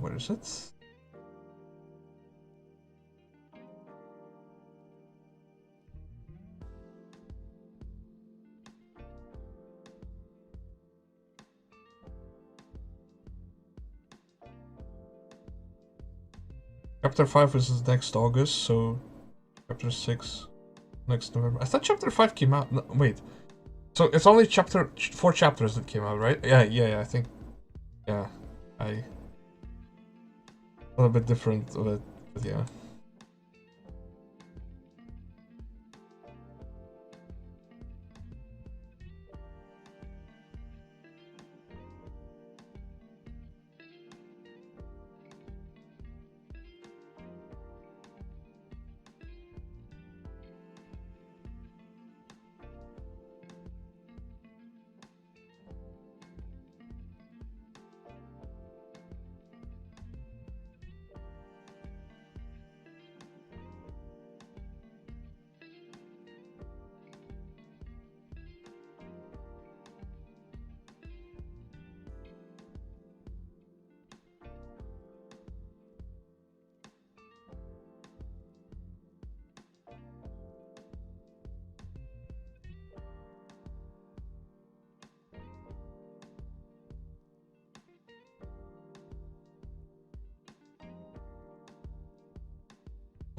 [SPEAKER 1] Where is it? Chapter 5 is next August, so Chapter 6 next November. I thought Chapter 5 came out. No, wait. So it's only 4 chapters that came out, right? Yeah, I think. Yeah. A little bit different of it, but yeah.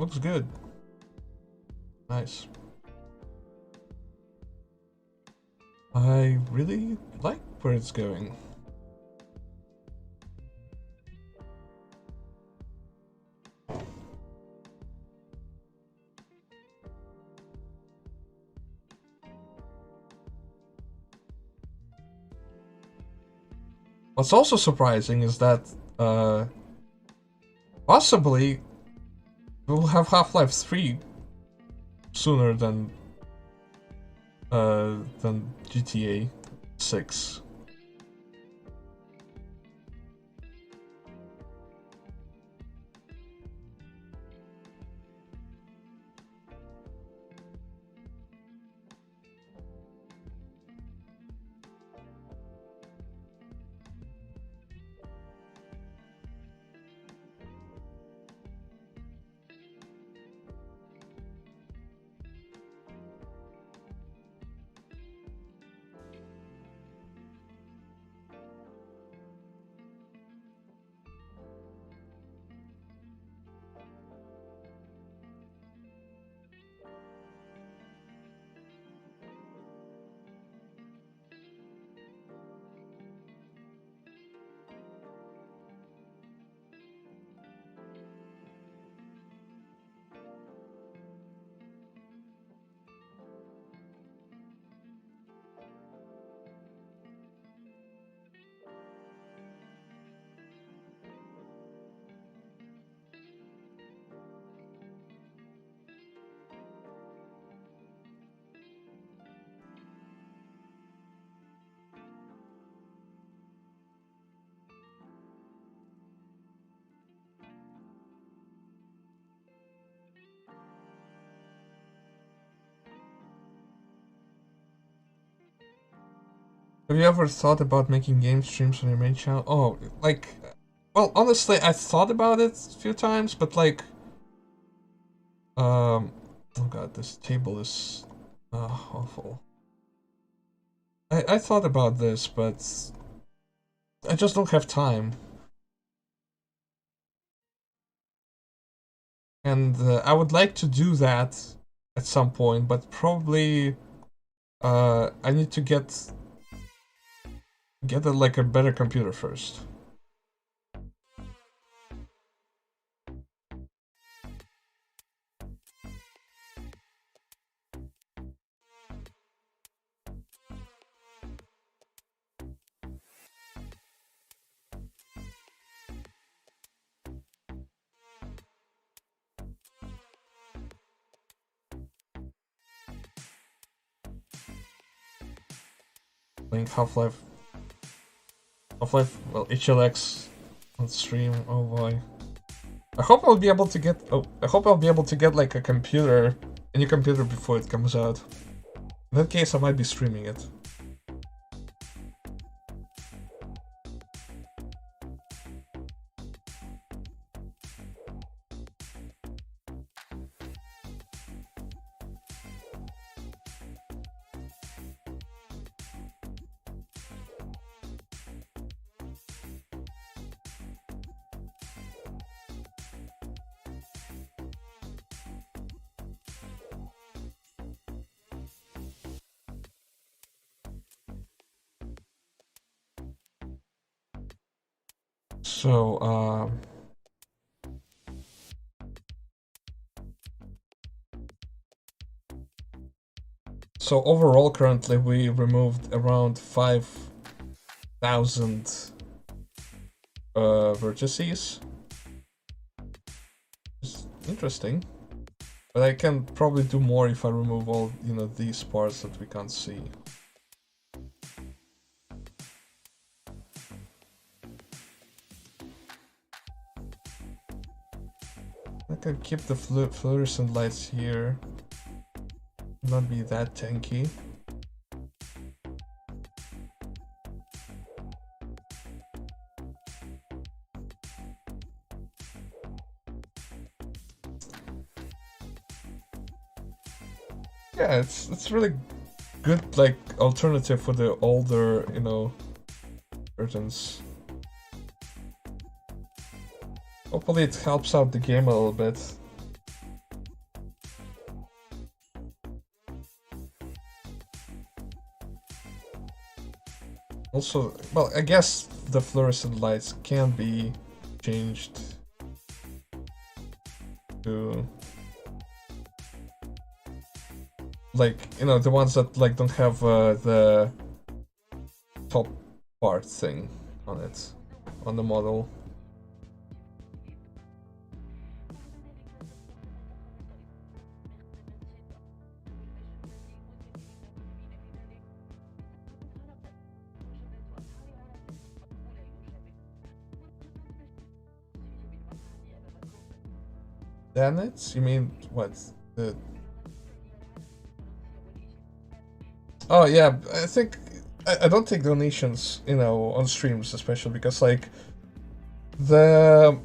[SPEAKER 1] looks good. Nice. I really like where it's going. What's also surprising is that possibly we'll have Half-Life 3 sooner than GTA 6. Have you ever thought about making game streams on your main channel? Oh, like, well, honestly, I thought about it a few times, but like, oh god, this table is awful. I thought about this, but I just don't have time. And I would like to do that at some point, but probably I need to get like a better computer first. Playing Half-Life, well, HLX on stream. Oh boy. I hope I'll be able to get. Oh, I hope I'll be able to get like a new computer before it comes out. In that case, I might be streaming it. So, so overall, currently we removed around 5,000 vertices. It's interesting, but I can probably do more if I remove all, these parts that we can't see. I can keep the fluorescent lights here. Not be that tanky. Yeah, it's really good, like, alternative for the older, curtains. Hopefully it helps out the game a little bit. Also, well, I guess the fluorescent lights can be changed to, like, you know, the ones that like don't have the top part thing on it, on the model. Planets? You mean what? The... Oh yeah, I think I don't take donations, you know, on streams, especially because like the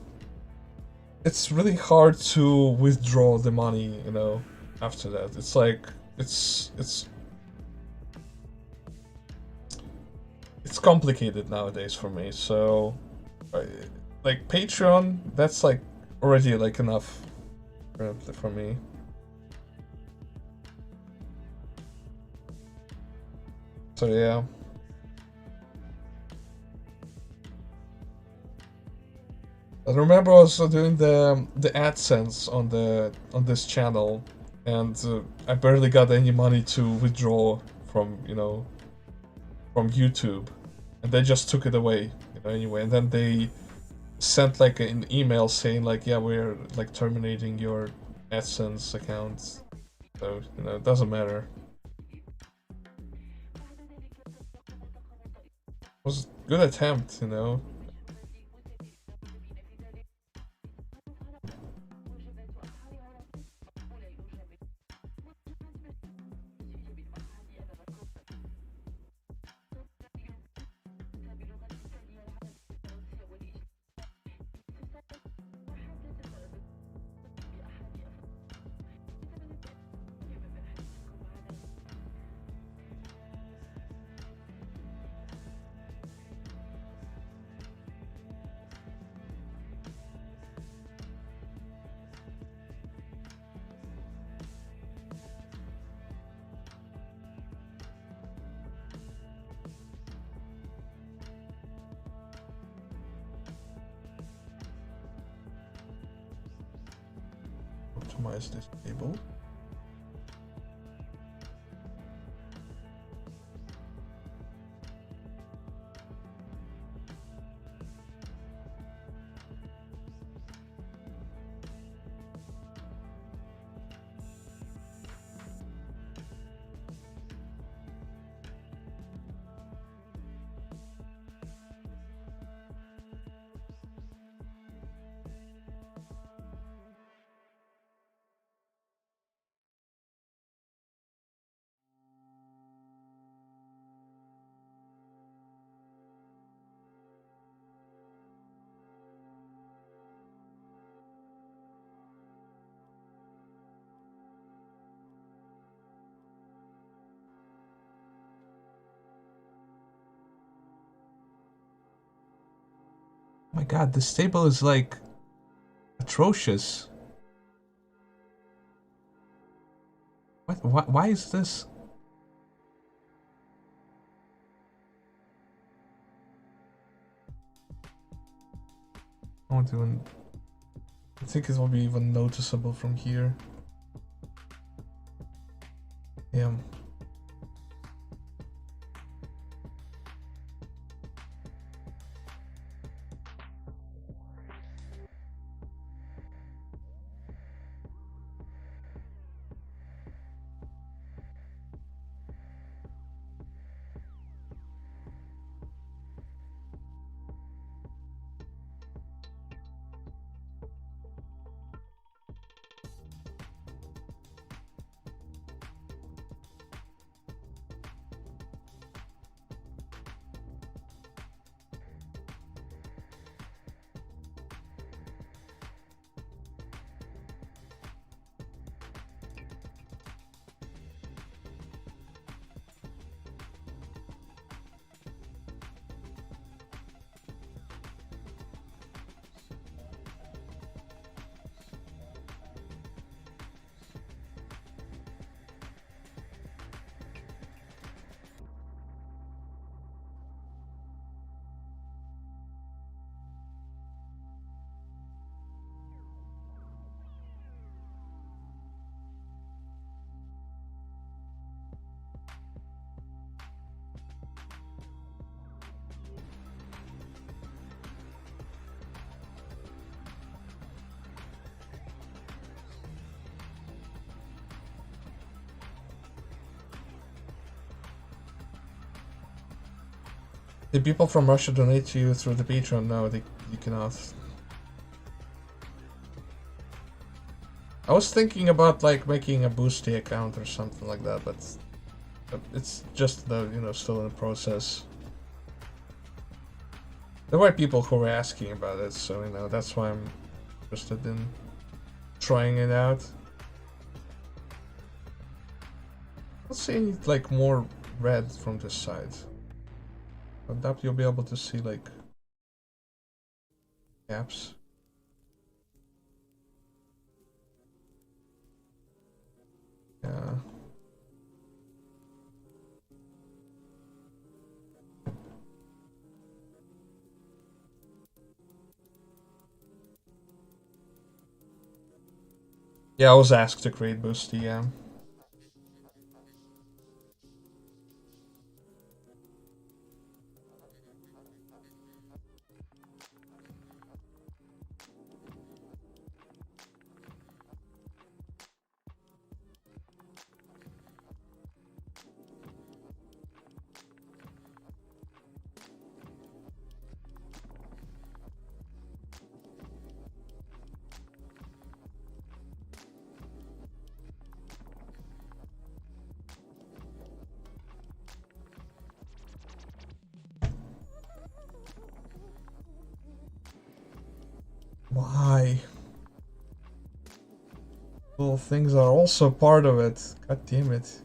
[SPEAKER 1] it's really hard to withdraw the money, you know, after that. It's like it's complicated nowadays for me. So like Patreon, that's like already like enough for me. So yeah. I remember also doing the AdSense on this channel, and I barely got any money to withdraw from, you know, from YouTube, and they just took it away, you know, anyway. And then they sent like an email saying like, yeah, we're like terminating your AdSense account. So, you know, it doesn't matter. It was a good attempt, you know. Optimize this table. Oh my god, this table is like atrocious. What? Why is this? I won't even. I think it will be even noticeable from here. Yeah. The people from Russia donate to you through the Patreon? No, you cannot. I was thinking about like making a Boosty account or something like that, but it's just still in the process. There were people who were asking about it, so that's why I'm interested in trying it out. Let's see any like more red from this side. But that you'll be able to see like gaps. Yeah. Yeah, I was asked to create Boosty, yeah. Why? Little things are also part of it. God damn it.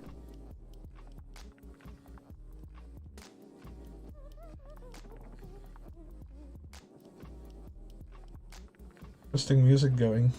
[SPEAKER 1] Interesting music going.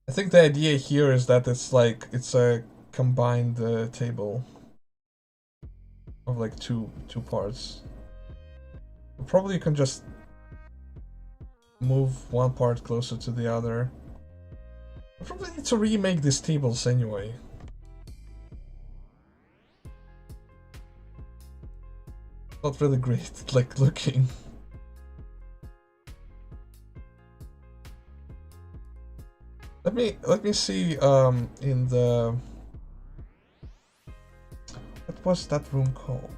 [SPEAKER 1] I think the idea here is that it's a combined table of like two parts. Probably you can just move one part closer to the other. I probably need to remake these tables anyway. Not really great, like looking. Let me see in the what was that room called?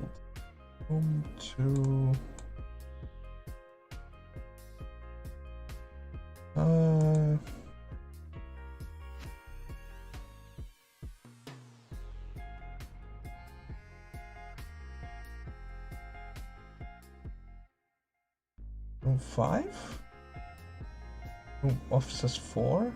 [SPEAKER 1] Room 2. Room 5? Room offices 4?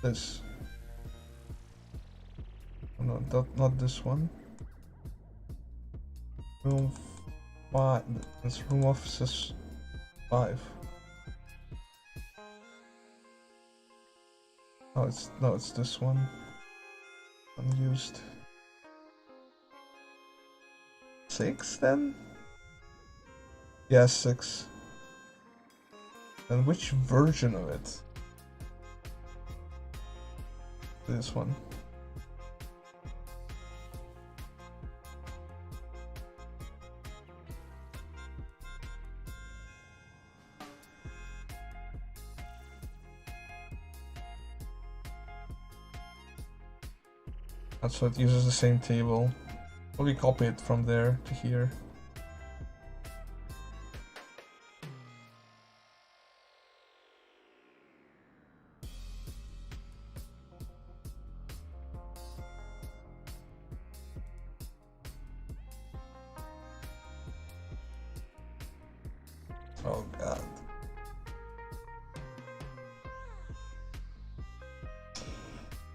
[SPEAKER 1] This. Oh, no, not this one. Room 5. That's room offices 5. Oh, it's this one. Unused. 6 then? Yeah, 6. And which version of it? This one. So it uses the same table. Probably copy it from there to here. Oh god.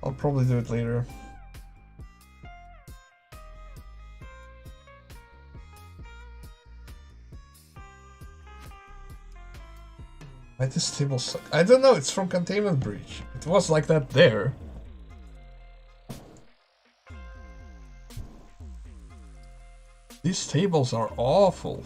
[SPEAKER 1] I'll probably do it later. Why this table suck? I don't know, it's from Containment Breach. It was like that there. These tables are awful.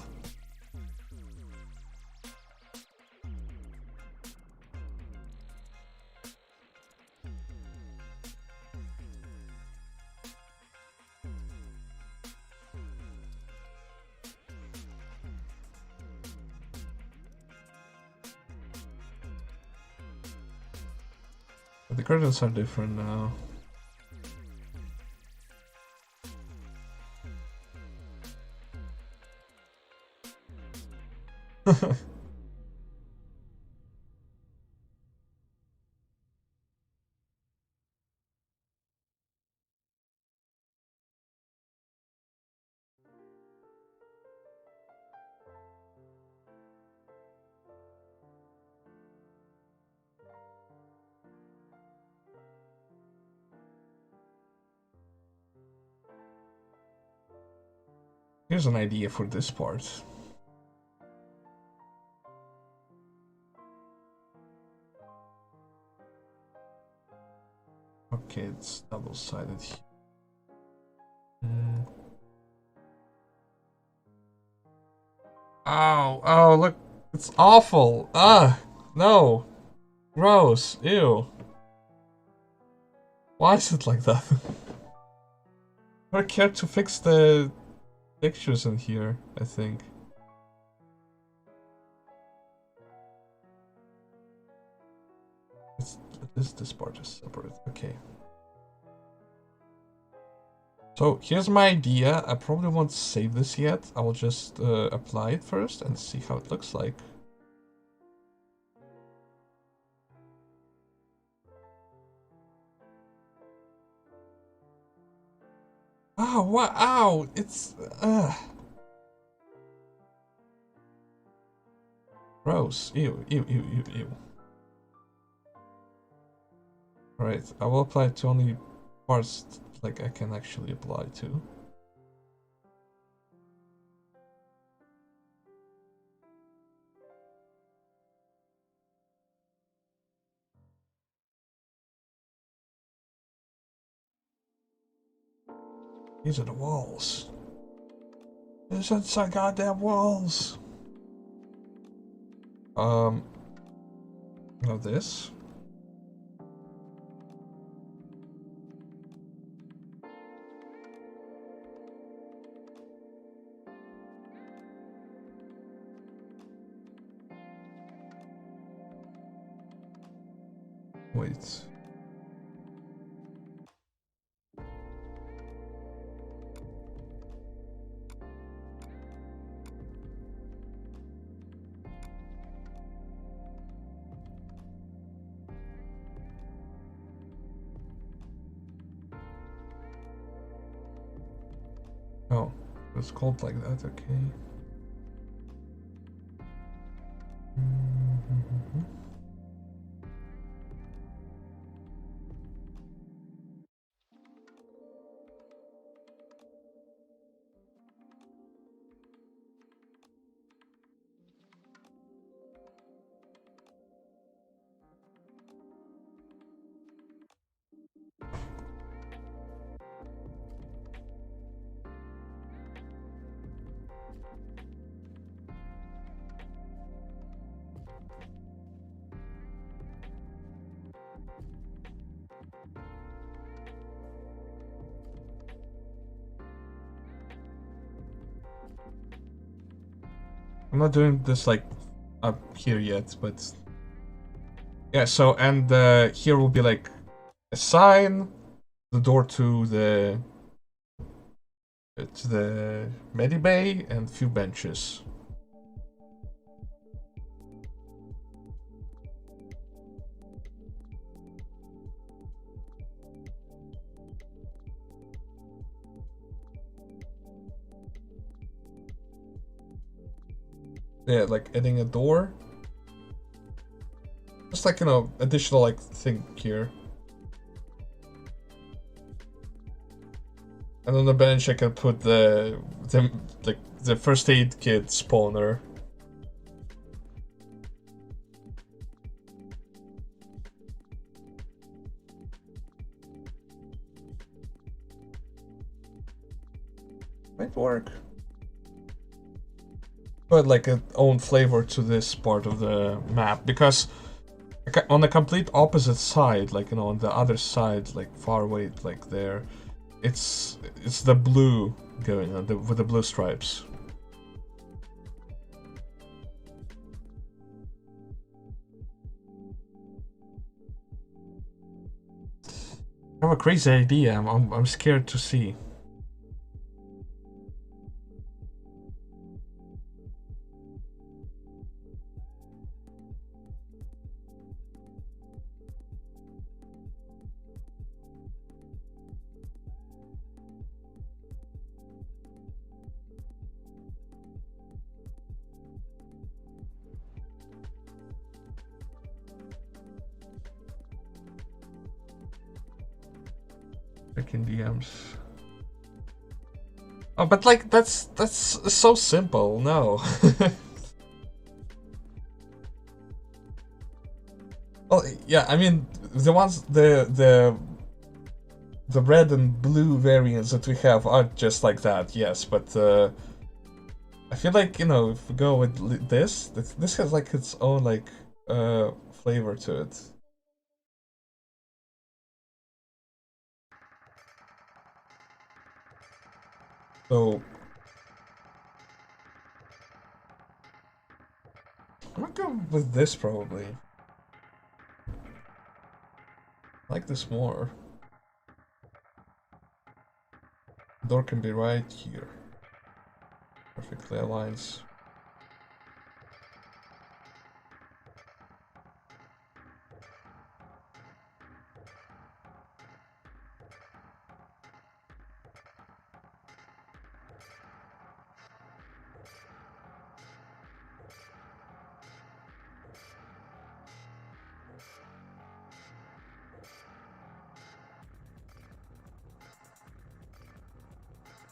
[SPEAKER 1] The curtains are different now. Here's an idea for this part. Okay, it's double-sided here. Oh, oh, look, it's awful. No. Gross. Ew. Why is it like that? I care to fix the pictures in here, I think. This part is separate. Okay. So here's my idea. I probably won't save this yet. I will just apply it first and see how it looks like. Oh, wow! Ow! It's gross. Ew! Ew! Ew! Ew! Ew! Alright, I will apply it to only parts like I can actually apply to. These are the walls. These are some goddamn walls. Now this. Wait. Oh, it's called like that, okay. I'm not doing this like up here yet, but yeah. So and here will be like a sign, the door to the medibay, and few benches. Yeah, like adding a door. Just like, you know, additional like thing here. And on the bench I can put the first aid kit spawner. Might work. But like an own flavor to this part of the map, because on the complete opposite side, like, you know, on the other side, like far away, like there, it's the blue going on with the blue stripes. I have a crazy idea. I'm scared to see. Checking DMs. Oh, but like that's so simple. No. Well, yeah. I mean, the ones the red and blue variants that we have are just like that. Yes, but I feel like, you know, if we go with this has like its own like flavor to it. So I'm gonna go with this probably. I like this more. Door can be right here. Perfectly aligns.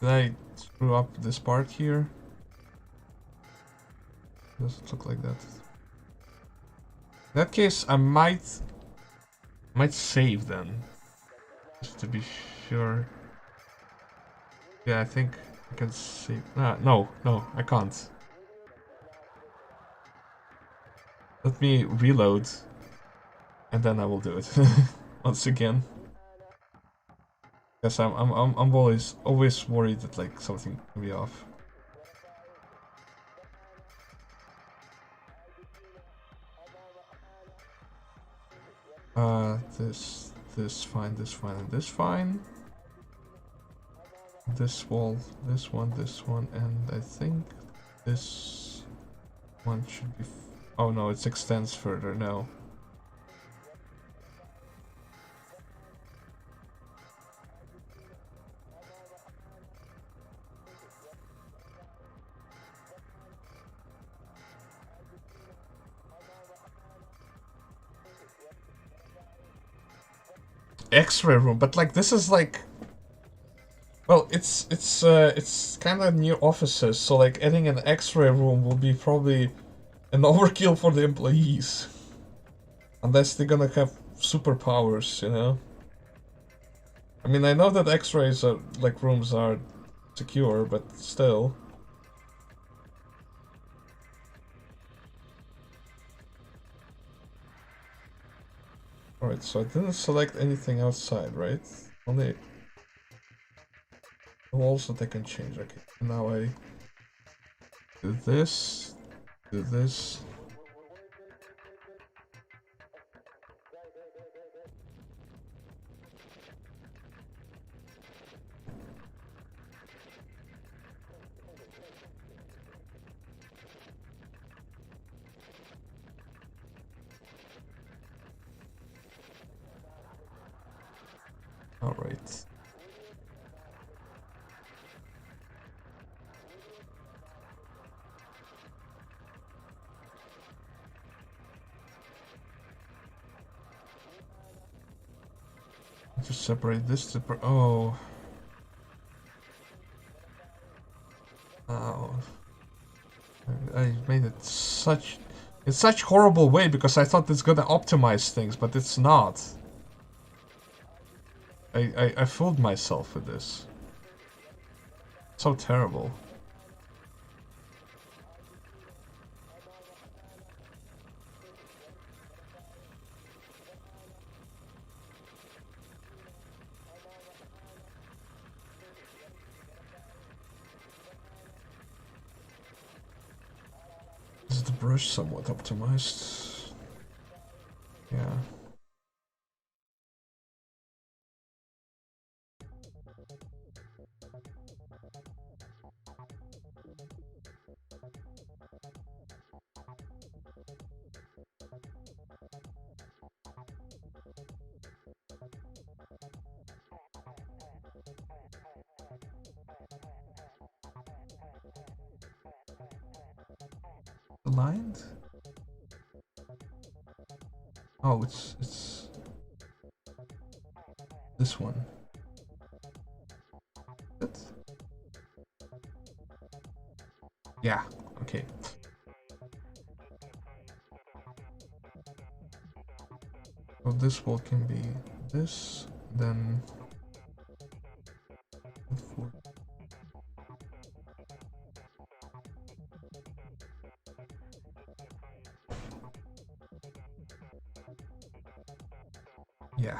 [SPEAKER 1] Did I screw up this part here? Does it look like that? In that case, I might save then, just to be sure. Yeah, I think I can save. No, I can't. Let me reload, and then I will do it once again. Yes, I'm always worried that like something can be off. This fine, and this fine. This wall, this one, and I think this one should be. Oh no, it extends further. No. X-ray room, but like this is like. Well, it's kind of near offices, so like adding an X-ray room will be probably an overkill for the employees, unless they're gonna have superpowers, you know. I mean, I know that X-rays are like rooms are secure, but still. Alright, so I didn't select anything outside, right? Only the walls that I can change. Okay, now I do this, do this. Alright. Just separate this to oh. Oh. I made it such in such horrible way because I thought it's gonna optimize things, but it's not. I fooled myself with this. So terrible. Is the brush somewhat optimized? Yeah. aligned? Oh, it's this one. It? Yeah, okay. So this wall can be this, then yeah.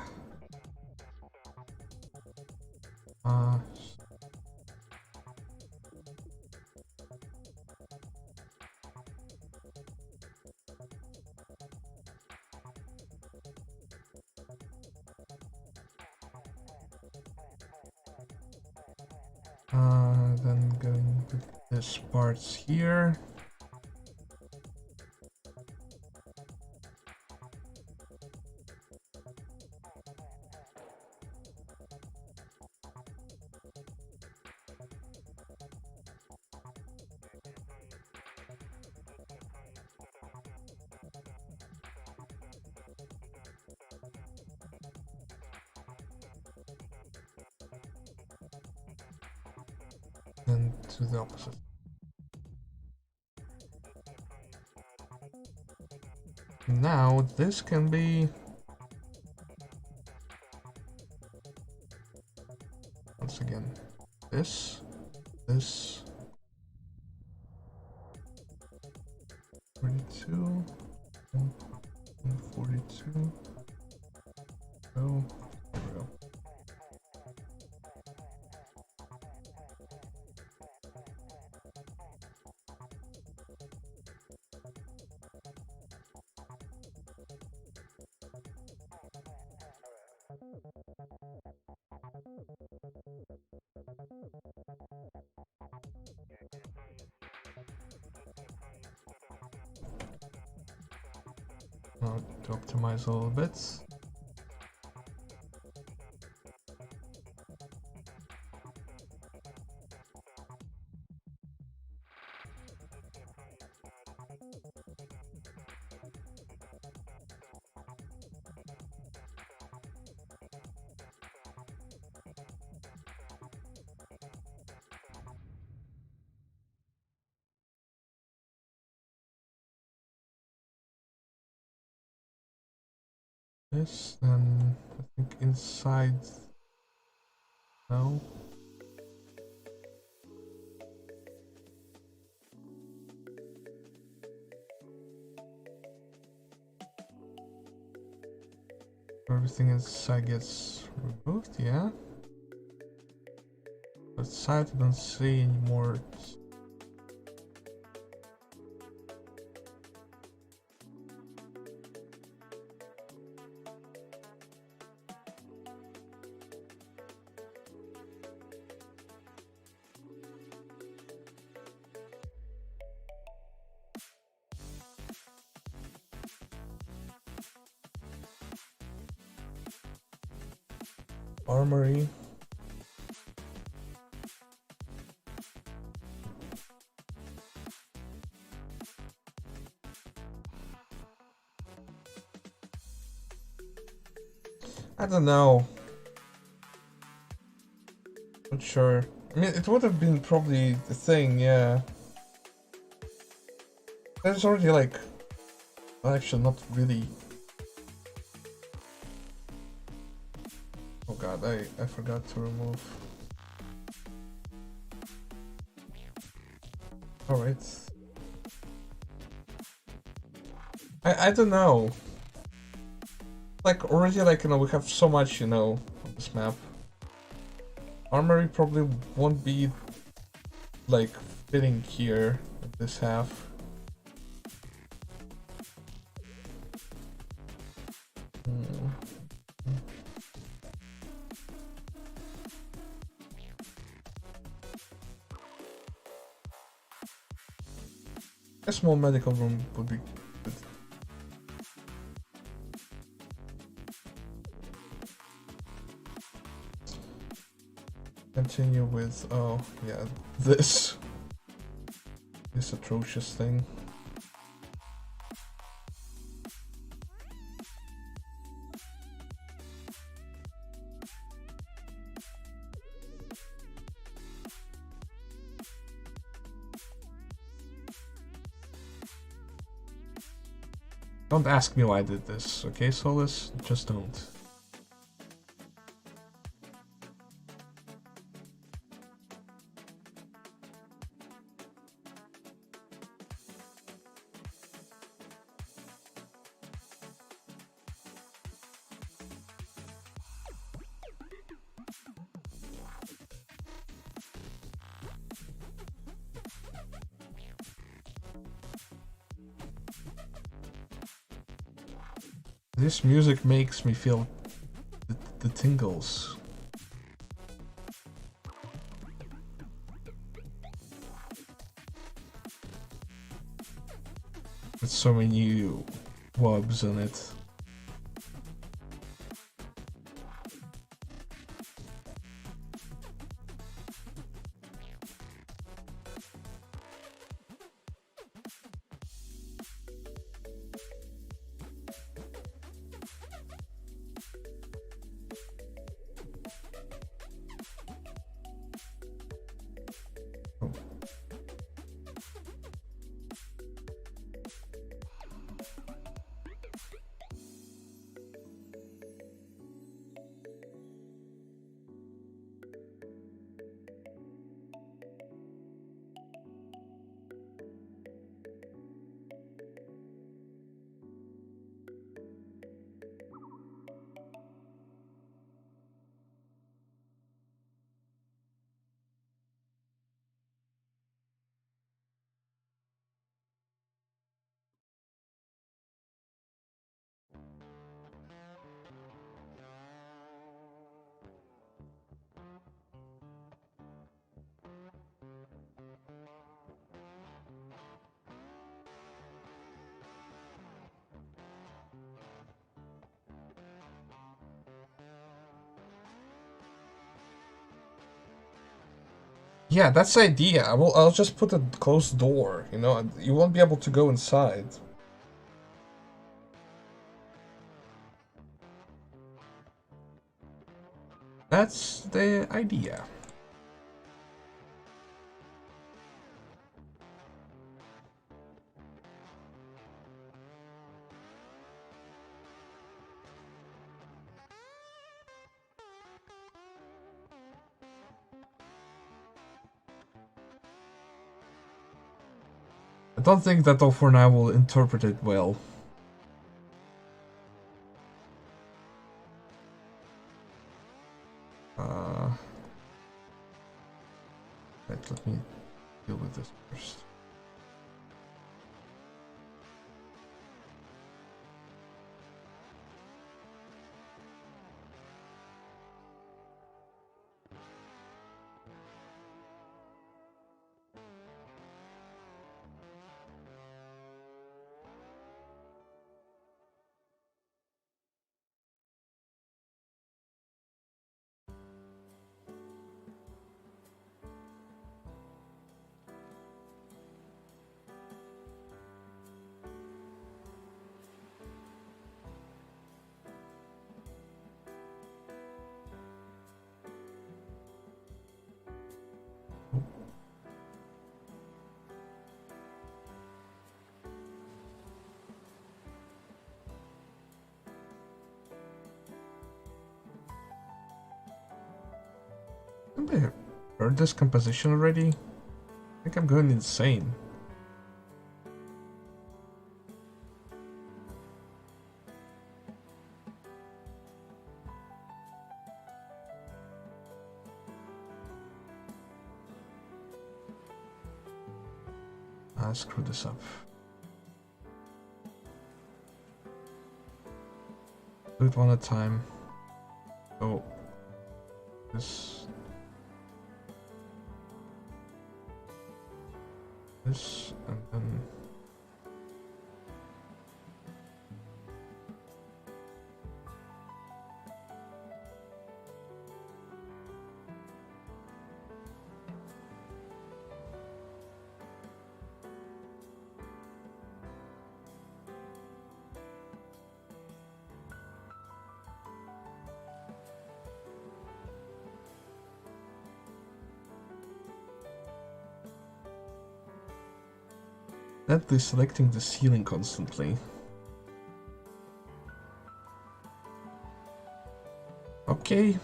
[SPEAKER 1] Then going with this parts here. And to the opposite. Now this can be once again this 42 and 42. Oh, there we go. Now to optimize a little bit. This, then I think inside. No. Everything inside gets removed, yeah. Outside, I don't see any more. Armory. I don't know. Not sure. I mean, it would have been probably the thing, yeah. There's already like, well, actually not really. Oh god, I forgot to remove. Alright. I don't know. Like already, like, you know, we have so much, you know, on this map. Armory probably won't be like fitting here at this half. A small medical room would be good. Continue with, oh yeah, this atrocious thing. Don't ask me why I did this, okay, Solus? Just don't. This music makes me feel the tingles. With so many wobs in it. Yeah, that's the idea. I'll just put a closed door, you know, you won't be able to go inside. That's the idea. I don't think that for now will interpret it well. Right, let me deal with this first. Have I heard this composition already? I think I'm going insane. I screwed this up. Do it one at a time. So this, and then that deselecting the ceiling constantly. Okay.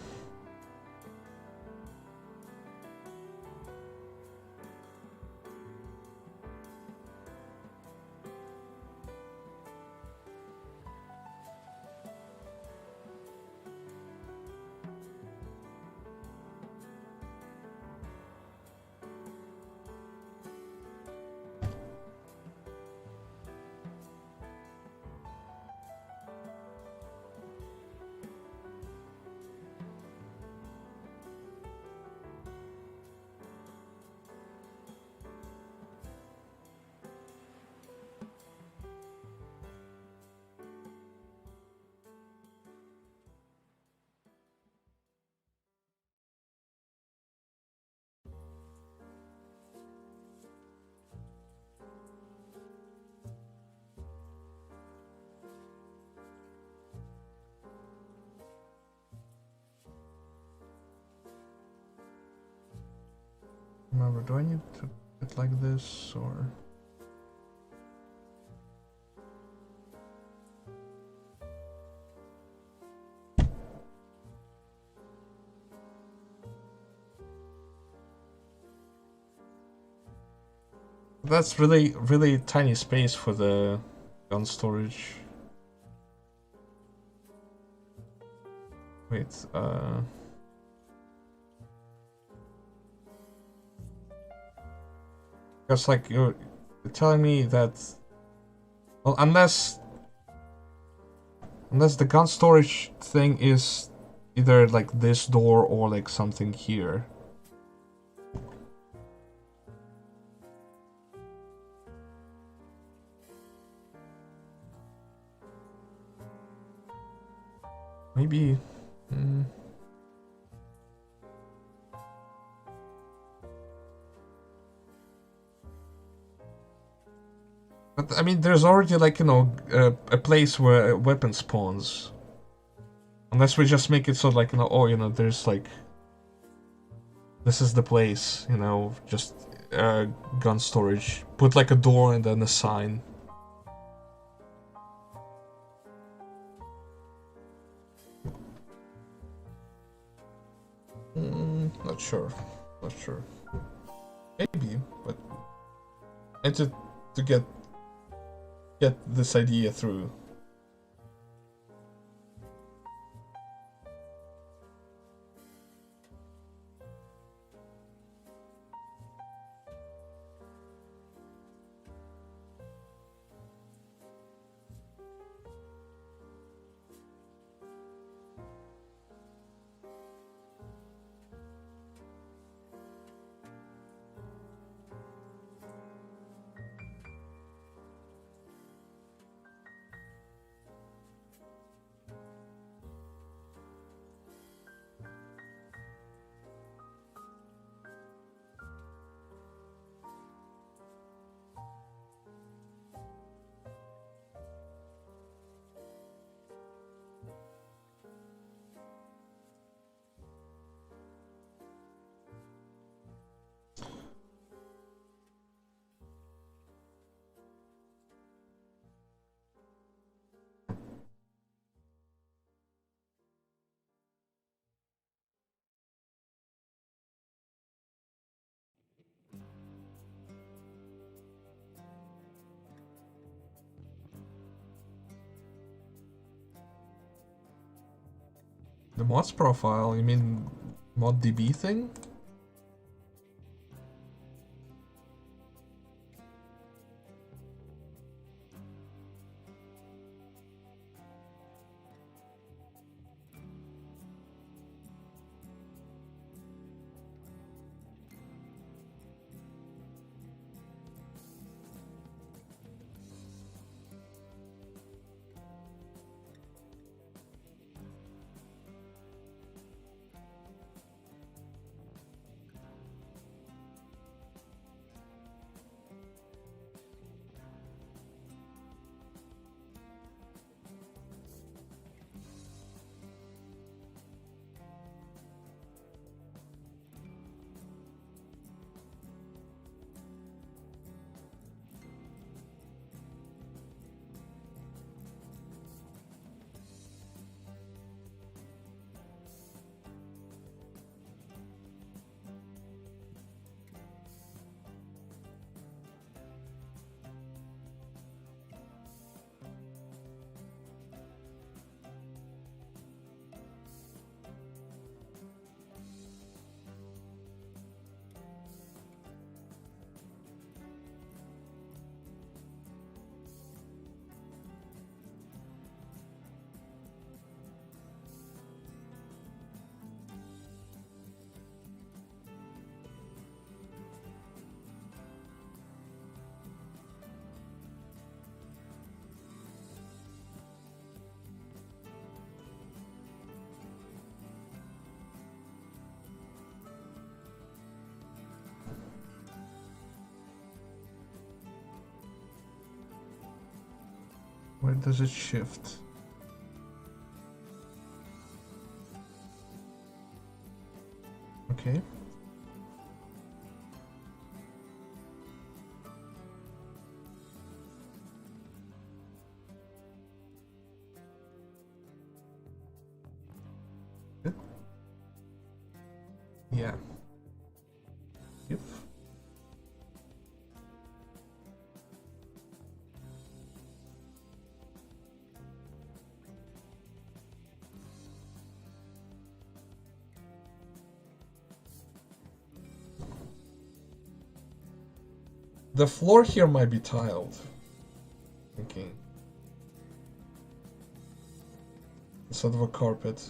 [SPEAKER 1] Remember, do I need to it like this or? That's really tiny space for the gun storage. Wait, because like you're telling me that, well, unless the gun storage thing is either like this door or like something here. Maybe. But I mean, there's already like, you know, a place where a weapon spawns. Unless we just make it so like, you know, oh, you know, there's like, this is the place, you know, just gun storage. Put like a door and then a sign. Not sure. Not sure. Maybe, but I need to get this idea through. The mods profile, you mean ModDB thing? Where does it shift? Okay. Good. Yeah. Yep. The floor here might be tiled. Thinking. Instead of a carpet.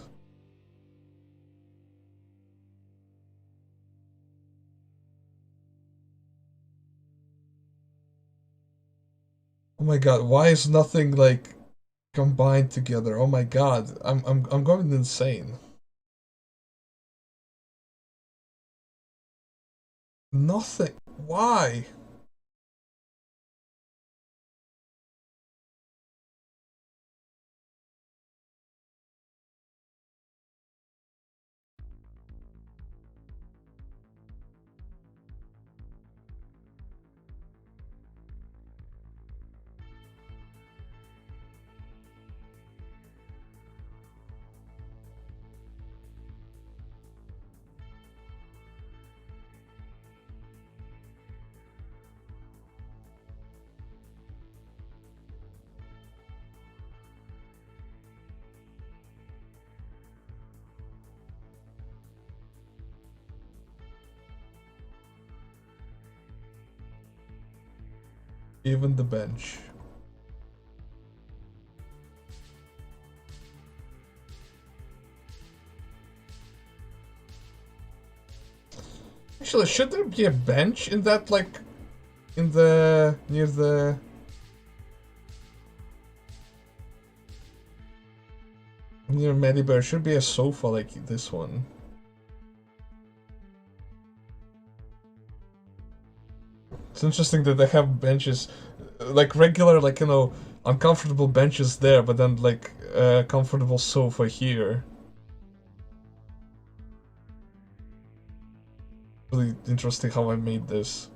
[SPEAKER 1] Oh my god, why is nothing like combined together? Oh my god, I'm going insane. Nothing. Why? Even the bench. Actually, should there be a bench in that, like, in the, near the... Near Medibear, should be a sofa like this one. It's interesting that they have benches, like regular, like, you know, uncomfortable benches there, but then, like, a comfortable sofa here. Really interesting how I made this.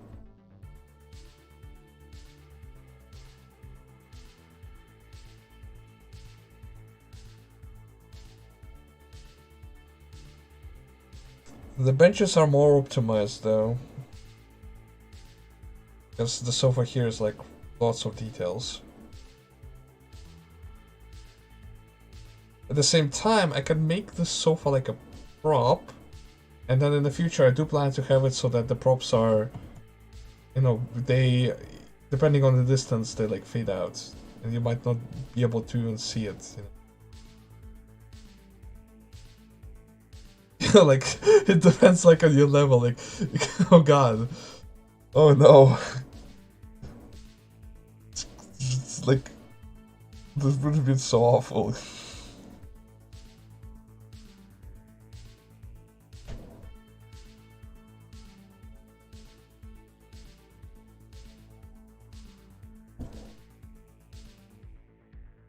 [SPEAKER 1] The benches are more optimized though. Because the sofa here is like lots of details. At the same time, I can make this sofa like a prop. And then in the future, I do plan to have it so that the props are, you know, they, depending on the distance, they like fade out. And you might not be able to even see it. You know? Like, it depends like on your level. Like, oh god. Oh no. It's like, this would have been so awful.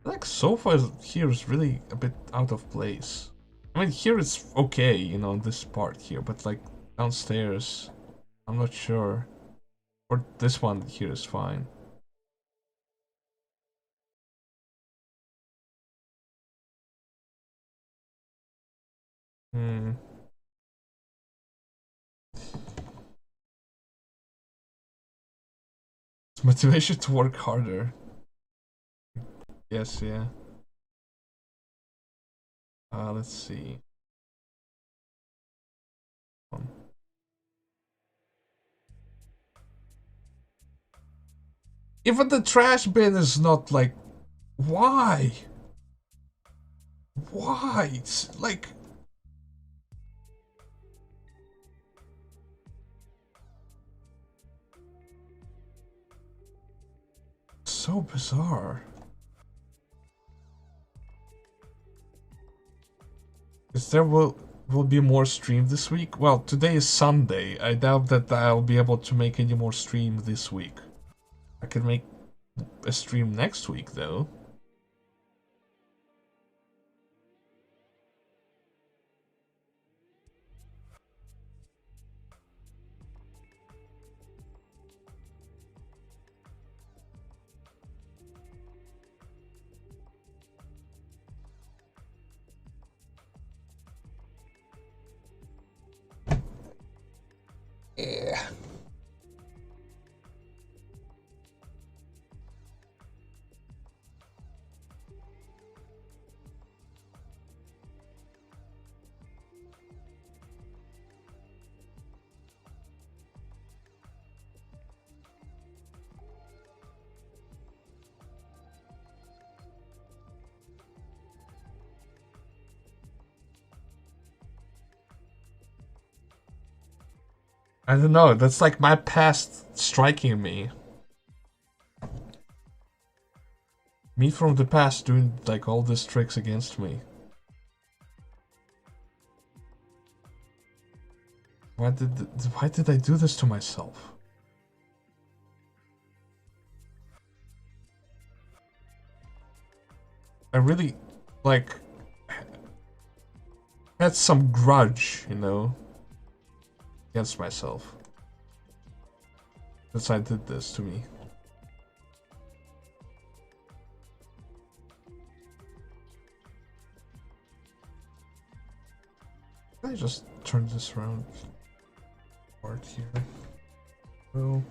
[SPEAKER 1] Like, sofa here is really a bit out of place. I mean, here it's okay, you know, this part here, but like downstairs, I'm not sure. Or this one here is fine. Hmm. It's motivation to work harder. Yes, yeah. Let's see. Even the trash bin is not like... Why? Why? It's like... So bizarre. Is there will be more stream this week? Well, today is Sunday. I doubt that I'll be able to make any more stream this week. I can make a stream next week though. Yeah. I don't know, that's like my past striking me. Me from the past doing like all these tricks against me. Why did I do this to myself? I really like had some grudge, you know, against myself. That's why I did this to me. Can I just turn this around part here? Oh.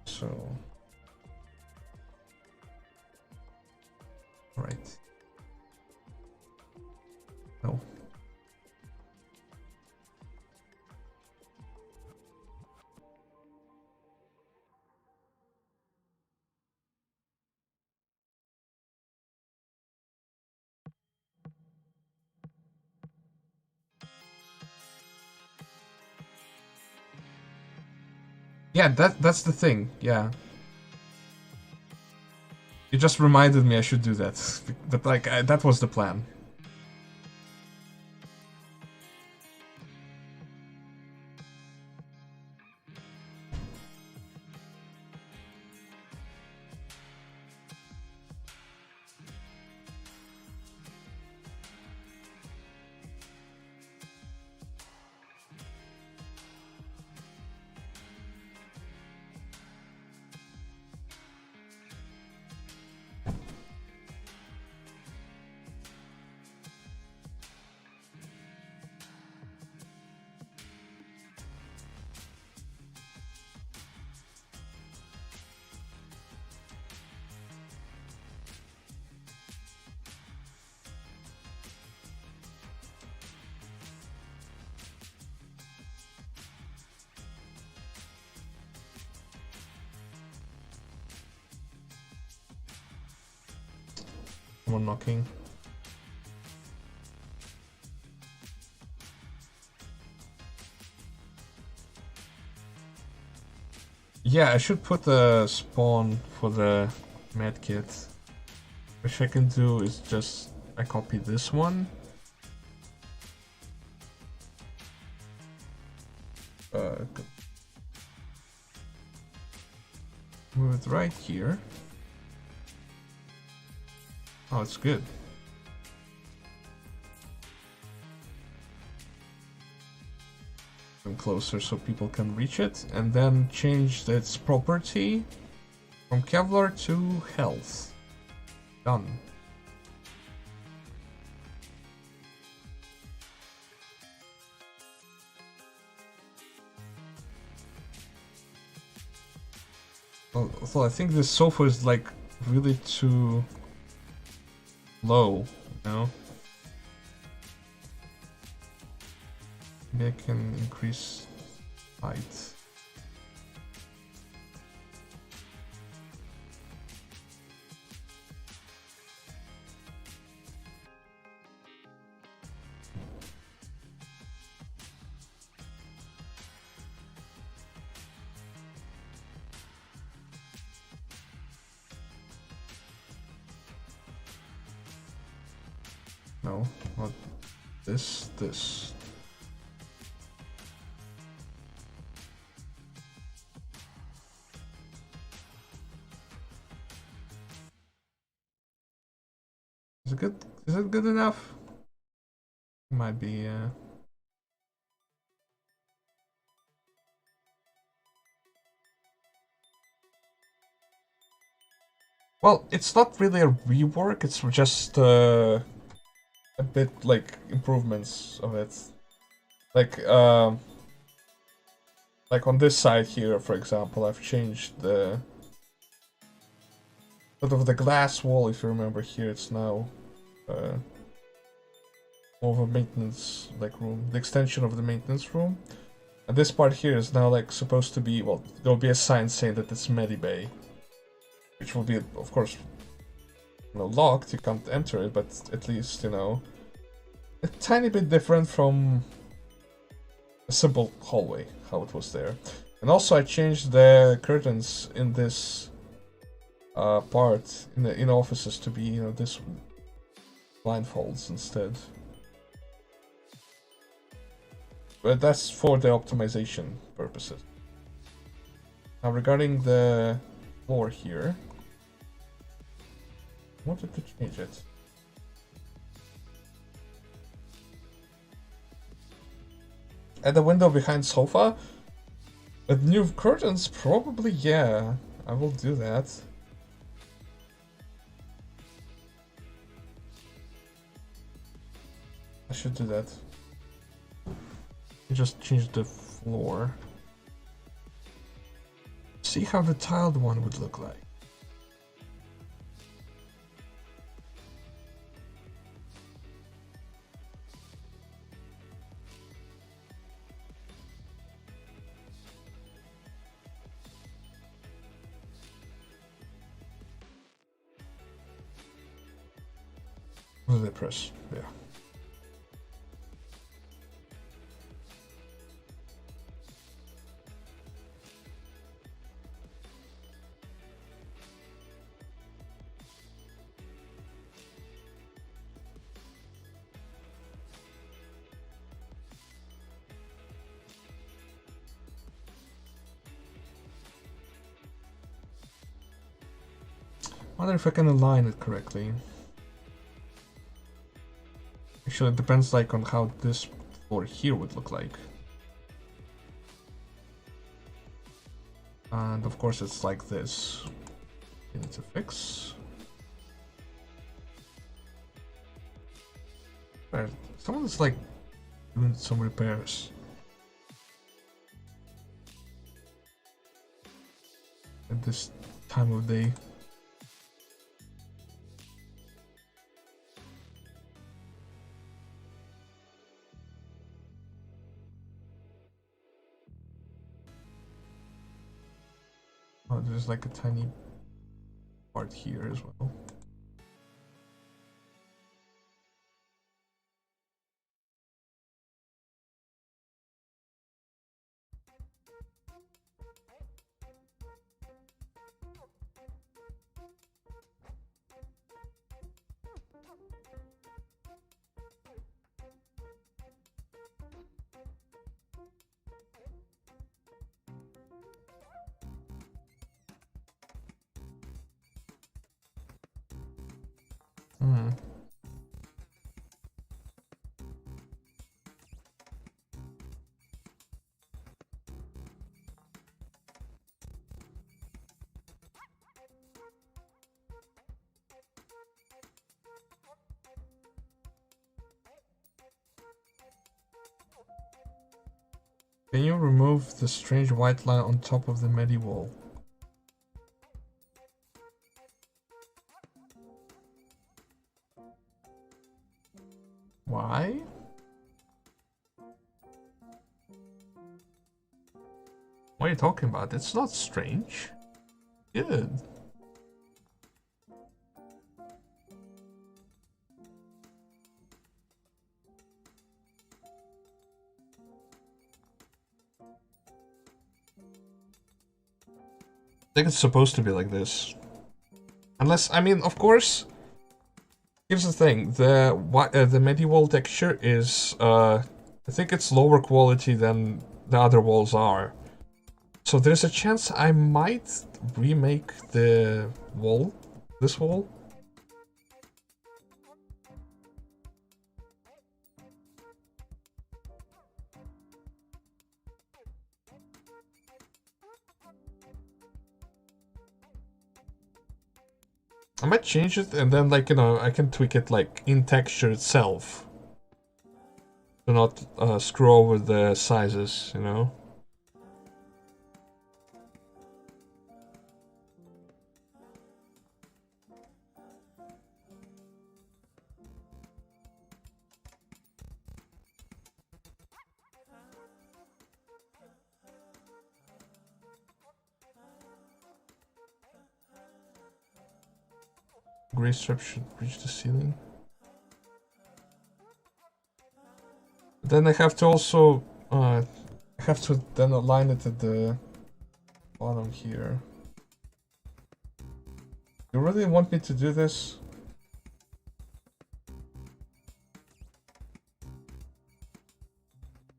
[SPEAKER 1] So. Right. No. Yeah, that's the thing. Yeah. You just reminded me I should do that. But like that was the plan. Someone knocking. Yeah, I should put a spawn for the medkit. Which I can do is just I copy this one. Move it right here. Oh, it's good. Come closer so people can reach it, and then change its property from Kevlar to health. Done. So I think this sofa is like really too low, you know? Maybe I can increase height. No, not this, this. Is it good? Is it good enough? Might be, Well, it's not really a rework, it's just, a bit like improvements of it. Like on this side here, for example, I've changed the sort of the glass wall. If you remember here, it's now more of a maintenance like room, the extension of the maintenance room. And this part here is now like supposed to be, well, there'll be a sign saying that it's Medibay, which will be, of course, you know, locked. You can't enter it, but at least, you know, a tiny bit different from a simple hallway, how it was there. And also I changed the curtains in this part in the offices to be, you know, this blindfolds instead. But that's for the optimization purposes. Now regarding the floor here, I wanted to change it. Add a window behind sofa? With new curtains? Probably, yeah. I will do that. I should do that. Just change the floor. See how the tiled one would look like. What did I press? Yeah. I wonder if I can align it correctly. Actually, it depends like on how this floor here would look like. And of course it's like this. We need to fix. Right. Someone's like doing some repairs. At this time of day. Oh, there's like a tiny part here as well. Hmm. Can you remove the strange white line on top of the medi wall? Why? What are you talking about? It's not strange. Good. I think it's supposed to be like this. Unless, I mean, of course, here's the thing. The medieval texture is, I think it's lower quality than the other walls are. So there's a chance I might remake the wall, this wall. I might change it and then, like, you know, I can tweak it, like, in texture itself. To not screw over the sizes, you know? Gray strip should reach the ceiling. Then I have to also, I have to then align it at the bottom here. You really want me to do this?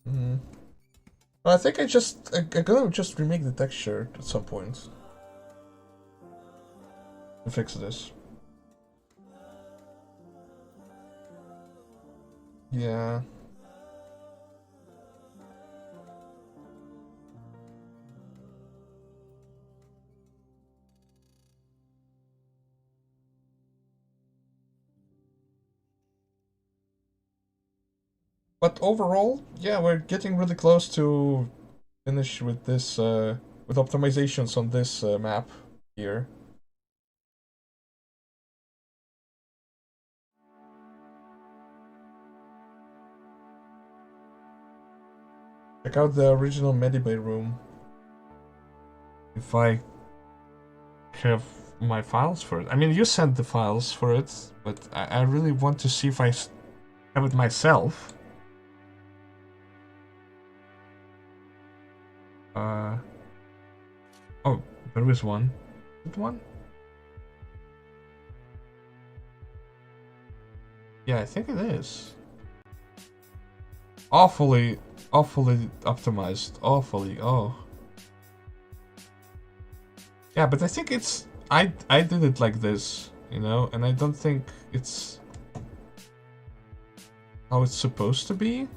[SPEAKER 1] Hmm. I think I'm gonna just remake the texture at some point. To fix this. Yeah. But overall, yeah, we're getting really close to finish with this, with optimizations on this map here. Check out the original Medibay room. If I have my files for it. I mean, you sent the files for it, but I really want to see if I have it myself. Oh, there is one. Is it one? Yeah, I think it is. Awfully optimized. Awfully, oh. Yeah, but I think it's... I did it like this, you know? And I don't think it's... how it's supposed to be.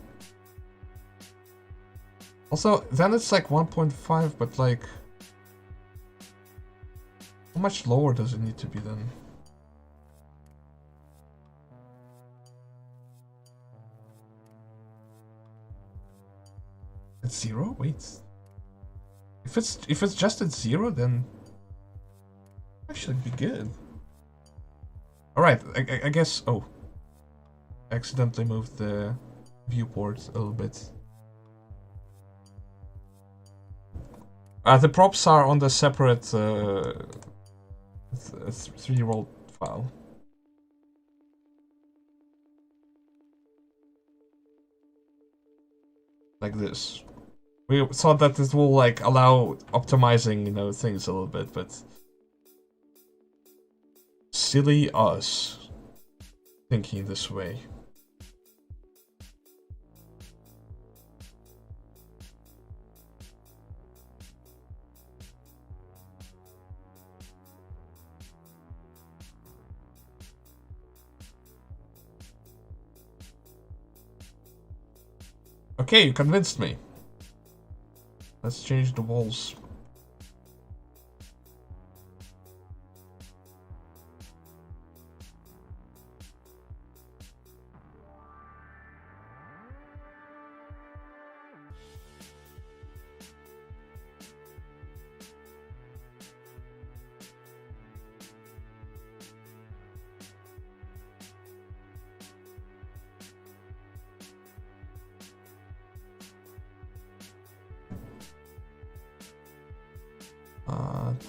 [SPEAKER 1] Also, then it's like 1.5, but like... how much lower does it need to be then? It's 0? Wait. If it's just at 0, then... actually be good. Alright, I guess... oh. I accidentally moved the viewport a little bit. The props are on the separate 3-year-old file. Like this. We thought that it will like allow optimizing, you know, things a little bit, but silly us thinking this way. Okay, you convinced me. Let's change the walls.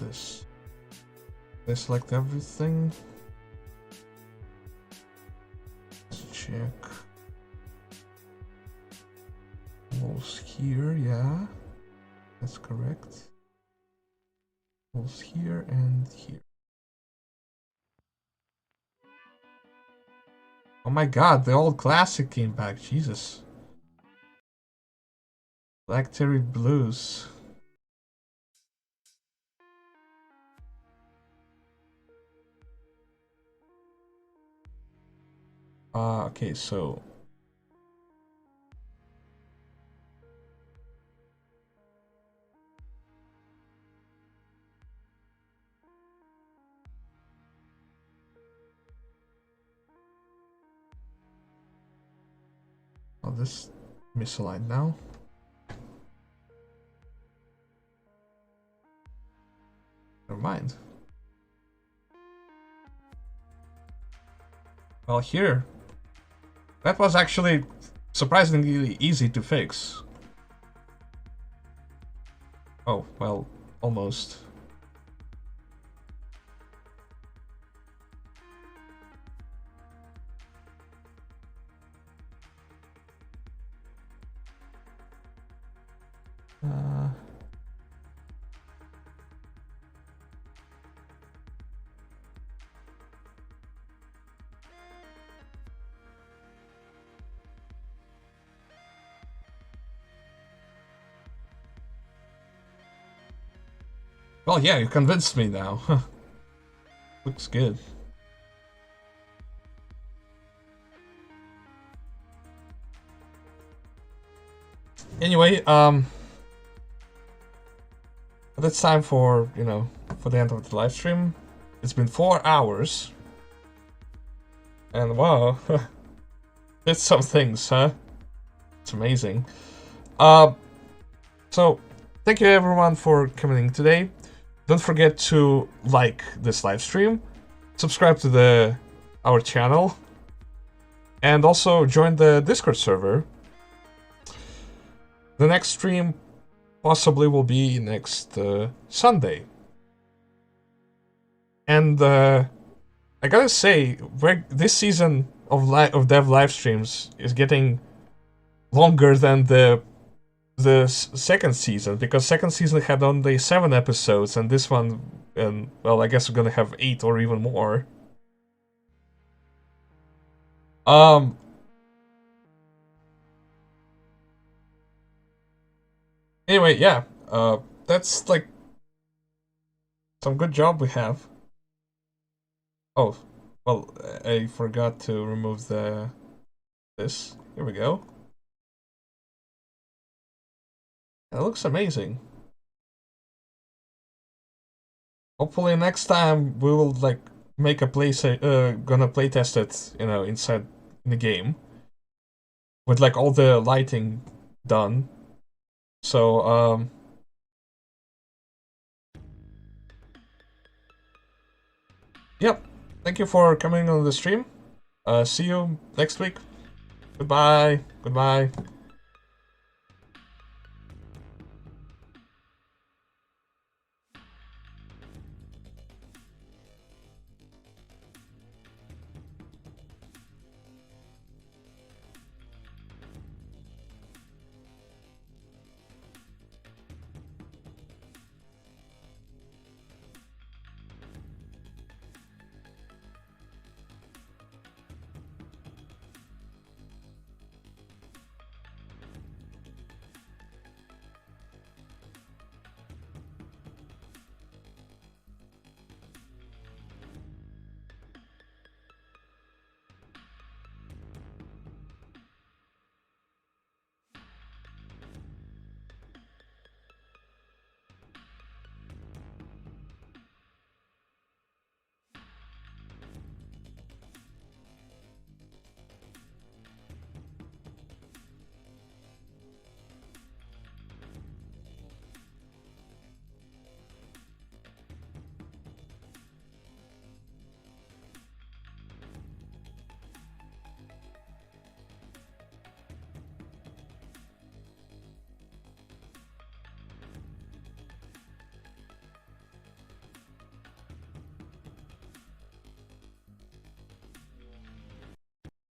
[SPEAKER 1] This. I select everything. Let's check. Walls here, yeah. That's correct. Walls here and here. Oh my god, the old classic came back, Jesus. Black Terry Blues. Okay, so... Oh, this misaligned now. Never mind. Well, here. That was actually surprisingly easy to fix. Oh, well, almost. Well, yeah, you convinced me now. Looks good. Anyway, that's time for, you know, for the end of the live stream. It's been 4 hours. And wow, did some things, huh? It's amazing. So, thank you everyone for coming in today. Don't forget to like this live stream, subscribe to our channel, and also join the Discord server. The next stream possibly will be next Sunday. And I gotta say, this season of dev live streams is getting longer than the second season, because second season had only 7 episodes, and this one, well, I guess we're gonna have 8 or even more. Anyway, yeah, that's like some good job we have. Oh, well, I forgot to remove this. Here we go. It looks amazing. Hopefully next time we will like make a gonna playtest it, you know, inside the game with like all the lighting done. So yep. Thank you for coming on the stream. See you next week. Goodbye. Goodbye.